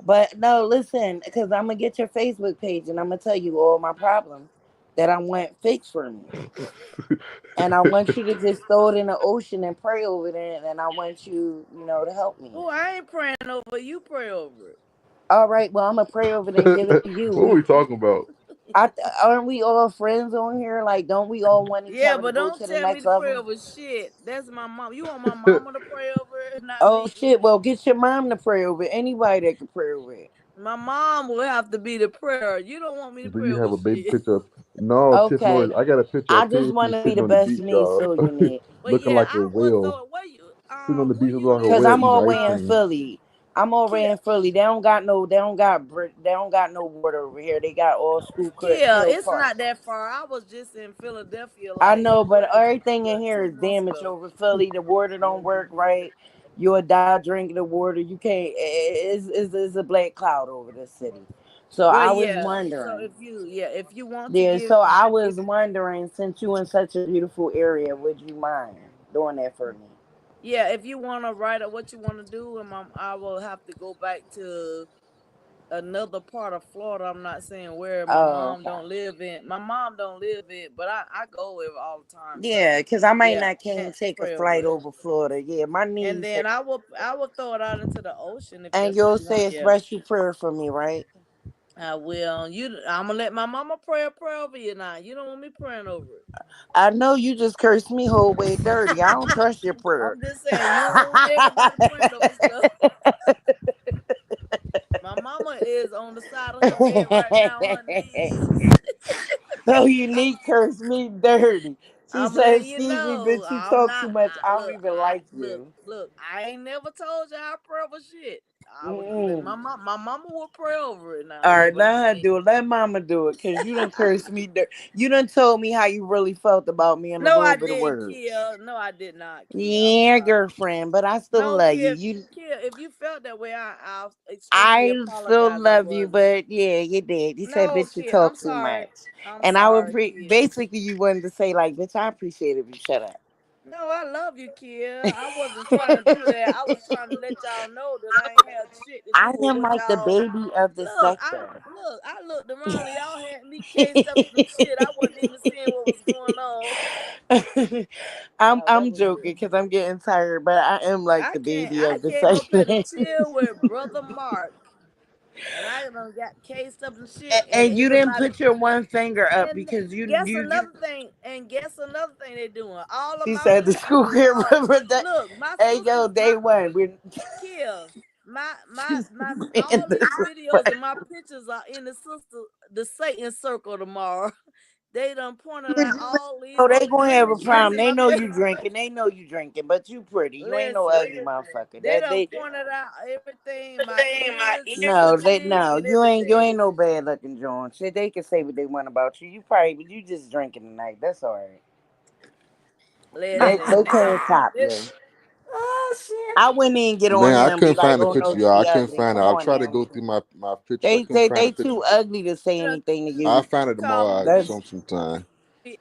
But no, listen, cause I'm gonna get your Facebook page and I'm gonna tell you all my problems that I want fixed for me. And I want you to just throw it in the ocean and pray over it, and I want you, to help me. Oh, I ain't praying over you. Pray over it. All right, well, I'm gonna pray over it and give it to What are you. we talking about? Aren't we all friends on here? Like, don't we all want each Yeah, other to but go don't to the tell me next to pray level? over shit. That's my mom. You want my mama to pray over it, not Oh me. shit! Well, get your mom to pray over it. Anybody that can pray over it. My mom will have to be the prayer. You don't want me to Do pray you over have a baby shit. picture? No, Tiff Noise. Okay, I got a picture I of just pig want feet to be sitting the on the best beach, me, y'all, so unique. But looking yeah, like a I would whale, throw where you sitting on the where beach looking you like a Cause live, whale I'm eating all ice way in um cream. Philly. I'm all way Kia in Philly. They don't got no water over here. They got all Kia, Hill it's Park. not that far. I was just in Philadelphia I like know, but what everything in here is 2 months damaged ago. over Philly. The water don't work right. You'll die drinking the water. You can't. It's a black cloud over the city. So Well I was yeah. So wondering. if you want to Yeah. give So I if was wondering, since you in such a beautiful area, would you mind doing that for me? yeah, if you want to write up what you want to do, and I will have to go back to another part of Florida. I'm not saying where my Oh, mom okay. don't live in. My mom don't live in, but I go with all the time. So Yeah, because I might yeah, not can and take a pray over flight it. over Florida. Yeah, my And niece. then I will throw it out into the ocean if And that's what you'll you want. say a Yeah, special prayer for me, right? I will. I'm gonna let my mama pray a prayer over you now. You don't want me praying over it. I know you just cursed me whole way dirty. I don't trust your prayer. I'm just saying you don't want everybody praying over stuff. My mama is on the side of her bed right now on her knees. So unique cursed me dirty. She I'm said, letting you "Excuse me, know. bitch. You I'm talk too not. much. I I don't look. even I like look. you." Look. I ain't never told you I pray over shit. I would let Mm-mm. my mama will pray over it now. All Look, right, but let I her ain't. do it. Let mama do it, cause you done cursed me. You done told me how you really felt about me in a No, little I bit of didn't, words. Kia. No, I did not, Kia. I'm Yeah, sorry. girlfriend, but I still No, love you. Kia. You Kia, if you felt that way, I'll expressly I still apologize. I love you, wasn't. but yeah, you did. You said, No, "Bitch, you Kia. I'm talk too sorry. much," I'm and I would sorry, Kia. basically you wanted to say like, "Bitch, I appreciate it if you shut up." No, I love you, Kia. I wasn't trying to do that. I was trying to let y'all know that I ain't had shit to I do with am what like the y'all. baby of the Look, sector. I looked around and y'all had me cased up in some shit. I wasn't even seeing what was going on. No, that I'm was joking real. because I'm getting tired, but I am like I the can't. baby I of the came up here sector. to chill with brother Mark, and I done got cased up and shit, and And you didn't everybody. put your one finger up And because guess you. another thing. And guess another thing they doing. All of She my said the sisters school is can't all. remember that. Look, my Hey yo, sisters. day one. We're Kill. she's My man, all this these is videos funny. and my pictures are in the Satan circle tomorrow. They done pointed out Bitch, all these oh, they gonna have a blemishes problem. in They my know picture. you drinking. They know you drinking, but you pretty. You ain't no Listen, ugly motherfucker. they That done they pointed out everything, my ears, no, coochie, and you everything. ain't no bad looking John. Shit, they can say what they want about you. You probably but you just drinking tonight. That's all right. They Listen, can't top you. Oh shit. I wouldn't even get on Man, I here and be couldn't like, find the oh picture, no, y'all. I she couldn't ugly. find it. Come I'll on try to now. go through my pictures. I couldn't find the They picture. too ugly to say you done anything to I'll you. find it call tomorrow them at That's some time. bitch.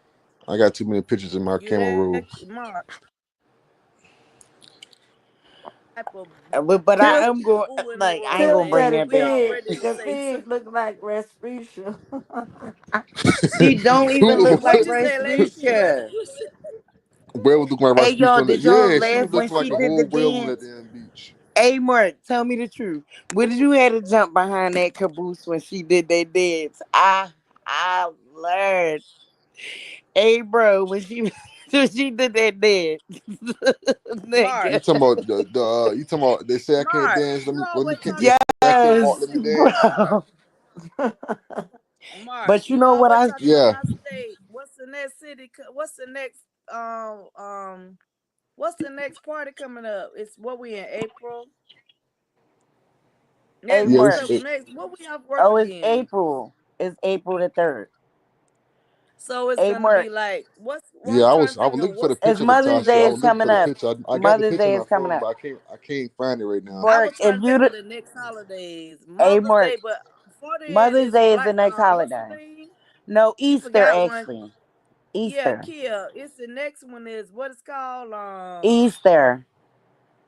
I got too many pictures in my You camera there, roll. Mark? Type of but I Tip, am going boo in the like I ain't world, gonna Tip bring said and that we back. already the say pig look like Respucia. She don't even look like what you Ray say, Legacy? Fuchsia. Respucia. Whale was looking like Hey Rasputia y'all, on that. did y'all Yeah, she was laugh when looking like she a did the whole whale on that dance? damn beach. Hey, Mark, tell me the truth. What did you have to jump behind that caboose when she did that dance? I learned. Hey, bro, when she when she did that dance, Mark, You nigga. talking about you talking about they say I can't Mark, dance. you Let me always they talking say about I the can't next walk. Yes, Let me Mark, dance. bro. Mark, But you you know what always I? talking about Yeah, my state. What's the next city? What's the next what's the next party coming up? It's what we in April. Hey, Next, yeah. what's Mark. up next? What we off work Oh, it's again? April. It's April the 3rd. So it's Hey, gonna be Mark. like what's what Yeah, I'm trying to I think was of. looking for the What's the It's picture, Mother's Latasha. Day I is was looking coming for the up. picture. I got the Mother's picture Day on is my coming phone, up. but I can't find it right now. I Mark, was if trying to you think the of the next holidays. hey Mother's Mark, Day, but 40th Mother's is Day is the black. next What's the holiday. thing? No, You Easter forgot one. actually. Yeah, Easter. Kia. It's the next one is what it's called. Easter.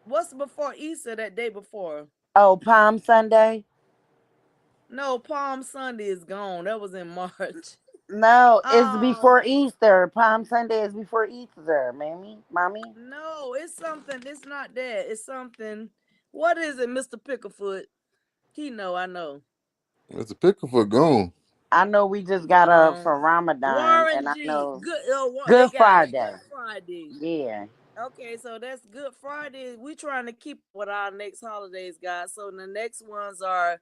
What's before Easter? That day before. Oh, Palm Sunday. No, Palm Sunday is gone. That was in March. No, it's Um, before Easter. Palm Sunday is before Easter, mammy, mommy. no, it's something. It's not that. It's something. What is it, Mister Picklefoot? He know. I know. It's a picture for gone. I know we just got up Gone. for Ramadan, and Warren I G. know Good. They Good got it. Friday. Good Friday. Yeah. Okay, so that's Good Friday. We trying to keep with our next holidays, guys. So the next ones are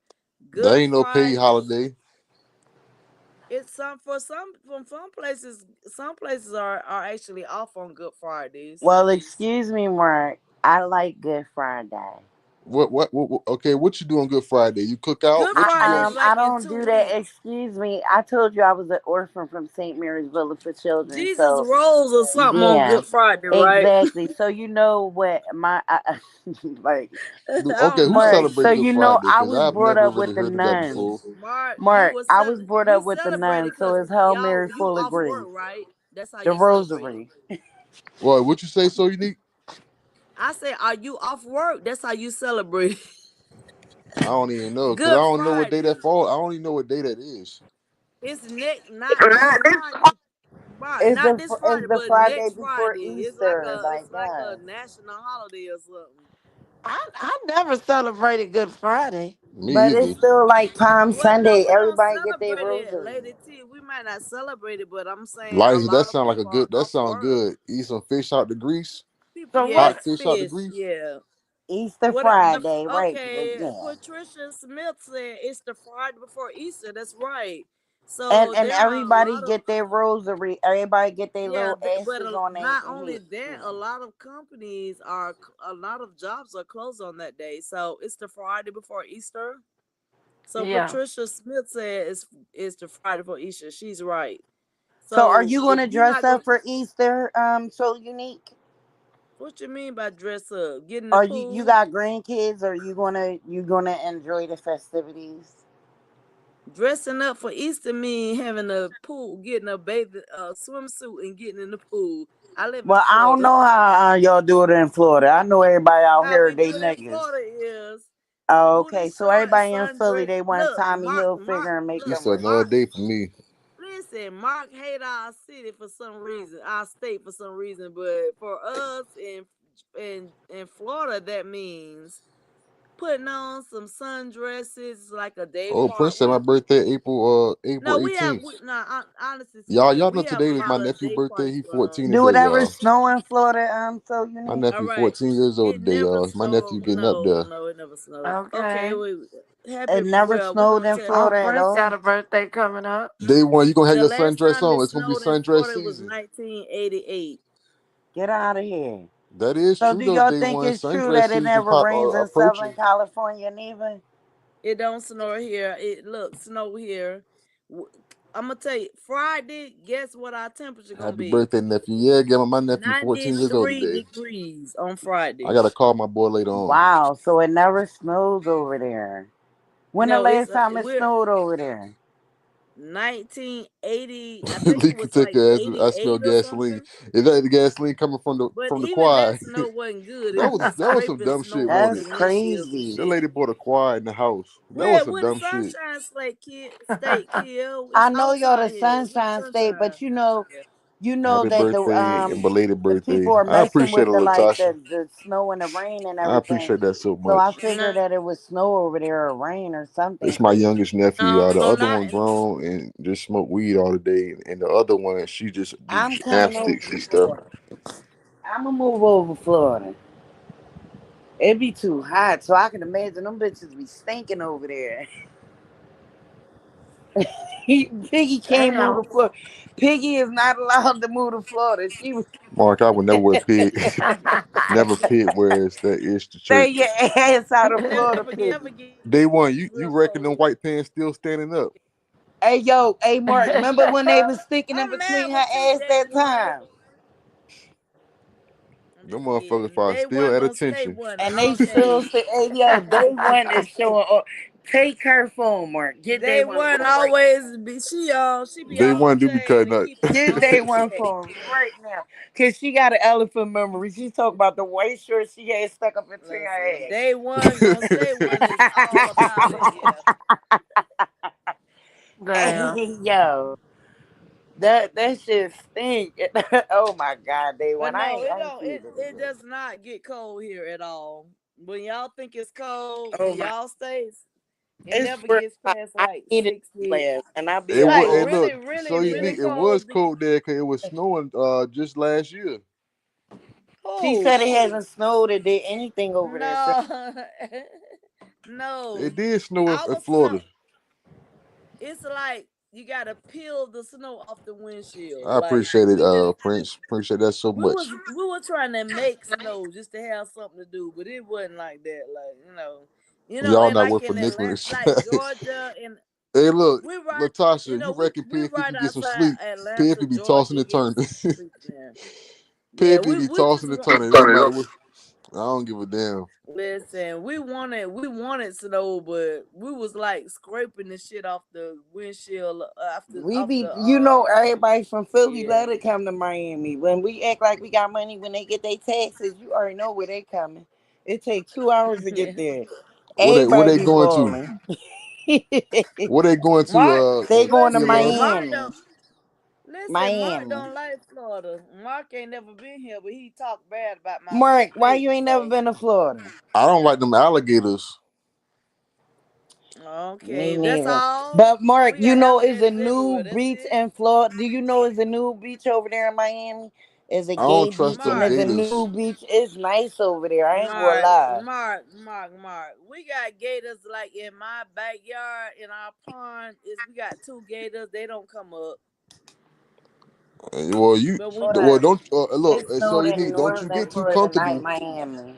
There Good ain't no paid Friday. holiday. It's some for some from some places. Some places are actually off on Good Fridays. Well, excuse me, Mark. I like Good Friday. Okay, what you do on Good Friday? You cook out? Good What you Friday do? is I like in don't do two that. weeks. Excuse me. I told you I was an orphan from St. Mary's Village for Children. Jesus So rose or something on yeah, Good Friday, right? exactly. So you know what like Do I okay, don't who Mark. know. So celebrate Good you know Friday? I Because was I've brought never up with really the heard of that nuns. before. Mark, Mark, I was brought we up with the celebrated nuns. So because it's Hail y'all Mary, you full of off grace. work, right? That's how The you celebrate it. Rosary. Well, what you say so unique? I say, are you off work? That's how you celebrate. I don't even know because I Good don't know what day that Friday. fall. I don't even know what day that is. It's next, not this Friday, right? Not this It's Friday, the but Friday next before Friday. Easter. It's Like like yeah. a national holiday or something. I never celebrated Good Friday. Me But it's either. still like Palm Well, no, Sunday. we don't Everybody get their celebrate it, rosary. Lady T. We might not celebrate it, but I'm saying a Liza, that lot of sound like a people are good. That off sound work. good. Eat some fish out the grease. People, So yes, Hot what? fish out the fish, grease. yeah. Easter What the Friday, right? okay? Yeah. Patricia Smith said it's the Friday before Easter. That's right. And So and there are a everybody lot of get their rosary. Everybody get their yeah, little but ashes on their not only head. that, Yeah. a lot of companies are a lot of jobs are closed on that day. So it's the Friday before Easter. So Yeah. Patricia Smith said it's the Friday before Easter. She's right. So are So you if gonna you're dress not going, up for Easter? So unique. what you mean by dress up? Get in the Are you pool? got grandkids? Or you gonna enjoy the festivities? Dressing up for Easter mean having a pool, getting a bathing swimsuit and getting in the pool. I live in Well, I don't Florida. know how y'all do it in Florida. I know everybody out How here we they do it in niggas. Florida is Oh, booty okay. So shorts, everybody in Philly sundress. they want Look, Tommy Hill Mark, figure and make look, It's them rich. another Mark. day for me. Listen, Mark hate our city for some reason, our state for some reason, but for us in Florida, that means putting on some sundresses like a day Oh, part. Prince said my birthday April No, we have 18th. honestly Y'all speaking, know we have today a is my lot of nephew day birthday. parties He going on. 14 Do it today, ever y'all. snow in Florida? So My unique. All nephew right. 14 years old It today, never y'all. My snowed. nephew getting up No, there. no, it never snowed. Okay, Okay. we happy. It never Well, we're snowed gonna in tell Our Florida at friends got all. a birthday coming up. Day one, you gonna have the your last sundress time it on. It's gonna be snowed in sundress Florida was season. 1988. Get out of here. That is So true do though. y'all Day think one, it's true sundress that it season never pop rains in Southern approaching. California neither? It don't snow here. It look snow here. I'm gonna tell you, Friday. Guess what our temperature gonna Happy be? birthday, nephew. Yeah, give my nephew 14 years old 93 today. degrees on I Friday. gotta call my boy later on. Wow, so it never snows over there. When the No, it's last time it we're snowed over there? 1980. I think Lee it can was take like your ass. I smell 88 or gasoline. something. Is that the gasoline coming But from the even that quad? snow wasn't good. It That was was just that was some scraping dumb snow shit, off wasn't the That's it? windshields and crazy. That shit. lady bought a quad in the house. That was some We're the dumb shit. Sunshine State, kid. State, kill. It's I know y'all the outside here. We the Sunshine State, sunshine. but you know, Yeah. You know Happy that birthday and belated the people birthday. are I messing appreciate with it, the like Latasha. the snow and the rain and I everything. appreciate that so So I much. figured that it was snow over there or rain or It's something. my youngest nephew, No, y'all. The other not one grown and just smoke weed all the day, and the other one she just do I'm coming over gymnastics to and stuff. Florida. I'm gonna move over Florida. It be too hot, so I can imagine them bitches be stinking over there. Piggy can't move Damn. to Florida. Piggy is not allowed to move to Florida. She was Mark, I would never wear pig, never pig wears that is to stay your church. ass out of never Florida, get Piggy. Day real one, cold. you reckon them white pants still standing up? Hey yo, hey Mark, remember when they was sticking in I'm mad between her with you, ass day that one. time? I'm Them just motherfuckers kidding. probably Day still one at gonna stay attention. one And they all still day. say, hey yo, day one is showing up. Take her phone, Mark. Get day Day one one phone right always be she be Day on one do be Jane cutting and up. keep her Get day phone one checked. phone right now. Cause she got an elephant memory. She's talking about the white shirt she had stuck up between Listen, her day one gonna stay one is all about it. Yeah. ass. Damn. Hey yo. That shit stink. Oh my god, day But one. no, it I ain't don't feeling it it. does not get cold here at all. When y'all think it's cold Oh in my, y'all states, it it's never real gets hot. past I like needed 60. last and I'll be It It was. like Hey, alright. look, really, really, so really unique. It was cold. cold there because it was snowing just last year. She Oh said it shit. hasn't snowed or did anything over there. So No. It No. did snow in Our Florida. snow, it's like you gotta peel the snow off the windshield. I Like appreciate it, Prince. Appreciate that so much. we were trying to make snow just to have something to do, but it wasn't like that. Like, Y'all and not like worth a in nickel Atlanta, in like shit. Georgia, and Hey, look, we right, Latasha, you reckon we Pig right can get some outside sleep? Atlanta, Pig be tossing Georgia, and getting turning. some sleep now. Yeah, Pig be we tossing just and want. turning. It don't matter what. I don't give a damn. Listen, we wanted snow, but we was like scraping the shit off the windshield after we off be, the everybody from Philly yeah. let it come to Miami. When we act like we got money, when they get their taxes, you already know where they coming. It take 2 hours to get there. Where Everybody they be going to? balling. Where they going to? Mark, They going to PMR. Mark Miami. don't listen. Mark Miami. don't like Florida. Mark ain't never been here, but he talked bad about my Mark, sweet why you baby. ain't never So been to Florida? I don't like them alligators. Me okay, that's neither. all. But Mark, We you got know, is a alligators new everywhere. That's beach it. in Florida. Do you know is a new beach over there in Miami? Is a I don't gay trust beach and them Mark, there's a gators. new beach. It's nice over there. I ain't gonna Mark, lie. Mark. We got gators like in my backyard in our pond. Is we got two gators. They don't come up. Well, you But when Florida, don't look. it So snowed you in need. Don't you northern get too Florida tonight, comfortable. Miami.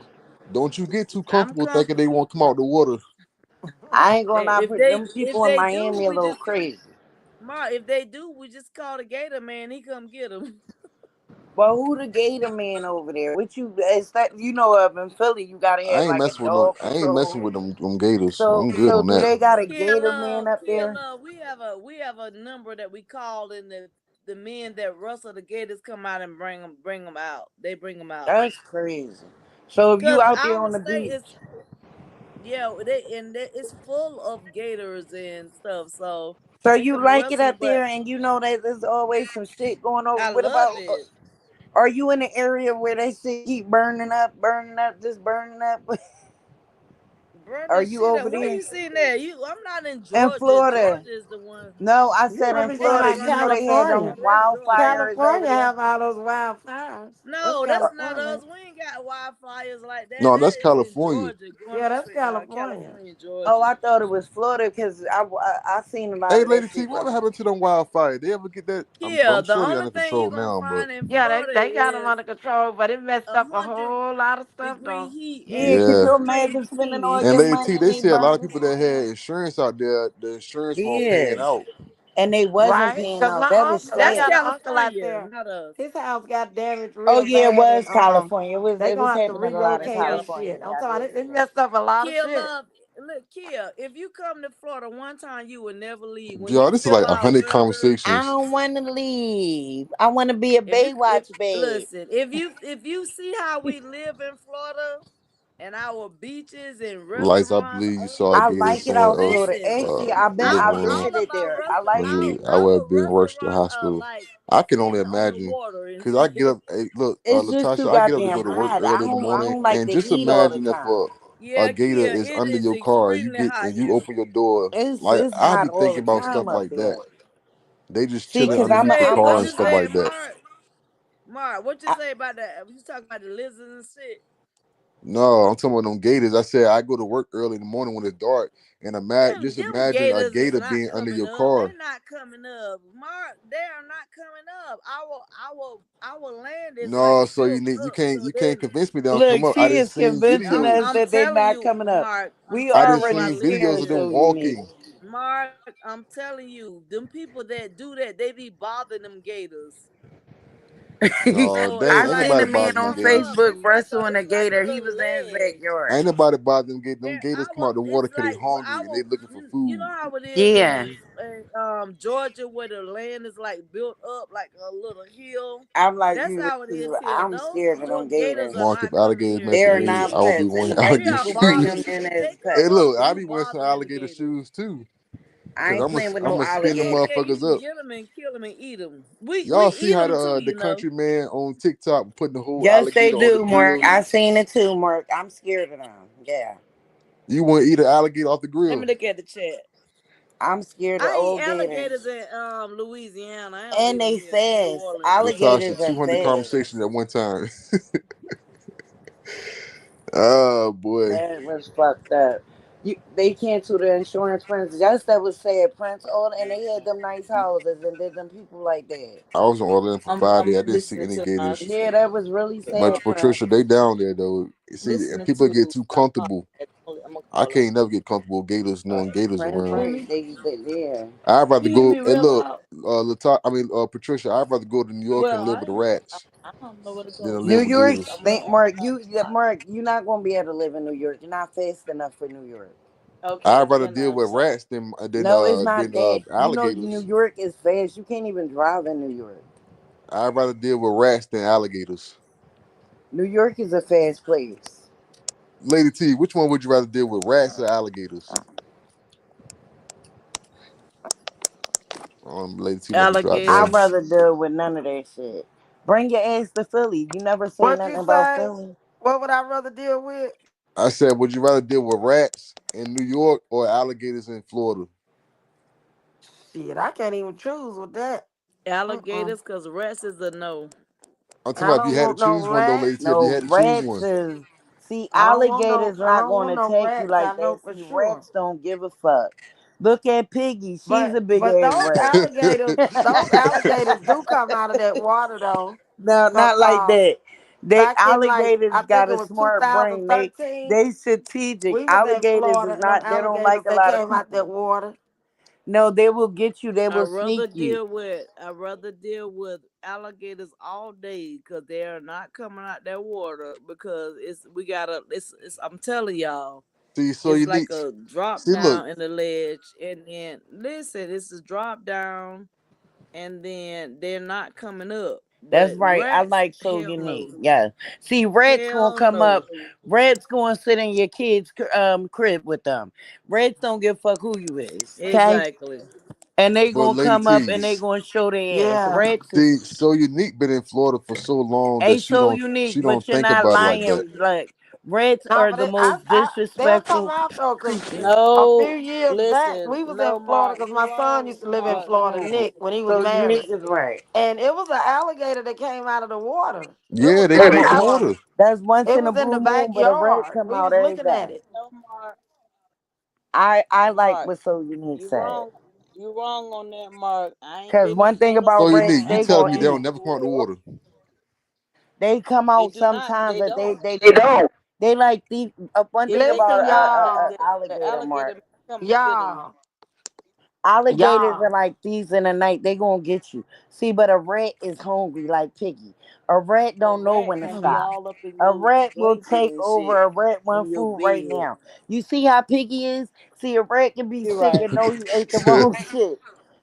Don't you get too I'm comfortable thinking they comfortable, won't come out the water. I ain't gonna lie, them if people in they do, Miami a we little just crazy. Mark. If they do, we just call the gator man. He come get them. But who the gator man over there? What you is that you know of in Philly? You gotta I have ain't like a messing with no. dog I ain't messing control. with them gators. So I'm good so on do that. they got a gator man Killer, up there? killer. We have a number that we call, and the men that rustle the gators come out and bring them out. They bring them out That's crazy. So if you because out there our on the state beach, is it's full of gators and stuff. So so they you come like it rustle, up but there, and you know that there's always some shit going on. I What love about? it. Are you in the area where they shit keep burning up, just burning up? Burn Are the you shit over up. Where there you seen that? I'm not in in Georgia. Florida? Georgia is the one. No, I You said in probably talking They Florida. about You run. know they had California. them That's Georgia. wildfires over California there. have all those wildfires. That's No, that's not California. us. We ain't got wildfires like that. No, That that's is in California. Georgia, going Yeah, up that's in California. California, Oh, Georgia. I thought it was Florida because I seen a lot Hey, of that Lady shit T, what from. happened to them wildfires? They ever get that? I'm Yeah, the sure they only under thing you're control gonna now, but find in Yeah, Florida they got them is under control, but it messed a up a hundred whole lot of stuff degree though. heat Yeah, and could yeah. you crazy imagine spending all winds. And your Lady money T, and they they said a lot of burning? people that had insurance out there, the insurance weren't paying Yeah, out. and they wasn't Right? paying Because out. my That was uncle, I That's sad. got an uncle out California, there. not us. His house got damaged Oh real yeah, it bad, and was California. they It gonna was have to happening a lot in That's relocate his California. shit. California. I'm Yeah, I talking did about it hear. messed up a lot of Kia shit. Love, look, Kia, if you come to Florida one time, you will never leave. When Y'all, you this is fill like out 100 weather, I conversations. don't want to leave. I want to be a if Baywatch babe. listen, if you see how we live in Florida, and our beaches and Lights, I restaurants believe you on saw a I gator like it saying, out Florida. listen, Actually, I've been. either I one all of visited our there. I like when it. I would our have been rushed to the restaurants are hospital. like I can only sitting on the imagine. water and Cause I get shit. up, hey, look, It's just too Latasha, I get up to go goddamn to work hot. early in the I morning, don't like and the just heat all the imagine if time. a Yeah, gator Kia, is it under is your car, you extremely get hot and you here. open your door. Like It's I hot be all thinking the about stuff time up like that. there. They just See, chilling cause What you underneath the say? car What and you stuff I'm say, like that. Mark? Mark, what you I, say about that? You talking about the lizards and shit? No, I'm talking about them gators. I said I go to work early in the morning when it's dark, and just Them imagine a gators is gator not being under coming your up. car. They're not coming up. Mark, they are not coming up. Our land is like No, so built you up. can't So you can't then convince me they don't come look, up. I she didn't is seen convincing I'm us videos. I'm that they telling not you, coming up. Mark, I'm We I telling didn't you, already I seen live seen videos her of them so here. unique. walking. Mark, I'm telling you, them people that do that, they be bothering them gators. No, So they it's I ain't like seen nobody a when they man bothering them on come gators. up, Facebook it's wrestling a like a gator. He little was in his ledge. backyard. Ain't nobody bothering them gators. Them And gators come out the water it's because they like hungry and they our, looking for you know food. how it is Yeah, in Georgia where the land is like built up like a little hill. I'm like That's you. how it is here. I'm Those scared of them them gators are gators. Mark, if not coming alligators here mess with They're me, because not I will be pets, wearing and white we alligator are people bring bothered. them shoes. in They as Hey, come pets. up, look, I we be wearing some bothering the alligator gators. shoes too, I cause ain't playing with I'm no gonna spin the alligator. Yeah, you motherfuckers can up. get them and kill them and eat them. We Y'all see eat how them too, the you know. country man on TikTok putting the whole Yes, they alligator on the do, Mark. grill? I seen it too, Mark. I'm scared of them. Yeah, You want to eat an alligator off the Let me grill? look at the chat. I'm scared of I eat old alligators gators. in Louisiana. I don't And eat them they here in New fast. Orleans. Latasha, Alligators are 200 fast. conversations at one time. Oh boy, That was fucked up. They canceled the insurance Prince. Just that was sad. Prince all and they had them nice houses and did them people like that. I was on Orlando for Friday. I I'm didn't see listening any to gators. Yeah, that was really Much sad, Prince. Patricia, they down there though. You see, if listening people to get too comfortable, I'm gonna I call her. can't never get comfortable with gators, knowing gators Prince, around. Hear right? me? Yeah. I'd rather You hear go me and real look, loud? Patricia. I'd rather go to New York and Well, live with the rats I don't know where to than go. to New live with York, gators. I'm gonna think Mark, Mark, you're not gonna be able to live in New York. You're not fast enough for New York. okay. I'd rather Then deal with rats No, it's not than that. You know New alligators. York is fast. You can't even drive in New York. I'd rather deal with rats than alligators. New York is a fast place. Lady T, which one would you rather deal with, rats or alligators? Lady T must be dropped I'd down. alligators. rather deal with none of that shit. Bring your ass to Philly. You never say What you nothing about say? Philly. What would I rather deal with? I said, would you rather deal with rats in New York or alligators in Florida? Shit, I can't even choose with that. Mm-mm. Alligators, cause rats is a no. I'm talking I about if you don't had to want no choose one though, rat. Lady T. If you No, had to choose rats one, is see I don't want no. alligators I not don't going want to no attack you rats. I like know that. for See, sure. rats don't give a fuck. Look at Piggy. She's a big But ass those rat. alligators do come out of that water though. No, Cause not like that. They back in like alligators I think got it a was smart brain. They 2013, they strategic. we was in Alligators is Florida and them not. They don't alligators like a that lot of came out that people. water. No, they will get you. They I will rather sneak you. deal with I rather deal with alligators all day because they are not coming out that water because it's I'm telling y'all see, so it's you like need. a drop See, look, down in the ledge and then listen it's a drop down and then they're not coming up That's but right. I rats like so hell unique. no Yeah. See, rats gonna hell come no up. Rats gonna sit in your kids' crib with them. Rats don't give a fuck who you is. Okay. exactly And they but gonna Lady come up T, and they gonna show their ass. Yeah. Rats is see, so unique been in Florida for so long that ain't so unique, she don't but you're think not about it like that. lying. Like rats No, are but the most they'll come disrespectful out though, cause creatures. a few no years back listen we was in no Florida, Mark cause you my son wrong used to live in Mark Florida, Nick, when he was So unique married, is right. and it was an alligator that came out of the water. It Yeah, was they in come the out the water. water. That's once It in a was in the blue moon, but a rat backyard. come We out was every looking at day. it. no Mark I like Mark what so unique you said. wrong. You wrong on that, Mark. I ain't Cause been in one thing Florida So about so rats, long. unique, I you they haven't telling gonna me been they in don't eat. never come out the the water? They come They out do not. sometimes They that don't. they don't. They like the one thing about Listen, a y'all, The alligator, alligator Mark. may come and get them. y'all, Alligators are y'all. like thieves in the night. They gonna get you. See, but a rat is hungry like Piggy. A rat A don't know rat when to gonna be stop. all up in A your rat will blanket take and over. shit A rat want in your food right bed. now. You see how Piggy is? See, a rat can be You're sick right. and know he ate the wrong shit.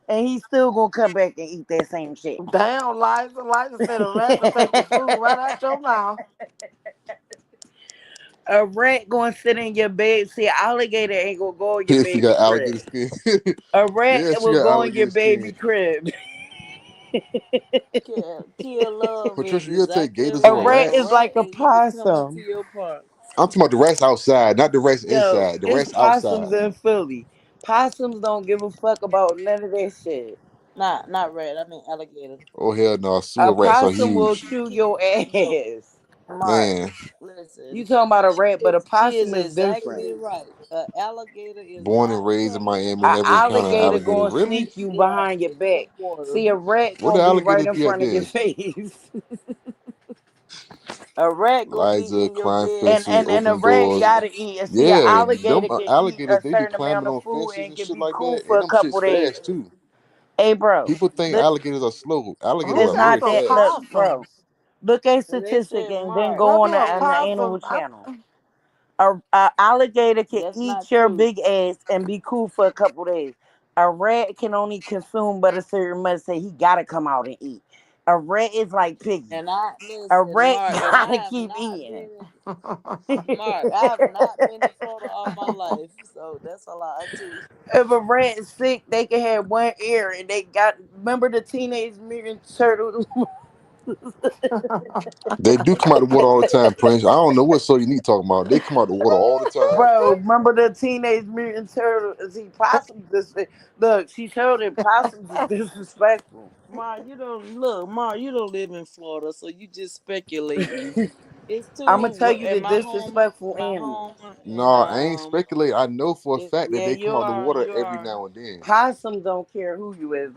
And he's still gonna come back and eat that same shit. Damn, Liza. Liza said a rat could take the food right out your mouth. A rat gonna sit in your bed. See, alligator ain't gonna go in your If you baby got crib. alligator skin. A rat Yeah, she will got go in your alligator baby skin. crib. Kill love is Patricia, you'll take exactly gators A over right. A rat is rats. rat like a is really coming to possum. your park. I'm talking about the rats outside, not the rats Yo, inside. The it's rats possums outside. in Philly. Possums don't give a fuck about none of that shit. Not rat. I mean alligator. Oh hell no, A sewer rats are possum will huge. chew your No, ass. Mark. Man, You Listen, talking about a rat, but a she is possum is different. exactly right. An alligator is born and not raised in coming Miami, An to never encountered an alligator alligator. gonna Really? sneak you yeah behind your in the back. water. See, a rat Where the gonna be right alligators in be at front of your then? face. A rat gonna be Liza, in your climb bed, fences, and a open rat doors. gotta eat. And see, an Yeah, them alligator can eat alligators, a they be certain amount climbing of on food fences and and can shit be like cool that. for And a them shits couple days. fast too. Hey, bro, People think look, alligators are slow. Alligators Who this are got very not some that. fast. Look, bro, possums? look at And they statistic said, and then Mark, What go do on a the is animal possum? channel. A alligator can that's eat not your true. big ass and be cool for a couple days. A rat can only consume but a certain much. Say he gotta come out and eat. A rat is like piggy. And I A listen, rat Mark, and gotta I have keep not eating. been Mark, I have not been in Florida all my life, so that's a lie too. If a rat is sick, they can have one ear, and they got. Remember the Teenage Mutant Turtle, They do come out of the water all the time, Prince. I don't know what so you need talking about. They come out the water all the time. bro? Remember the Teenage Mutant Turtle? See, possums. Look, she showed it. Possums is disrespectful. Mark, you don't look, Mark, you don't live in Florida, so you just speculating. It's I'm gonna two tell you in the my home, disrespectful my animals. home, and No, I ain't speculate. I know for a fact that yeah, they come out the water you every are. now and then. Possums don't care who you is.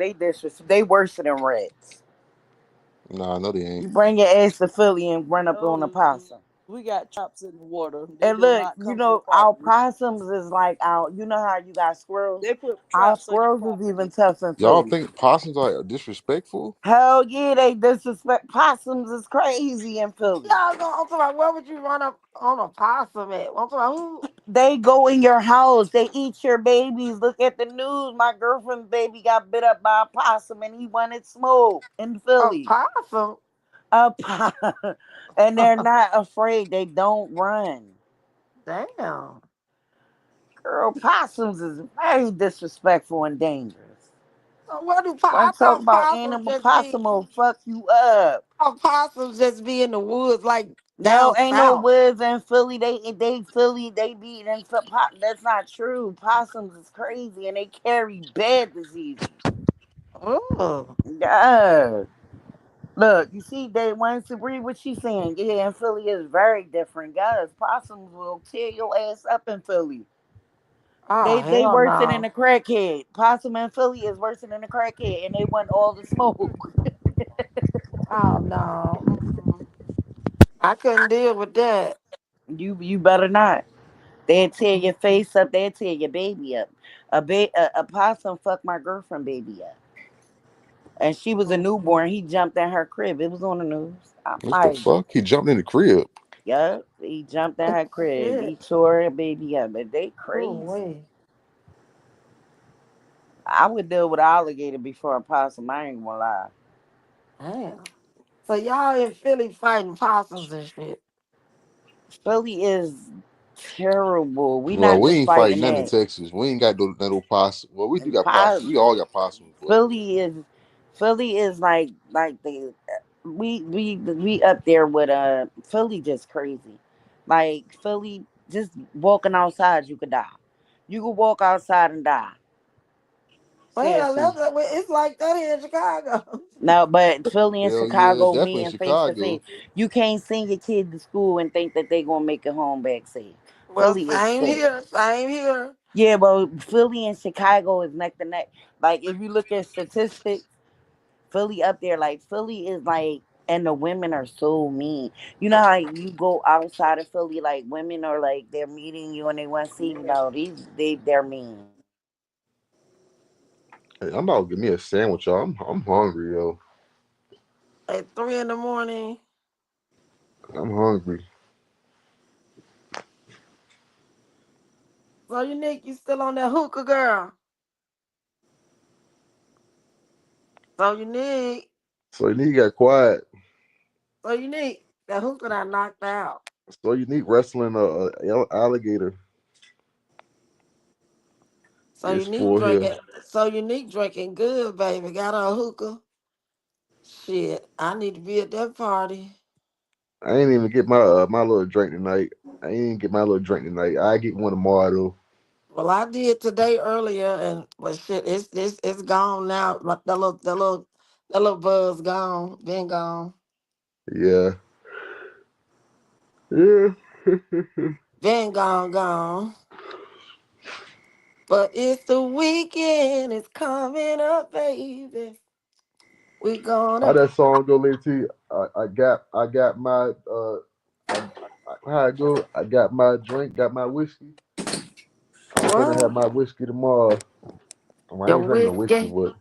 They worse than rats. No, I know they You ain't. bring your ass to Philly and run up on a No, possum. we got traps in the water. They And do look, not you come to the know, our property. possums is like our, you know how you got squirrels? They put Our traps on your squirrels is even property. tough in Y'all Philly. think possums are disrespectful? Hell yeah, they disrespect possums is crazy in Philly. Y'all go. I'm talking about where would you run up on a possum at? I'm talking about who? They go in your house, they eat your babies. Look at the news. My girlfriend's baby got bit up by a possum and he wanted smoke in A Philly. possum? A and they're not afraid. They don't run. Damn. Girl, possums is very disrespectful and dangerous. So what do I'm I talking thought about possums animal just be? possum will fuck you up. Possums just be in the woods like No, down ain't no south. woods in Philly. They Philly. They be in some That's not true. Possums is crazy and they carry bad diseases. Oh, Yeah. Look, you see, they once agree what she's saying. Yeah, in Philly is very different. Guys, possums will tear your ass up in Philly. oh They hell worse than no. the crackhead. Possum in Philly is worse than the crackhead, and they want all the smoke. Oh no. Mm-mm. I couldn't deal with that. You better not. They'll tear your face up. They'll tear your baby up. A possum fucked my girlfriend baby up, and she was a Mm-mm. newborn. He jumped in her crib. It was on the news. I'm What the like, fuck? He jumped in the crib. yup. He jumped in her crib. He Shit. tore her baby up. But they Oh crazy. wait. I would deal with an alligator before a possum. I ain't gonna lie. Damn. So y'all in Philly fighting possums and shit. Philly is terrible. We Well, not we just ain't fighting fighting none in that. Texas. We ain't got no possum. Well, we do And got possums. We all got possums, but Philly is Philly is like the we up there with Philly just crazy. Like Philly just walking outside you could die. You could walk outside and die. Well, Seriously. it's like that here in Chicago. No, but Philly and hell yeah, it's Chicago definitely in meeting face to face. Chicago. You can't send your kid to school and think that they gonna make it home back safe. Well, Philly is same sick. here, same here. Yeah, but Philly and Chicago is neck to neck. Like if you look at statistics, Philly up there, like Philly is like, and the women are so mean. You know how you go outside of Philly, like women are like they're meeting you and they want to see you. No, they're mean. Hey, I'm about to give me a sandwich, y'all. I'm hungry, yo. At 3 in the morning. I'm hungry. So you still on that hookah, girl? So So you got quiet. that hookah that knocked out. So unique wrestling alligator So is unique for here. drinking. So unique drinking good, baby. Got her a hookah. Shit, I need to be at that party. I ain't even get my my little drink tonight. I ain't even get my little drink tonight. I get one tomorrow though. Well, I did today earlier, and but shit, it's gone now. Like that little buzz gone, been gone, Yeah. Yeah. been gone. But it's the weekend. It's coming up, baby. We How gonna that song go, Lady? I got my how I go? I got my drink, got my whiskey. I'm finna have what? my whiskey tomorrow. Well, I Your ain't drinking no whiskey, whiskey, but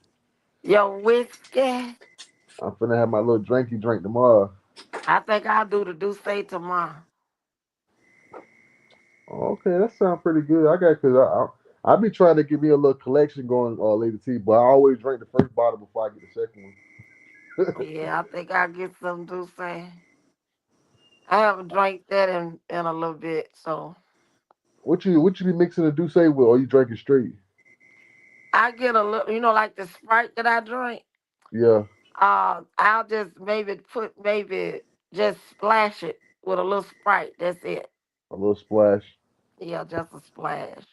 your whiskey. I'm finna have my little drinky drink tomorrow. I think I'll do say tomorrow. Okay, that sounds pretty good. I got cause I be trying to get me a little collection going, Lady T, but I always drink the first bottle before I get the second one. Yeah, I think I'll get some do say. I haven't drank that in a little bit, so What you be mixing the Douce with, or you drinking straight? I get a little, like the Sprite that I drink. Yeah, I'll just maybe just splash it with a little Sprite. That's it. a little splash. Yeah, just a splash.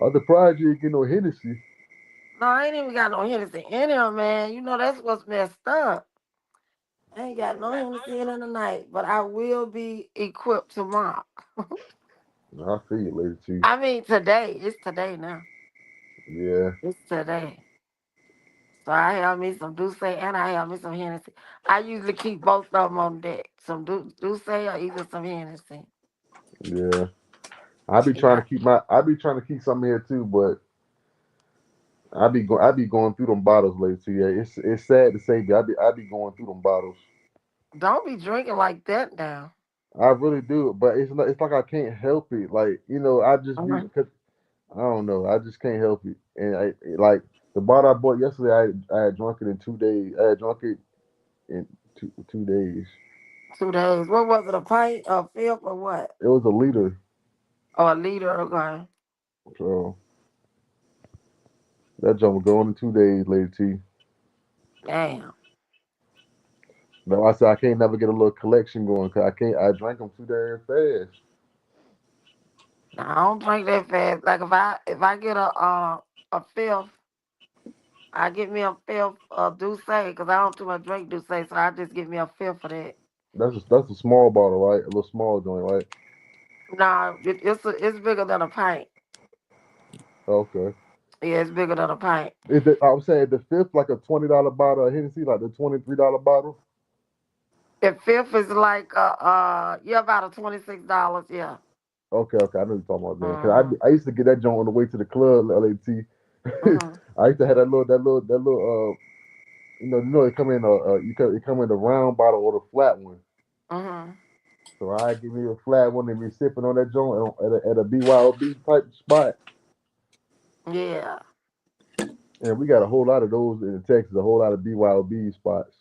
I'm surprised you ain't get no Hennessy. No, I ain't even got no Hennessy in here, man. That's what's messed up. I ain't got no Hennessy in here tonight, but I will be equipped tomorrow. No, I feel you, Lady T. I mean, today. It's today now. Yeah, It's today. So I have me some Douce and I have me some Hennessy. I usually keep both of them on deck. Some Douce or either some Hennessy. yeah. Yeah. I be trying to keep something here too, but I be going through them bottles, Lady T. Yeah, it's sad to say, but I be going through them bottles. Don't be drinking like that now. I really do, but it's like I can't help it. Like I just be Uh-huh. cause I don't know. I just can't help it. And like the bottle I bought yesterday, I had drunk it in 2 days. I had drunk it in 2 days. 2 days. What was it? A pint, a fifth, or what? It was a liter. Or a liter? Okay. So that jump was going in 2 days, Lady T. Damn. No, I said I can't never get a little collection going because I can't. I drank them too damn fast. Now I don't drink that fast. Like if I get a fifth, I get me a fifth of Douce because I don't too much drink Douce, so I just get me a fifth of that. That's a small bottle, right? A little small joint, right? Nah, it's bigger than a pint. Okay. Yeah, it's bigger than a pint. I was saying the fifth like a $20 bottle of Hennessy, like the $23 bottle. The fifth is like yeah, about a $26. Yeah. Okay, okay, I know what you're talking about then. Cause Mm-hmm. I used to get that joint on the way to the club, LAT. Mm-hmm. I used to have that little it come in it come in the round bottle or the flat one. Mm-hmm. So I give me a flat one and be sipping on that joint at a BYOB type spot. Yeah. And we got a whole lot of those in Texas, a whole lot of BYOB spots.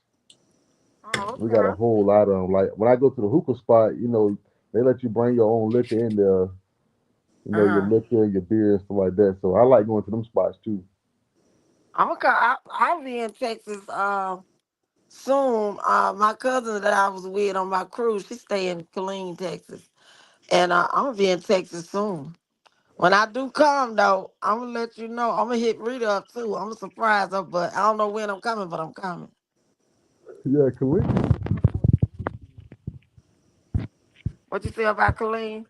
Oh, We got a okay. whole lot of them. Like when I go to the hookah spot, they let you bring your own liquor in there, your Uh-huh. liquor, your beer, and stuff like that. So I like going to them spots too. I'll be in Texas soon. My cousin that I was with on my cruise, she stay in Killeen, Texas. And I'm gonna be in Texas soon. When I do come though, I'm gonna let you know. I'm gonna hit Rita up too. I'm gonna surprise her, but I don't know when I'm coming, but I'm coming. Yeah, Khalid. What you say about Killeen?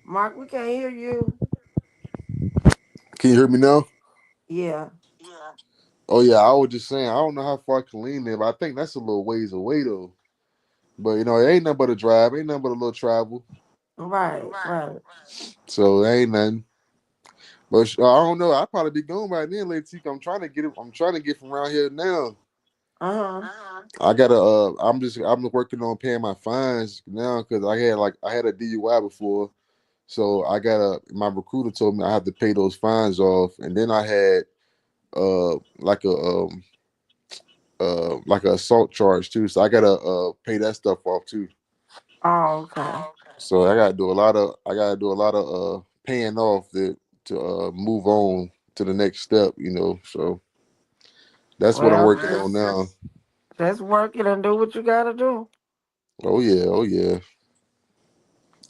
Mark, we can't hear you. Can you hear me now? Yeah. Oh yeah, I was just saying I don't know how far Killeen is, but I think that's a little ways away though. But it ain't nothing but a drive, ain't nothing but a little travel. Right, right. So it ain't nothing. But I don't know. I'll probably be going by then, late T. I'm trying to get it. I'm trying to get from around here now. Uh-huh. I gotta. I'm working on paying my fines now because I had a DUI before, so I gotta. My recruiter told me I have to pay those fines off, and then I had like a like a assault charge too. So I gotta pay that stuff off too. Oh, okay. So I gotta do a lot of paying off to move on to the next step. So that's what I'm Well, working on now. just work it and do what you gotta do. Oh yeah, oh yeah.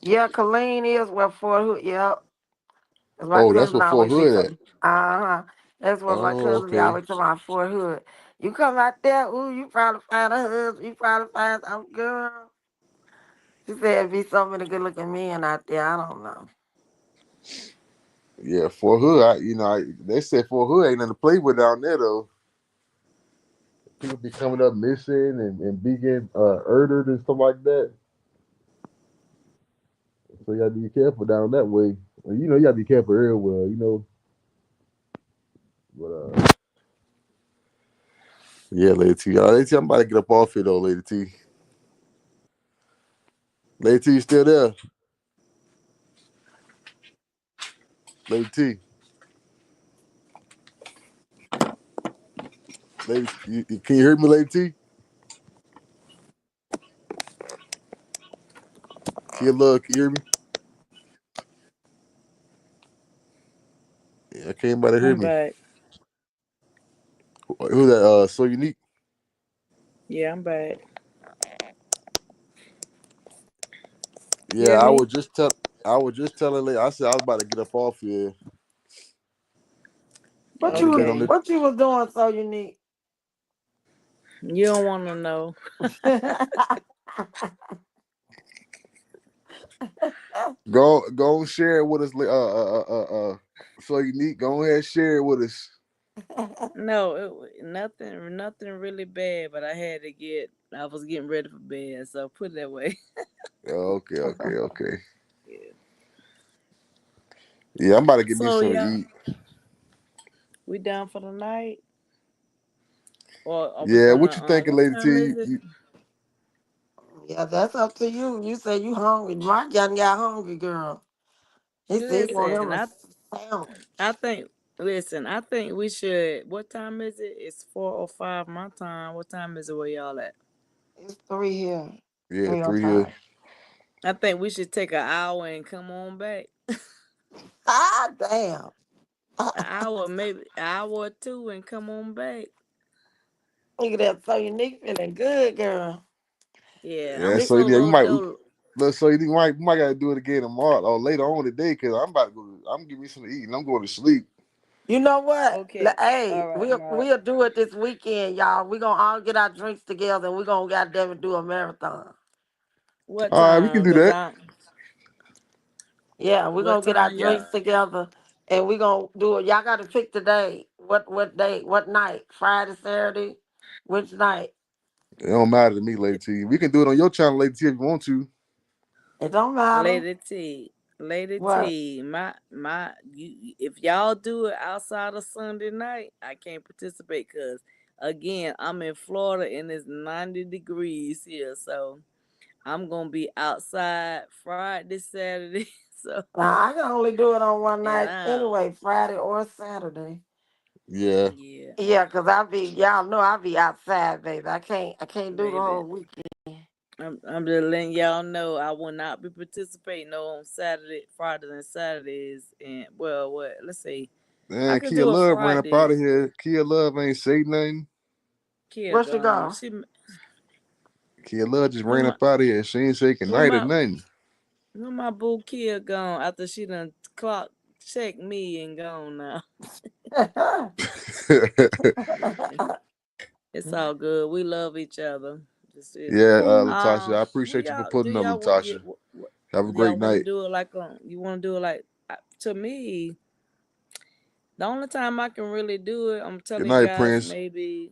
Yeah, Colleen is where Fort Hood. Yeah, that's my Oh, that's cousin what Fort always be. Hood at. That's what my Oh, cousin be okay. always talking about Fort Hood. You come out there, ooh, you probably find a husband. You probably find some girl. She said be so many good looking men out there. I don't know. Yeah, Fort Hood. They said Fort Hood ain't nothing to play with down there though. People be coming up missing and be getting murdered and stuff like that. So you gotta be careful down that way. Well, you gotta be careful everywhere. But yeah, Lady T. Lady T, I'm about to get up off here though, Lady T. Lady T, you still there? Lady T. Can you hear me, Lady T? Can you hear me? Yeah, I can't anybody hear I'm me. back. Who's that? So unique. Yeah, I'm back. You Yeah, hear me? I was just telling Lady. I said I was about to get up off here. What I'm you gonna get was on Okay. this. what you was doing so unique? You don't want to know. Go and share it with us. So unique. Go ahead, share it with us. No, nothing really bad. But I was getting ready for bed. So put it that way. Okay, okay, okay. Yeah. Yeah, I'm about to get me So something to yeah, eat. we done for the night, or are we Yeah, gonna? what you thinking, What Lady time T? is it? Yeah, that's up to you. You say you hungry. My young got hungry, girl. He said he want Listen, him a sandwich. I think. Listen, I think we should. What time is it? It's 4:05 my time. What time is it where y'all at? It's three here. Yeah, 3 here. 3:05. I think we should take an hour and come on back. Ah, damn. An hour, maybe an hour or two, and come on back. Look at that. So unique feeling good, girl. Yeah, Yeah, I'm Big, so you solo might dolo. look. So you might gotta do it again tomorrow or later on today because I'm about to go. I'm giving me something to eat and I'm going to sleep. you know what? Okay, Hey, all right, we'll Mark. we'll do it this weekend, y'all. We gonna all get our drinks together and we gonna goddamn it do a marathon. What All right, we can time? do that. Yeah, we're What gonna get our time, drinks y'all? together and we gonna do it. Y'all gotta pick the day. What day? What night? Friday, Saturday? Which night? It don't matter to me, Lady T. We can do it on your channel, Lady T, if you want to. It don't matter. Lady T, Lady What? T, if y'all do it outside of Sunday night, I can't participate because again, I'm in Florida and it's 90 degrees here, so I'm gonna be outside Friday, Saturday. So Now I can only do it on one and night anyway, Friday or Saturday. Yeah. yeah, Yeah, cause y'all know I be outside, baby. I can't do the baby. whole weekend. I'm just letting y'all know I will not be participating no on Saturday, Fridays and Saturdays, and well, what? Let's see. I Man, could Kia do a Love ran up out Friday. of here. Kia Love ain't say nothing. Kia Where she gone. go? She Kia Love just where ran my up out of here. She ain't say where goodnight or my nothing. where my boo Kia gone after she done clock check me and gone now. It's all good. We love each other. Just it. Yeah, Who? Latasha, I Do appreciate you for y'all do putting up, y'all want Latasha. Have a y'all great want to night. do it like on? You want to do it like to me? The only time I can really do it, I'm Good telling you night, guys, Prince. maybe,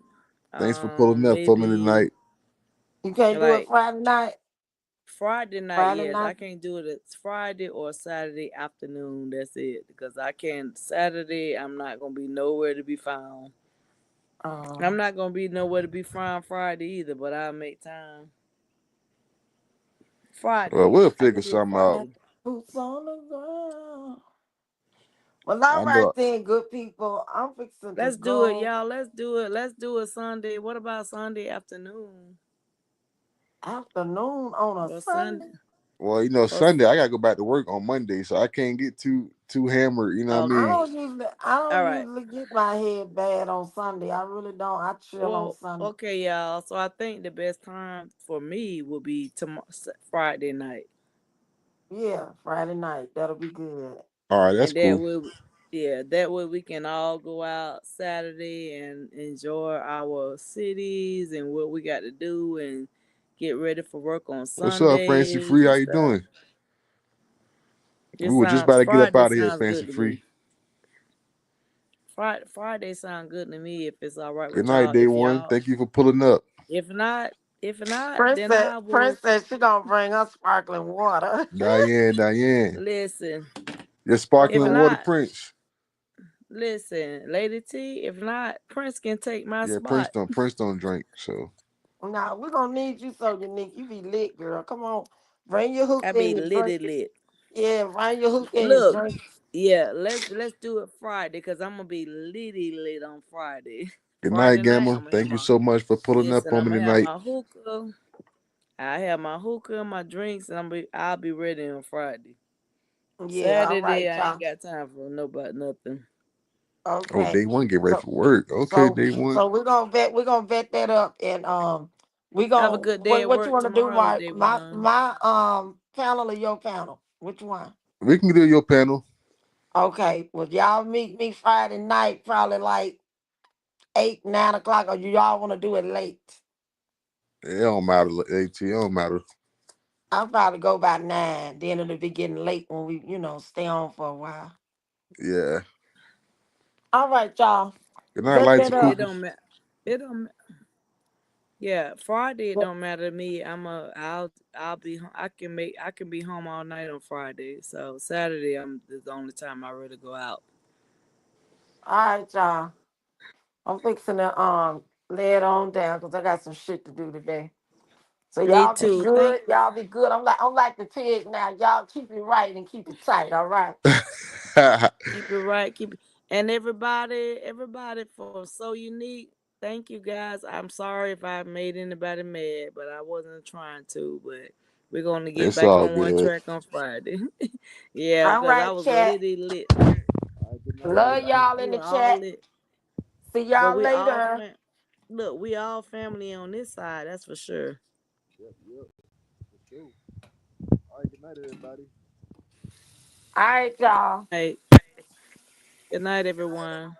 Thanks for pulling up for me maybe tonight. You can't do it like Friday night. Friday night. Friday Yes, I night. can't do it. It's Friday or Saturday afternoon. That's it. Because I can't Saturday. I'm not gonna be nowhere to be found. I'm Oh, not gonna be nowhere to be found Friday either. But I'll make time. Well, Friday. we'll I can figure do it something out. got Friday. boots on the ground. Well, all I right know. then, good people. I'm fixing to Let's do it, go y'all. Let's do it. Let's do it Sunday. What about Sunday afternoon? afternoon on a Or Sunday. Sunday? Well, Or Sunday I gotta go back to work on Monday, so I can't get too hammered. You know what I I mean? okay. don't usually I All don't right. usually get my head bad on Sunday. I really don't. I chill on Well, Sunday. okay, y'all. So I think the best time for me will be tomorrow, Friday night, Yeah, Friday night. That'll be good. All right, that's and that cool. way, yeah, that way we can all go out Saturday and enjoy our cities and what we got to do and get ready for work on What's up, Fancy Sundays Free? How and you stuff. doing? We were just about to get up Friday out of here, sounds Fancy good to Free. me. Friday sound good to me if it's all right Good with night, y'all. day one. Thank you for pulling up. If not, if not, then Princess, I will Princess, she gonna bring us sparkling water. Diane. listen. Your If sparkling water not, Prince. listen, Lady T. If not, Prince can take my Yeah, spot. Prince don't drink. So Nah, we're gonna need you so unique. You be lit, girl. Come on. Bring your I hookah be and your drink. litty lit. Yeah, bring your hookah and your Look, drink. yeah, let's do it Friday because I'm gonna be litty lit on Friday. good night, Friday night, Gamma. I'm gonna have Thank you my so much for pulling up listen. on I'm me gonna have tonight. my hookah. I have my hookah, my drinks, and I'll be ready on Friday. Yeah, all right, Saturday, I ain't y'all. got time for nobody nothing. Oh, Okay. day one, get ready So for work. Okay, so day one. so we're gonna vet that up and we Have a gonna good day at what you work wanna do, tomorrow, my day my one. my panel or your panel? Which one? We can do your panel. Okay. Well y'all meet me Friday night, probably like 8, 9 o'clock, or you y'all wanna do it late? It don't matter. AT, it don't matter. I'll probably go by 9. Then it'll be getting late when we, stay on for a while. Yeah. All right, y'all. Good night, Bet Lights that and It up. Coopers. don't matter. It don't. Yeah, Friday it Bet- don't matter to me. I'll be I can be home all night on Friday. So Saturday I'm is the only time I really go out. All right, y'all. I'm fixing to lay it on down because I got some shit to do today. So Me y'all be too. Thank good. Y'all be good. I'm like the pig now. Y'all keep it right and keep it tight. All right. keep it right. Keep it and everybody for so unique. Thank you guys. I'm sorry if I made anybody mad, but I wasn't trying to. But we're gonna get It's back all on one good. track on Friday. Yeah, All because I right, was chat. litty lit. All right, good night, Love everybody. y'all We in the were all chat. lit. See But y'all we all later. look, we all family on this side, that's for sure. Yep, for sure. All right, good night, everybody. All right, y'all. Hey, good night, everyone.